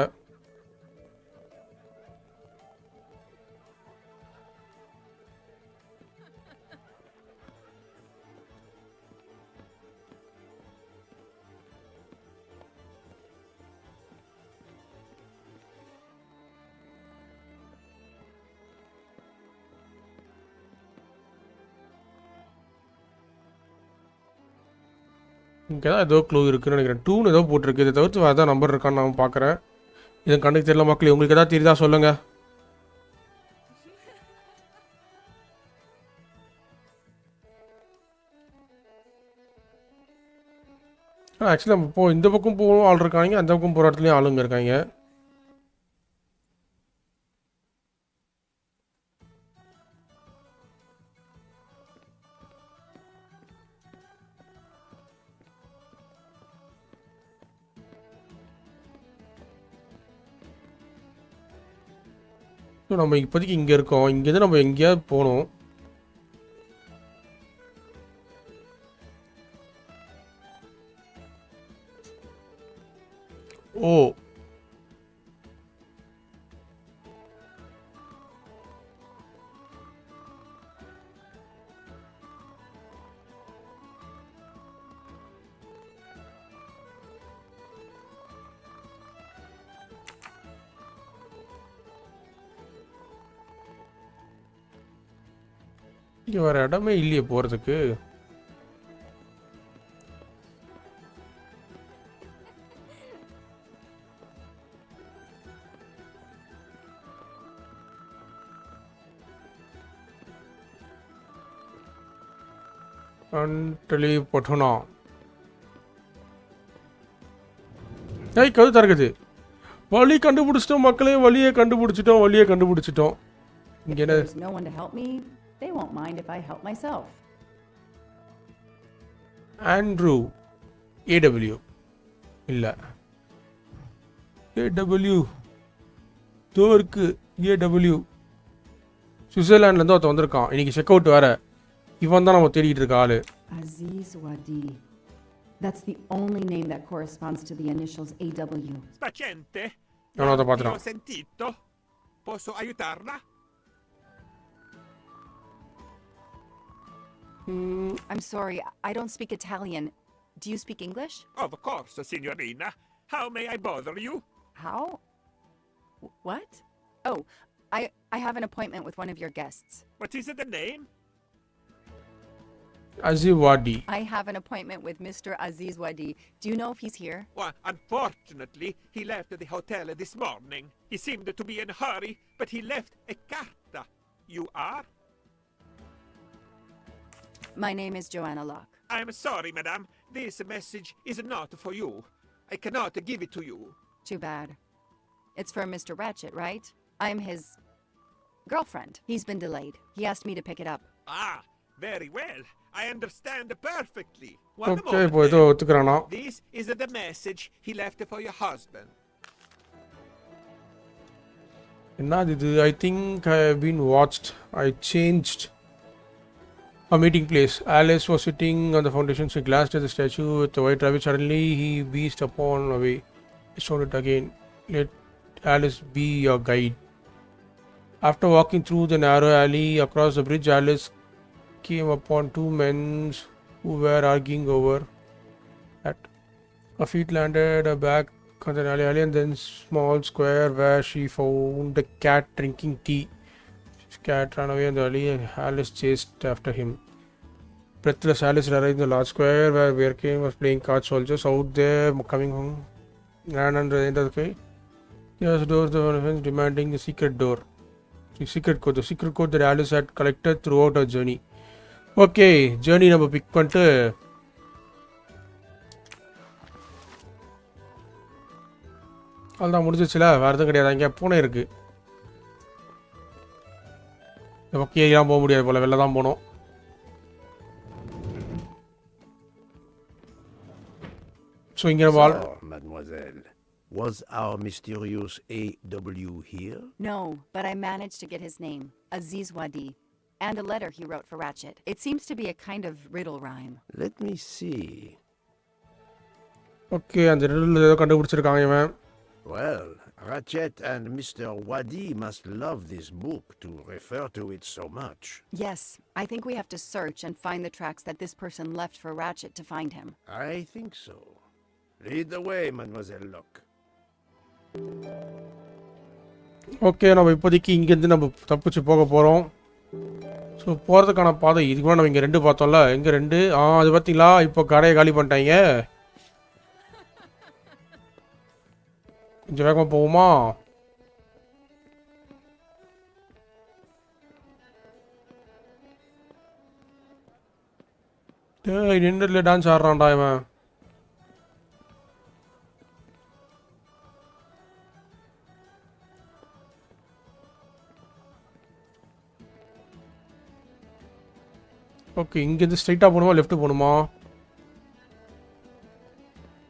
இங்கே தான் ஏதோ க்ளூ இருக்குன்னு நினைக்கிறேன். 2ன்னு ஏதோ போட்டிருக்கு. இதை தவிர்த்து வேறு ஏதாவது நம்பர் இருக்கான்னு நான் பார்க்குறேன். இது கண்ணுக்கு தெரியல மக்களே. உங்களுக்கு எதாவது தெரியுதா சொல்லுங்கள். ஆக்சுவலி நம்ம இப்போ இந்த பக்கம் போகும் ஆள் இருக்காங்க, அந்த பக்கம் போகிற இடத்துலையும் ஆளுங்க இருக்காங்க. ஸோ நம்ம இப்போதைக்கு இங்கே இருக்கோம். இங்கேருந்து நம்ம எங்கேயாவது போகணும். ஓ இங்கே வேறு இடமே இல்லையே போகிறதுக்கு. அன்டலி பொட்டோனா ஏய் கது திறக்குது. வழி கண்டுபிடிச்சிட்டோம் மக்களே. வழியை கண்டுபிடிச்சிட்டோம். இங்கே என்ன? There's no one to help me. They won't mind if I help myself. Andrew AW இல்லை ஏடபிள்யூ தோருக்கு ஏடபிள்யூ சுவிட்சர்லாண்ட்லேருந்து ஒருத்தன் வந்திருக்கான். இன்னைக்கு செக் அவுட் வேறு. இவன் தான் நம்ம தேடிட்டு இருக்க ஆளு. Aziz Wadi. That's the only name that corresponds to the initials AW. Paziente. No, no, Ti ho sentito. Posso aiutarla? I'm sorry, I don't speak Italian. Do you speak English? Of course, signorina. How may I bother you? How? What? Oh, I have an appointment with one of your guests. What is the name? Aziz Wadi. I have an appointment with Mr. Aziz Wadi. Do you know if he's here? Well, unfortunately, he left the hotel this morning. He seemed to be in a hurry, but he left a carta. You are? My name is Joanna Locke. I am sorry, madame. This message is not for you. I cannot give it to you. Too bad. It's for Mr. Ratchet, right? I'm his girlfriend. He's been delayed. He asked me to pick it up. Ah, very well. I understand perfectly. One okay இப்போ ஏதோ moment. ஒத்துக்கிறானா? This is the message he left for your husband. என்னது இது? I think I have been watched. I changed a meeting place. Alice was sitting on the foundation. She glanced at the statue with the white rabbit. Suddenly he beast upon away. Show it again. Let Alice be your guide. After walking through the narrow alley across the bridge, Alice came upon two men who were arguing over at her feet landed a back on the alley and then small square where she found the cat drinking tea. His cat ran away in the alley and Alice chased after him. Breathless, Alice arrived in the large square where Birkin was playing cards. Soldiers out there coming home ran under the end of the way. Yes, doors the fence demanding the secret door. The secret code that Alice had collected throughout her journey. Okay, journey நம்ம big பண்ணிட்டு அவ்வளோதான் முடிஞ்சிச்சுல. வேறு எதுவும் கிடையாது. அங்கே பூனை இருக்கு. ஓகேலாம் போக முடியாது போல், வெளில தான் போகணும். ஸோ இங்கே நம்ம So, mademoiselle, was our mysterious A.W. here? No, but I managed to get his name, Aziz Wadi, and a letter he wrote for Ratchet. It seems to be a kind of riddle rhyme. Let me see. Okay, அந்த riddle ஏதோ கண்டுபிடிச்சிருக்காங்க இவன். Well, Ratchet and Mr. Wadi must love this book to refer to it so much. Yes, I think we have to search and find the tracks that this person left for Ratchet to find him. I think so. Lead the way, Mademoiselle Locke. Okay, நம்ம இப்போதைக்கு இங்கேருந்து நம்ம தப்பிச்சு போக போகிறோம். So போகிறதுக்கான பாதை இதுக்கு கூட நம்ம இங்கே 2 பார்த்தோம்ல. எங்கே 2? அது பார்த்தீங்களா, இப்போ கடையை காலி பண்ணிட்டாங்க. கொஞ்சம் வேகமாக போகுமா? நின்றுல டான்ஸ் ஆடுறான்டா இவன். ஓகே, இங்கேருந்து ஸ்ட்ரைட்டாக போகணுமா லெஃப்ட்டு போகணுமா?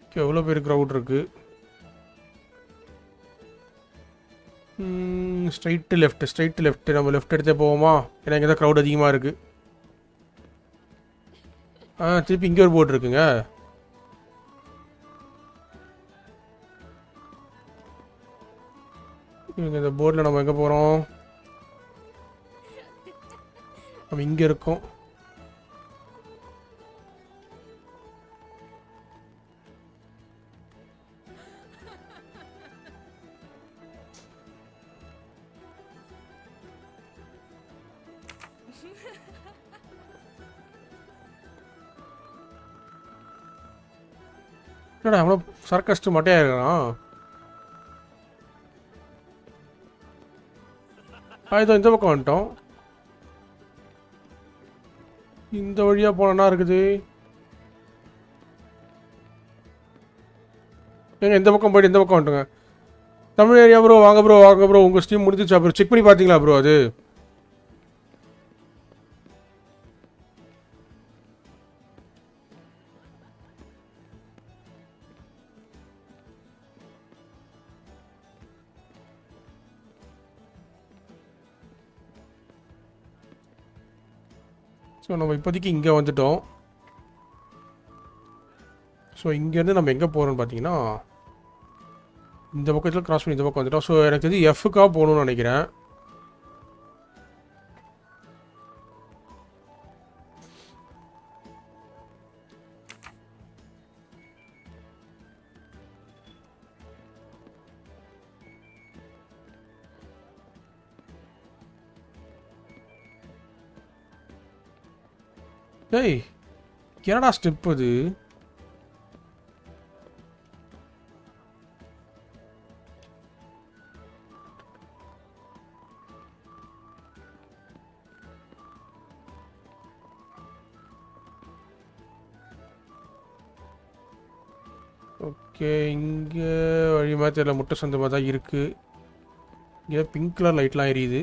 ஓகே, எவ்வளோ பேர் க்ரௌட் இருக்குது. ஸ்ட்ரைட்டு லெஃப்ட்டு நம்ம லெஃப்ட் எடுத்தே போவோமா? ஏன்னா இங்கே தான் க்ரௌட் அதிகமாக இருக்குது. திருப்பி இங்கே ஒரு போர்டு இருக்குங்க. இங்கே இந்த போர்டில் நம்ம எங்கே போகிறோம்? நம்ம இங்கே இருக்கோம். என்னடா அவ்வளோ சர்க்கஸ்ட்டு மட்டையாக இருக்கான். இதோ இந்த பக்கம் வந்துட்டோம். இந்த வழியாக போனா இருக்குது. ஏங்க இந்த பக்கம் போய்ட்டு இந்த பக்கம் வந்துட்டுங்க. தமிழ் ஏரியா ப்ரோ, வாங்க ப்ரோ. உங்கள் ஸ்ட்ரீம் முடிஞ்சிச்சா ப்ரோ? செக் பண்ணி பார்த்தீங்களா ப்ரோ அது? ஸோ நம்ம இப்போதைக்கு இங்கே வந்துட்டோம். ஸோ இங்கேருந்து நம்ம எங்கே போகிறோம்னு பார்த்தீங்கன்னா இந்த பக்கத்தில் கிராஸ் பண்ணி இந்த பக்கம் வந்துட்டோம். ஸோ எனக்கு தெரிஞ்சு எஃப்க்காக போகணும்னு நினைக்கிறேன். ஏய், என்னடா ஸ்டெப் அது? ஓகே, இங்கே வழி மாதிரி தெரியல, முட்டை சந்து மாதிரி தான் இருக்குது. இங்கே பிங்க் கலர் லைட்லாம் எரியுது.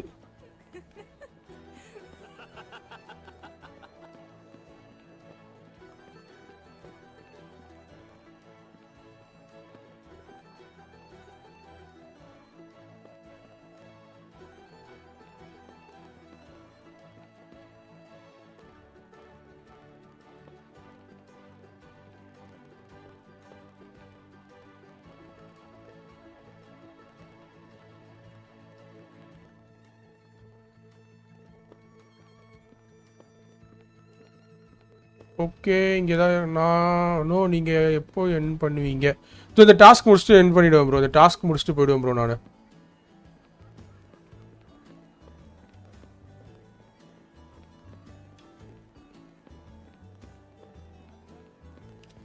ஓகே இங்கே தான் நீங்கள் எப்போ என் பண்ணுவீங்க? ஸோ இந்த டாஸ்க் முடிச்சுட்டு என் பண்ணிவிடுவேன் ப்ரோ. இந்த டாஸ்க் முடிச்சுட்டு போயிடுவேன் ப்ரோ நான்.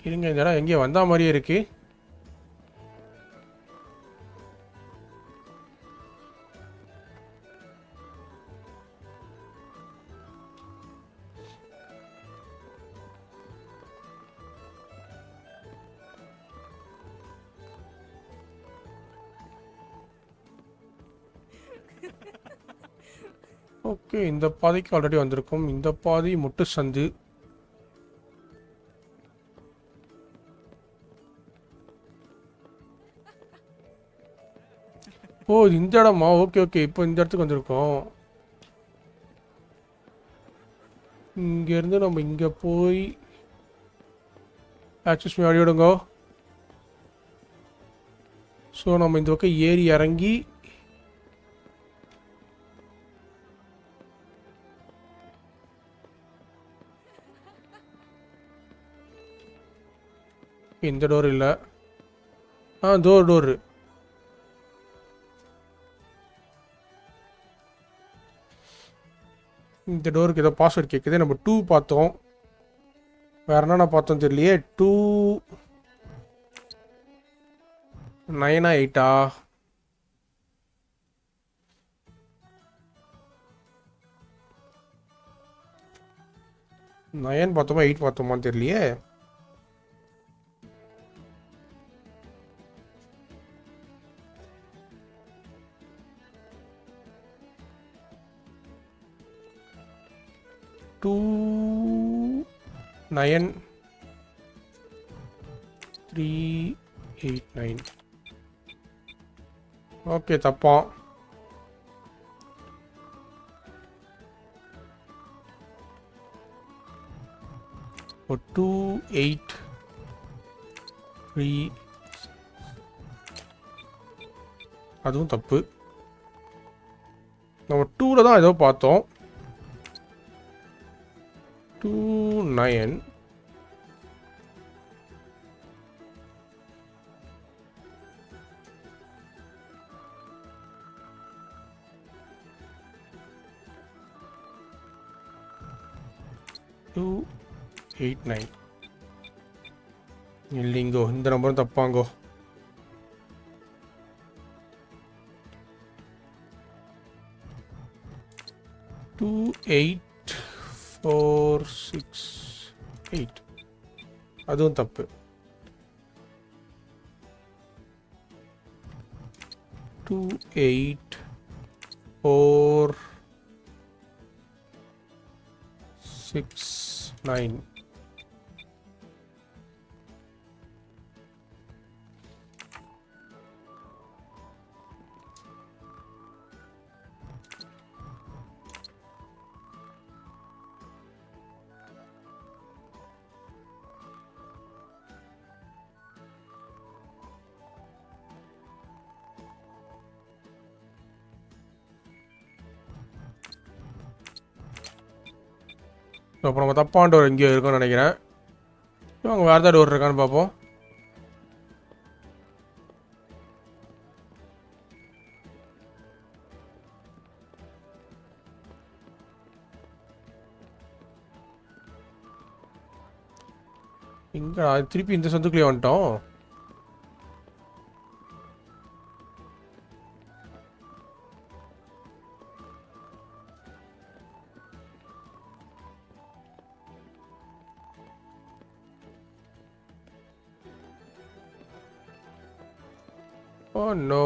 இருங்க, இந்த இடம் எங்கேயோ வந்த மாதிரியே இருக்கு. ஓகே இந்த பாதைக்கு ஆல்ரெடி வந்திருக்கும். இந்த பாதை முட்டு சந்து. ஓ இந்த இடமா? ஓகே ஓகே இப்போ இந்த இடத்துக்கு வந்திருக்கோம். இங்கேருந்து நம்ம இங்கே போய் ஆக்சஸ் பண்ணி விடுங்க. ஸோ நம்ம இந்த பக்கம் ஏறி இறங்கி இந்த டோர் இல்லை. டோரு. இந்த டோருக்கு ஏதோ பாஸ்வேர்ட் கேட்குது. நம்ம 2 பார்த்தோம். வேற என்ன பார்த்தோம் தெரியலையே. 2 9 8 9 பார்த்தோமா 8 பார்த்தோமான்னு தெரியலையே. டூ 9 3 8 9. ஓகே தப்பா. ஒரு 2 8 3 அதுவும் தப்பு. நம்ம 2ல தான் ஏதோ பார்த்தோம். 2 9 2 8 9 இல்லைங்கோ. இந்த நம்பரும் தப்பாங்கோ. டூ 8 4 6 8 அதுவும் தப்பு. 2 8 4 6 9 அப்போ நம்ம தப்பான டோர் எங்கேயோ இருக்கும்னு நினைக்கிறேன். அவங்க வேறு ஏதாவது டோர் இருக்கான்னு பார்ப்போம். இங்கே திருப்பி இந்த சந்துக்குள்ளேயே வந்துட்டோம். ஓ நோ,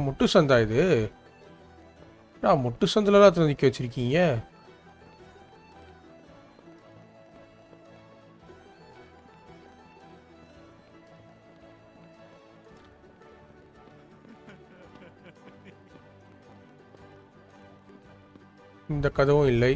முட்டு சந்தா இது? முட்டு சந்திலலாம் நிற்க வச்சிருக்கீங்க. இந்த கதவும் இல்லை.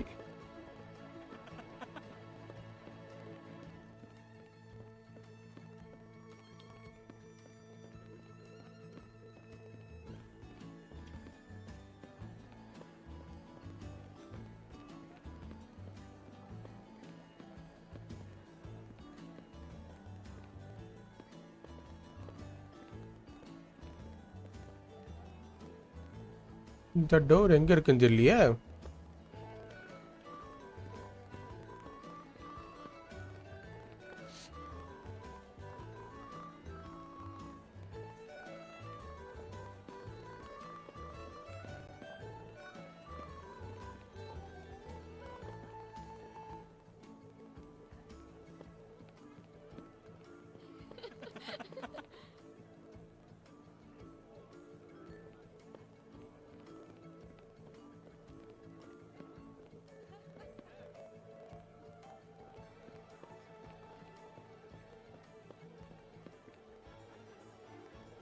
இந்த டோர் எங்கே இருக்குன்னு தெரியலையே.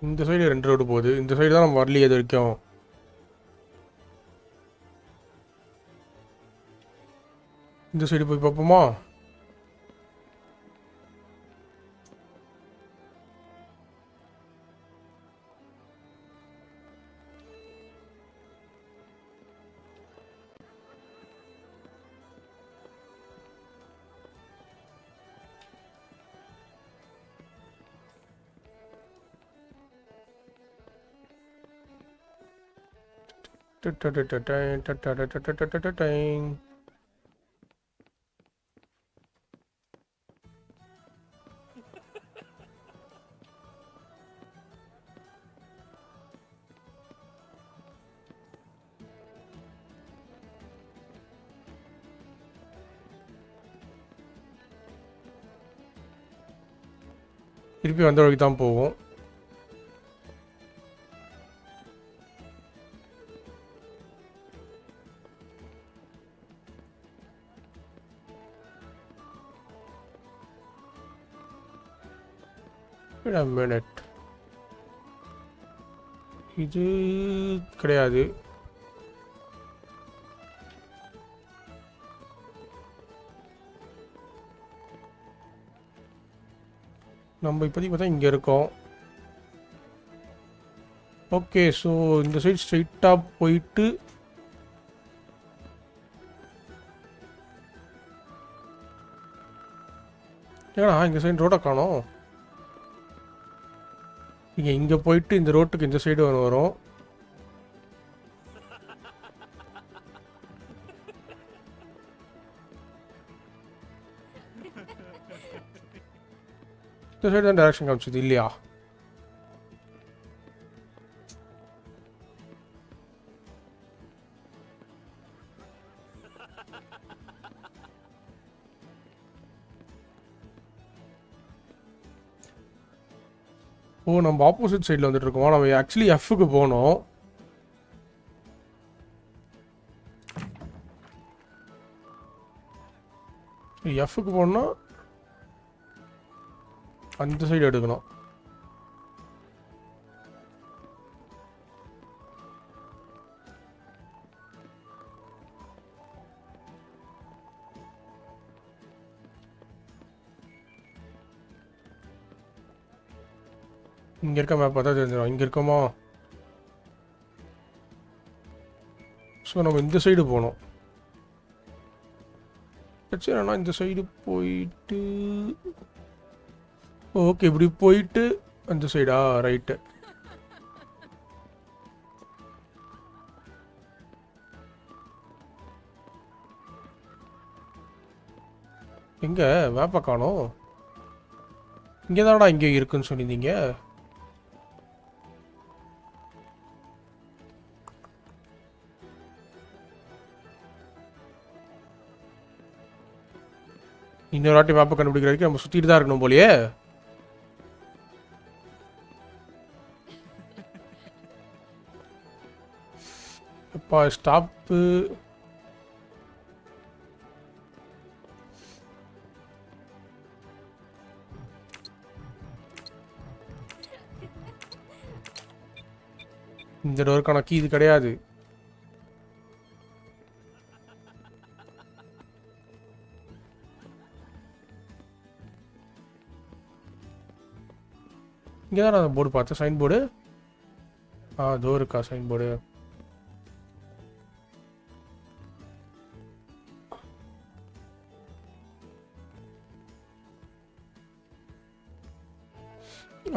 இந்த சைடு 2 ரோடு போகுது. இந்த சைடு தான் நம்ம வரலையே இது வரைக்கும். இந்த சைடு போய் பார்ப்போமா? திருப்பி வந்த வழிக்கு தான் போவோம். Wait a minute. இது கிடையாது. நம்ம இப்போதைக்கு பார்த்தா இங்கே இருக்கோம். ஓகே, ஸோ இந்த சைடு ஸ்ட்ரைட்டாக போயிட்டு ஏன்னா இந்த சைடு ரோட்டை காணோம். நீங்கள் இங்கே போயிட்டு இந்த ரோட்டுக்கு இந்த சைடு வரும். இந்த சைடு தான் டைரக்ஷன் காமிச்சது இல்லையா? ஓ, நம்ம ஆப்போசிட் சைடில் வந்துட்டு இருக்கோம். நம்ம ஆக்சுவலி எஃப்க்கு போனோம். எஃப்க்கு போனோம்னா அந்த சைடு எடுக்கணும். இங்கே இருக்க மேப் பார்த்தா தெரிஞ்சிடும். இங்கே இருக்கோமா? ஸோ நம்ம இந்த சைடு போகணும். சரி, ஆனால் இந்த சைடு போயிட்டு ஓகே, இப்படி போயிட்டு அந்த சைடா? ரைட்டு. எங்கே மேப்பை காணோம்? இங்கே தானடா இங்கே இருக்குன்னு சொல்லியிருந்தீங்க. இன்னொரு வாட்டி மேப்பை கண்டுபிடிக்கிற வரைக்கும் நம்ம சுற்றிட்டு தான் இருக்கணும் போலியே. அப்பா ஸ்டாப்பு. இந்த டோருக்கான கீ இது கிடையாது. இங்கே தான் நான் போர்டு பார்த்தேன், சைன் போர்டு. அதோ இருக்கா சைன் போர்டு.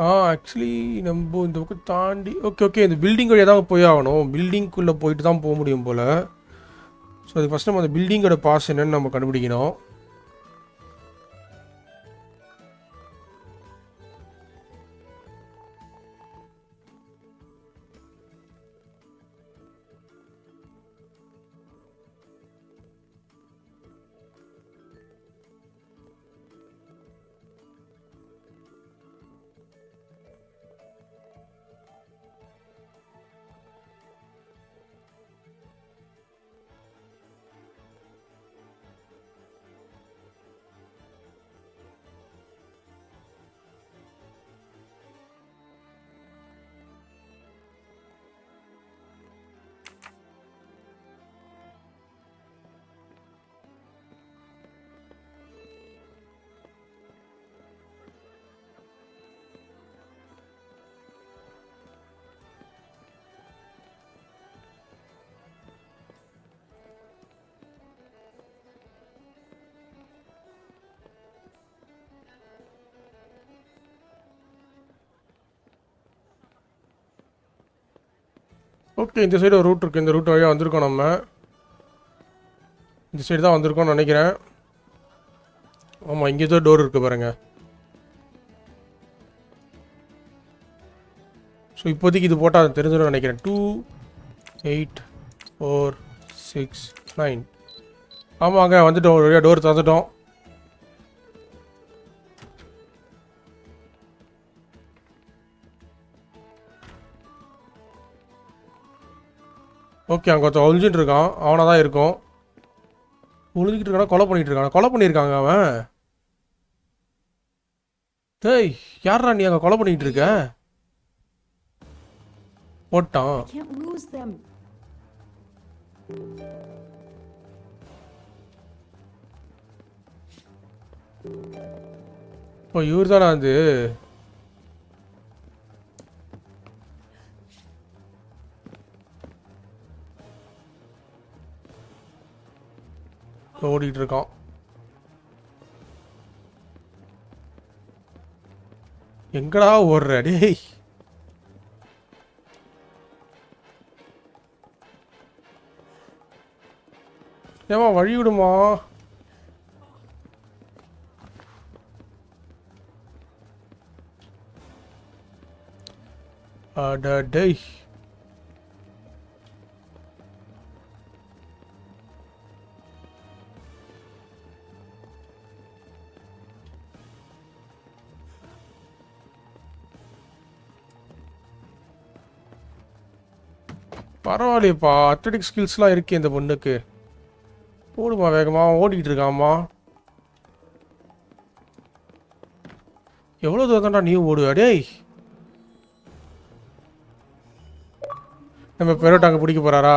ஆக்சுவலி நம்ம இந்த பக்கம் தாண்டி ஓகே இந்த பில்டிங் வழியாக தான் போய் ஆகணும். பில்டிங்குள்ளே போயிட்டு தான் போக முடியும் போல். ஸோ அது ஃபஸ்ட் நம்ம அந்த பில்டிங்கோட பாஸ் என்னன்னு நம்ம கண்டுபிடிக்கணும். ஓகே இந்த சைடு ஒரு ரூட் இருக்குது. இந்த ரூட் வழியாக வந்திருக்கோம். நம்ம இந்த சைடு தான் வந்திருக்கோம்னு நினைக்கிறேன். ஆமாம் இங்கே தான் டோர் இருக்குது பாருங்கள். ஸோ இப்போதைக்கு இது போட்டால் தெரிஞ்சிடும் நினைக்கிறேன். 2 8 4 6 9. ஆமாங்க வந்துட்டோம். ஒரு வழியாக டோர் திறந்துட்டோம். ஓகே அங்கே ஒருத்தன் ஒழிஞ்சிட்டு இருக்கான். அவனாக தான் இருக்கும். ஒழிஞ்சிக்கிட்டு இருக்கானா கொலை பண்ணிகிட்டு இருக்கானா? கொலை பண்ணியிருக்காங்க அவன். டேய் யாரா நீ அங்கே கொலை பண்ணிக்கிட்டு இருக்க? போட்டான். ஓ இவர் தானே அது? ஓடிட்டு இருக்கான். எங்கடா ஓடுற டேய்? ஏமா வழி விடுமா? அட டேய் பரவாயில்லையப்பா. அத்லெட்டிக் ஸ்கில்ஸ்லாம் இருக்கே இந்த பொண்ணுக்கு. போடுமா வேகமாக. ஓடிக்கிட்டு இருக்காம்மா. எவ்வளோ தூரம் தான்டா நீ ஓடுவா டேய்? நம்ம பெரோட் அங்கே பிடிக்க போகிறாரா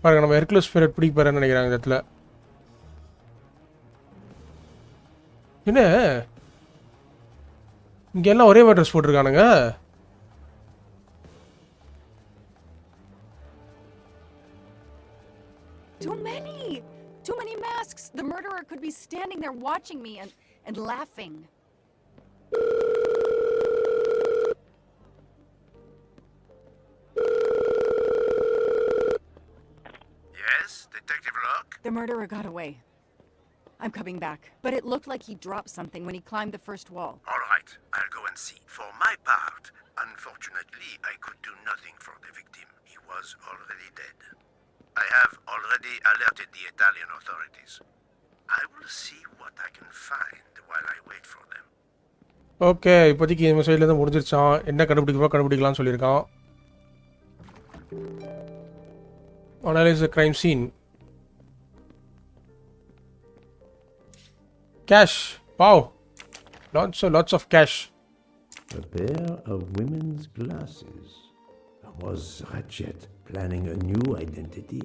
பாருங்க. நம்ம ஹெர்குலஸ் பெரோட் பிடிக்க போகிறேன்னு நினைக்கிறாங்க இந்த இடத்துல. என்ன இங்கே எல்லாம் ஒரே மாதிரி dress போட்டிருக்கானுங்க. Too many masks! The murderer could be standing there watching me and laughing. Yes, Detective Locke? The murderer got away. I'm coming back. But it looked like he dropped something when he climbed the first wall. All right, I'll go and see. For my part, unfortunately, I could do nothing for the victim. He was already dead. I have already alerted the Italian authorities. I will see what I can find while I wait for them. Okay இப்போதைக்கு இந்த சைட்லேருந்து முடிஞ்சிருச்சான். என்ன கண்டுபிடிக்கலாம்னு சொல்லியிருக்கான். Analyze the crime scene. Cash. Wow. Lots of cash. A pair of women's glasses. Was Ratchet planning a new identity?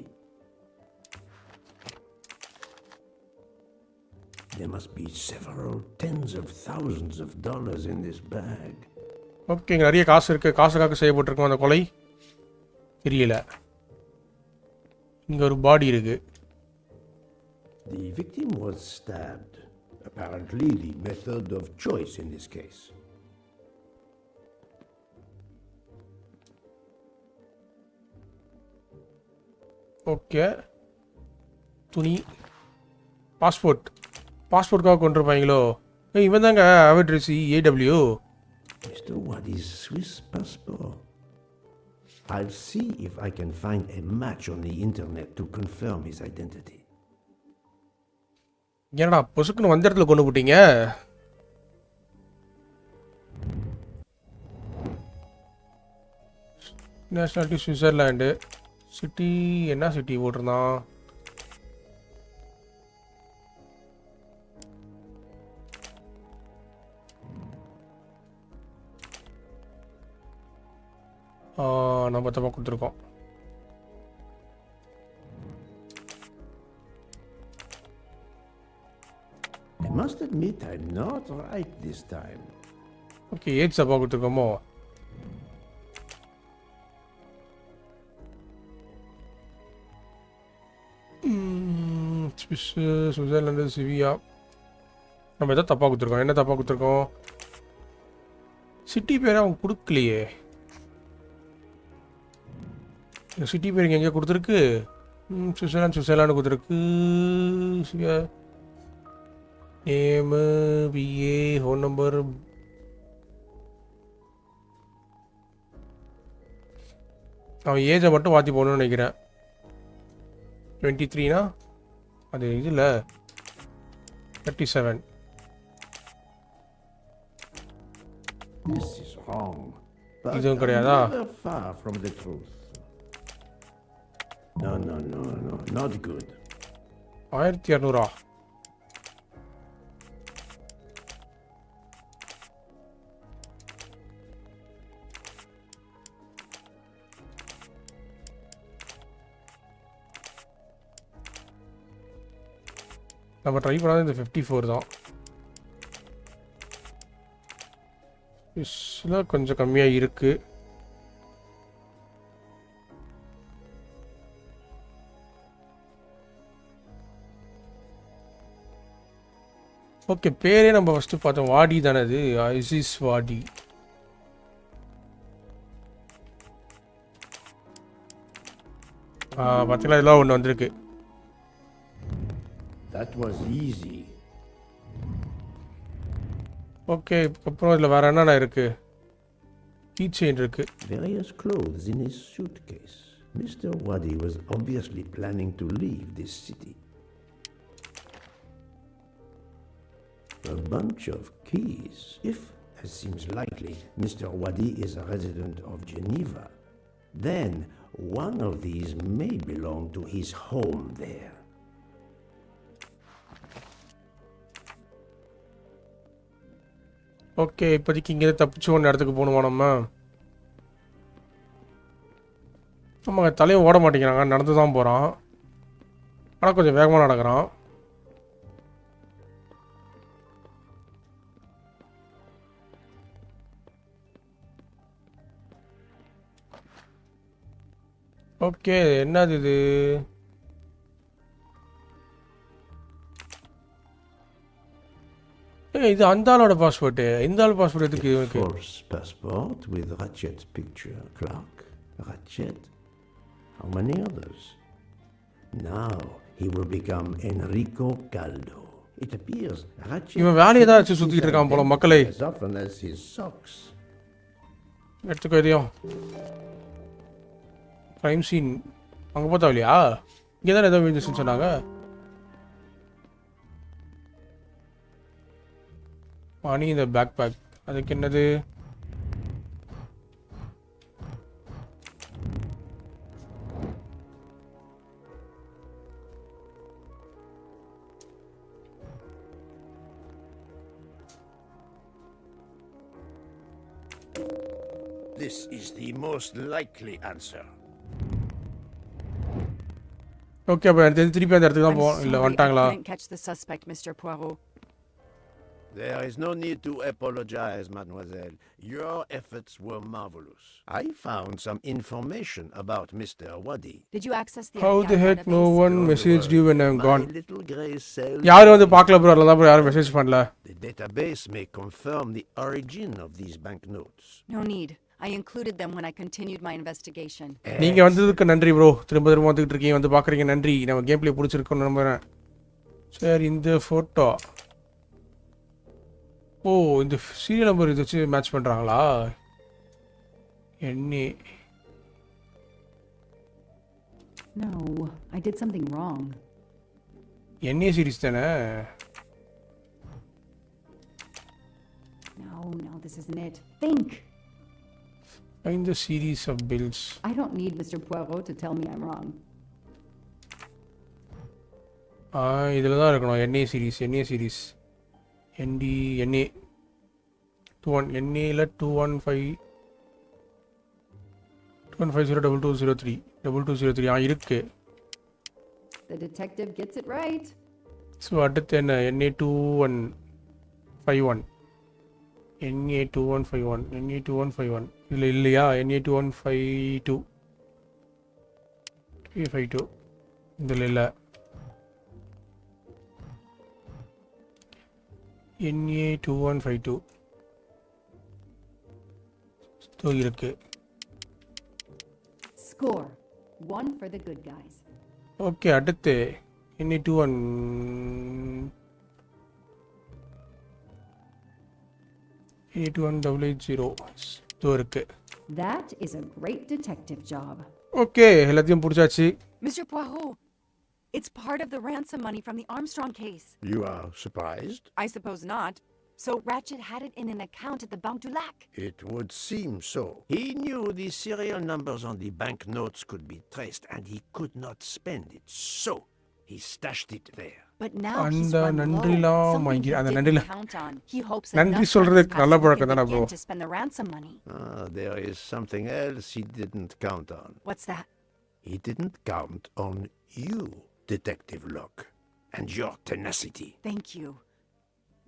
There must be several tens of thousands of dollars in this bag. Okay இங்கே நிறைய காசு இருக்குது. காசுக்காக செய்யப்பட்டிருக்கோம் அந்த கொலை. தெரியல. இங்கே ஒரு பாடி இருக்குது. The victim was stabbed. Apparently the method of choice in this case. Okay துணி பாஸ்போர்ட்காக கொண்டு இருப்பாங்களோ? இவன் தாங்க அவட்ரிசி AW. Mr. Wadi's Swiss passport. I'll see if I can find a match on the internet to confirm his identity. என்னடா பொசுக்குன்னு வந்த இடத்துல கொண்டு போட்டீங்க? Nationality Switzerland. சிட்டி என்ன சிட்டி போட்டிருந்தான்? நம்ம தப்பாக கொடுத்துருக்கோம். I must admit I'm not right this time. Okay age தப்பாக கொடுத்துருக்கோமோ? சுவிட்சர்லாண்டு சிவியா. நம்ம எதாவது தப்பாக கொடுத்துருக்கோம். என்ன தப்பாக கொடுத்துருக்கோம்? சிட்டி பேரை அவங்க கொடுக்கலையே. சிட்டி பேர் இங்கே எங்கே கொடுத்துருக்கு? சுவிட்சர்லாண்டு கொடுத்துருக்கு. Name PA phone number. அவன் ஏஜை மட்டும் மாற்றி போகணும்னு நினைக்கிறேன். 23னா அது இதில் 37. This is wrong. But இதுவும் கிடையாதா? never far from the truth. No, not good. 1200. நம்ம ட்ரை பண்ணாத இந்த 54 தான். இதில் கொஞ்சம் கம்மியாக இருக்குது. ஓகே பேரே நம்ம ஃபஸ்ட்டு பார்த்தோம். வாடி தானே அது? ஐசிஸ் வாடி. பார்த்தீங்களா இதெல்லாம் ஒன்று வந்திருக்கு. That was easy. ஓகே அப்புறம் இதில் வேறு என்னென்ன இருக்குது? கீ செயின் இருக்குது. Various clothes in his suitcase. Mr. Wadi was obviously planning to leave this city. A bunch of keys. If, as seems likely, Mr. Wadi is a resident of Geneva, then one of these may belong to his home there. Okay இப்போதைக்கு இங்கேருந்து தப்பிச்சு ஒன்று இடத்துக்கு போகணுமா நம்ம? ஆமாங்க தலையும் ஓட மாட்டேங்கிறாங்க, நடந்து தான் போகிறான். ஆனால் கொஞ்சம் வேகமாக நடக்கிறான். ஓகே என்னது இது? இது அந்த ஆளோட பாஸ்போர்ட்டு. இந்த ஆள் பாஸ்போர்ட் எதுக்கு இவனுக்கு? False passport with Ratchet's picture. Clark, Ratchet. How many others? Now he will become Enrico Caldo. It appears Ratchet இவன் வேலையை தான் வச்சு சுற்றிட்டு இருக்கான் போல மக்களை. as often as his socks. எடுத்துக்கோ இதையும். க்ரைம் சீன் அங்கே பார்த்தா இல்லையா? இங்கே தானே ஏதோ விழுந்துச்சுன்னு சொன்னாங்க. மணி இந்த பேக் பேக் அதுக்கு என்னது? This is the most likely answer. Okay அப்போ திருப்பி அந்த இடத்துக்கு தான் போவோம். இல்லை வந்துட்டாங்களா? I couldn't catch the suspect, Mr. Poirot. There is no need to apologize, mademoiselle. Your efforts were marvelous. I found some information about Mr. Wadi. Did you access the How the FBI heck no database? one messaged you when I'm My gone? little gray cell. யாரும் வந்து பார்க்கல bro, அதில் தான் bro யாரும் message பண்ணல. The database may confirm the origin of these banknotes. No need. I included them when I continued my investigation. நீங்க வந்ததுக்கு நன்றி ப்ரோ. திரும்ப திரும்ப வந்துகிட்டு இருக்கீங்க, வந்து பார்க்குறீங்க, நன்றி. நம்ம கேம் பிளே பிடிச்சிருக்கோன்னு நம்புறேன். சரி, இந்த ஃபோட்டோ. ஓ, இந்த சீரியல் நம்பர் இதை வச்சு மேட்ச் பண்ணுறாங்களா? என்ன? No, I did something wrong. என்ன சீரிஸ் தானே? No, this isn't it. Think! Find the series of bills. I don't need Mr. Poirot to tell me I'm wrong. இதில் தான் இருக்கணும். என்ன சீரிஸ் ND NA 21 NAல 21502203203 2203 இருக்கு. The detective gets it right. So அடுத்து என்ன? NA 2151 NA 2151 இதில் இல்லையா? NA 2152 இதில் இல்லை. NA 2152 இருக்கு. Score. 1 for the good guys. Okay, அடுத்து NA 21880 இருக்கு. That is a great detective job. Okay, எல்லாத்தையும் பிடிச்சாச்சு. Mr. Poirot, it's part of the ransom money from the Armstrong case. You are surprised? I suppose not. So Ratchet had it in an account at the Banque du Lac. It would seem so. He knew the serial numbers on the banknotes could be traced, and he could not spend it. So he stashed it there. But now he's அந்த run low. நன்றிலாம் Something வாங்கி he அந்த didn't நன்றில count on. He hopes நன்றி enough சொல்றதுக்கு funds நல்ல pass பழக்கம் can தானே bro? begin to spend the ransom money. There is something else he didn't count on. What's that? He didn't count on you, Detective Locke, and your tenacity. Thank you.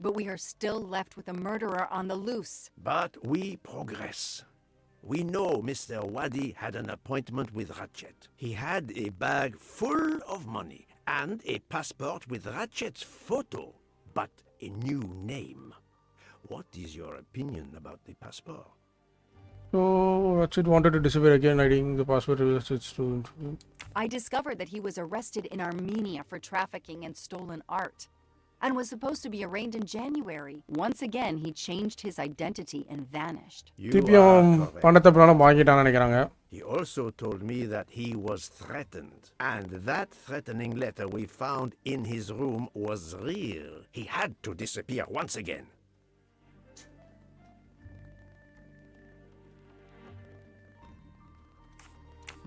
But we are still left with a murderer on the loose. But we progress. We know Mr. Wadi had an appointment with Ratchet. He had a bag full of money and a passport with Ratchet's photo, but a new name. What is your opinion about the passport? So Ratchet wanted to disappear again, hiding the password to. I discovered that he was arrested in Armenia for trafficking in stolen art and was supposed to be arraigned in January. Once again, he changed his identity and vanished. You திருப்பியும் are correct. பணத்தை பணம் வாங்கிட்டான்னு நினைக்கிறாங்க. He also told me that he was threatened, and that threatening letter we found in his room was real. He had to disappear once again.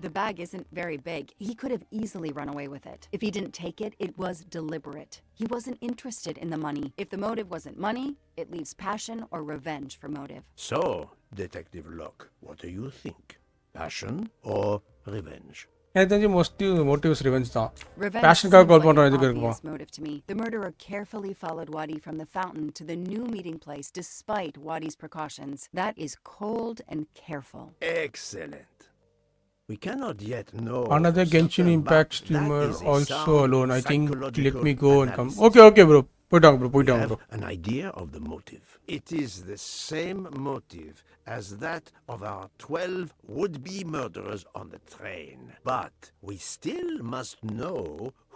The bag isn't very big. He could have easily run away with it. If he didn't take it, it was deliberate. He wasn't interested in the money. If the motive wasn't money, it leaves passion or revenge for motive. So, Detective Locke, what do you think? Passion or revenge? எனக்கு தெரிஞ்சு motives revenge தான். Revenge பேஷனுக்காக seems கால் like பண்ணுறோம் an எதுக்கு obvious இருக்குமா? motive to me. The murderer carefully followed Wadi from the fountain to the new meeting place despite Wadi's precautions. That is cold and careful. Excellent. We cannot yet know. Another for Genshin certain, Impact but streamer that is a also sound alone. I think let me go and come. psychological Okay bro. போயிட்டாங்க We bro. have an idea of the motive. It is the same motive as that of our 12 would-be murderers on the train. But we still must know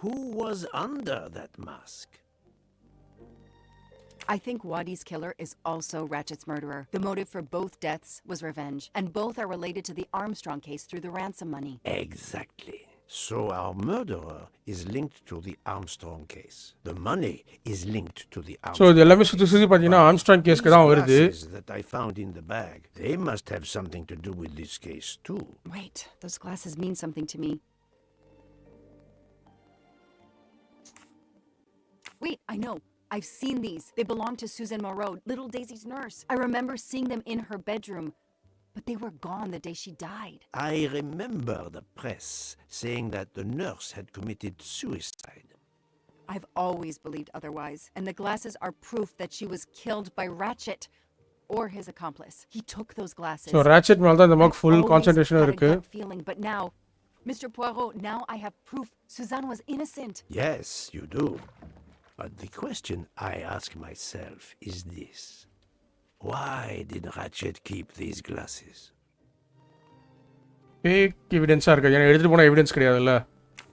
who was under that mask. I think Wadi's killer is also Ratchet's murderer. The motive for both deaths was revenge, and both are related to the Armstrong case through the ransom money. Exactly. So our murderer is linked to the Armstrong case. The money is linked to the so Armstrong இது எல்லாமே சுற்றி சுற்றி பார்த்தீங்கன்னா Armstrong கேஸ்க்கு தான் வருது. glasses that I found in the bag, they must have something to do with this case too. Wait, those glasses mean something to me. Wait, I know. I've seen these. They belong to Suzanne Moreau, little Daisy's nurse. I remember seeing them in her bedroom, but they were gone the day she died. I remember the press saying that the nurse had committed suicide. I've always believed otherwise, and the glasses are proof that she was killed by Ratchet or his accomplice. He took those glasses. So Ratchet மேலே தான் இந்த மாதிரி I've full always கான்சன்ட்ரேஷனும் had a இருக்குது. gut feeling, but now, Mr. Poirot, now I have proof Suzanne was innocent. Yes, you do. But the question I ask myself is this. Why did Ratchet keep these glasses? Fake எவிடன்ஸாக இருக்குது. ஏன்னா எடுத்துகிட்டு போனால் evidence கிடையாதுல்ல.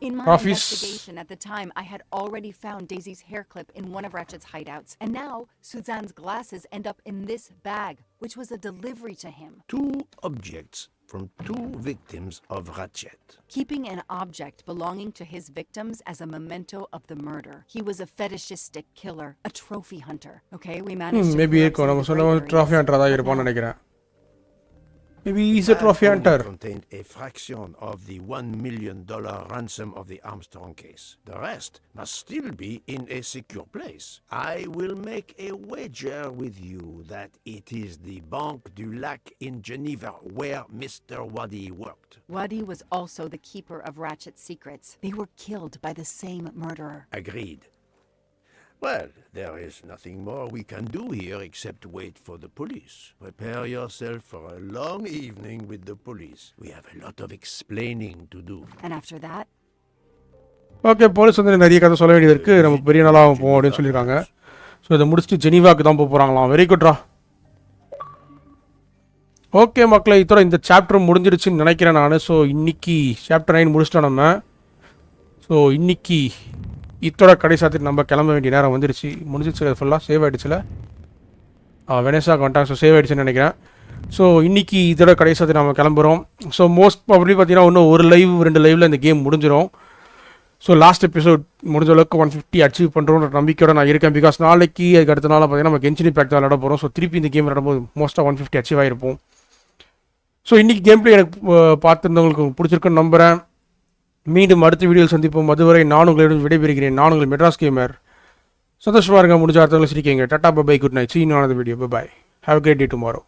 In my Office. investigation at the time, I had already found Daisy's hair clip in one of Ratchet's hideouts. And now, Suzanne's glasses end up in this bag, which was a delivery to him. 2 objects from 2 victims of Ratchet. Keeping an object belonging to his victims as a memento of the murder. He was a fetishistic killer, a trophy hunter. Okay, we managed to maybe clear up இருக்கும். some நம்ம of the சொன்ன gray trophy areas. ஹண்டராக தான் But இருப்பான்னு now, நினைக்கிறேன். Maybe he's a trophy That hunter. only contained a fraction of the $1 million ransom of the Armstrong case. The rest must still be in a secure place. I will make a wager with you that it is the Banque du Lac in Geneva where Mr. Wadi worked. Wadi was also the keeper of Ratchet's secrets. They were killed by the same murderer. Agreed. Well, there is nothing more we can do here except wait for the police. Prepare yourself for a long evening with the police. We have a lot of explaining to do. And after that, okay, police வந்து நிறைய கதை சொல்ல வேண்டியது இருக்குது. நமக்கு பெரிய நாளாக போவோம் அப்படின்னு சொல்லியிருக்காங்க. ஸோ இதை முடிச்சுட்டு ஜெனீவாக்கு தான் போக போகிறாங்களாம். வெரி குட்ரா. ஓகே மக்களை, இதோட இந்த சாப்டர் முடிஞ்சிருச்சுன்னு நினைக்கிறேன் நான். ஸோ இன்னைக்கு சாப்டர் 9 முடிச்சிட்டோம் நம்ம. ஸோ இன்னைக்கு இதோட கடைசாத்திட்டு நம்ம கிளம்ப வேண்டிய நேரம் வந்துருச்சு. முடிஞ்சிச்சு ஃபுல்லாக சேவ் ஆகிடுச்சுல. வெனஸாக வந்துட்டாங்க. ஸோ சேவ் ஆகிடுச்சுன்னு நினைக்கிறேன். ஸோ இன்றைக்கி இதோட கடைசாத்தி நம்ம கிளம்புறோம். ஸோ மோஸ்ட் ப்ராபப்லி பார்த்தீங்கன்னா இன்னும் ஒரு லைவ் 2 லைவில் இந்த கேம் முடிஞ்சிடும். ஸோ லாஸ்ட் எபிசோட் முடிஞ்ச அளவுக்கு 150 அச்சீவ் பண்ணுறோன்ற நம்பிக்கையோட நான் இருக்கேன். பிகாஸ் நாளைக்கு அதுக்கு அடுத்த நாள் பார்த்தீங்கன்னா நம்ம கென்சினி பேக் தான் விளாட போகிறோம். ஸோ திருப்பி இந்த கேம் விளாடும்போது மோஸ்ட்டாக 150 அச்சீவ் ஆகிருப்போம். ஸோ இன்றைக்கி கேம் பிளே எனக்கு பார்த்துருந்தவங்களுக்கு பிடிச்சிருக்குன்னு நம்புகிறேன். மீண்டும் அடுத்த வீடியோவில் சந்திப்போம். அதுவரை நான் உங்களிடம் விடைபெறுகிறேன். நான் உங்கள் மெட்ராஸ் கேமர். சந்தோஷமாக இருங்க. முடிஞ்ச அடுத்தவங்களை சிரிக்கீங்க. டாடா bye, good night. See in another video. Bye bye. Have a great day tomorrow.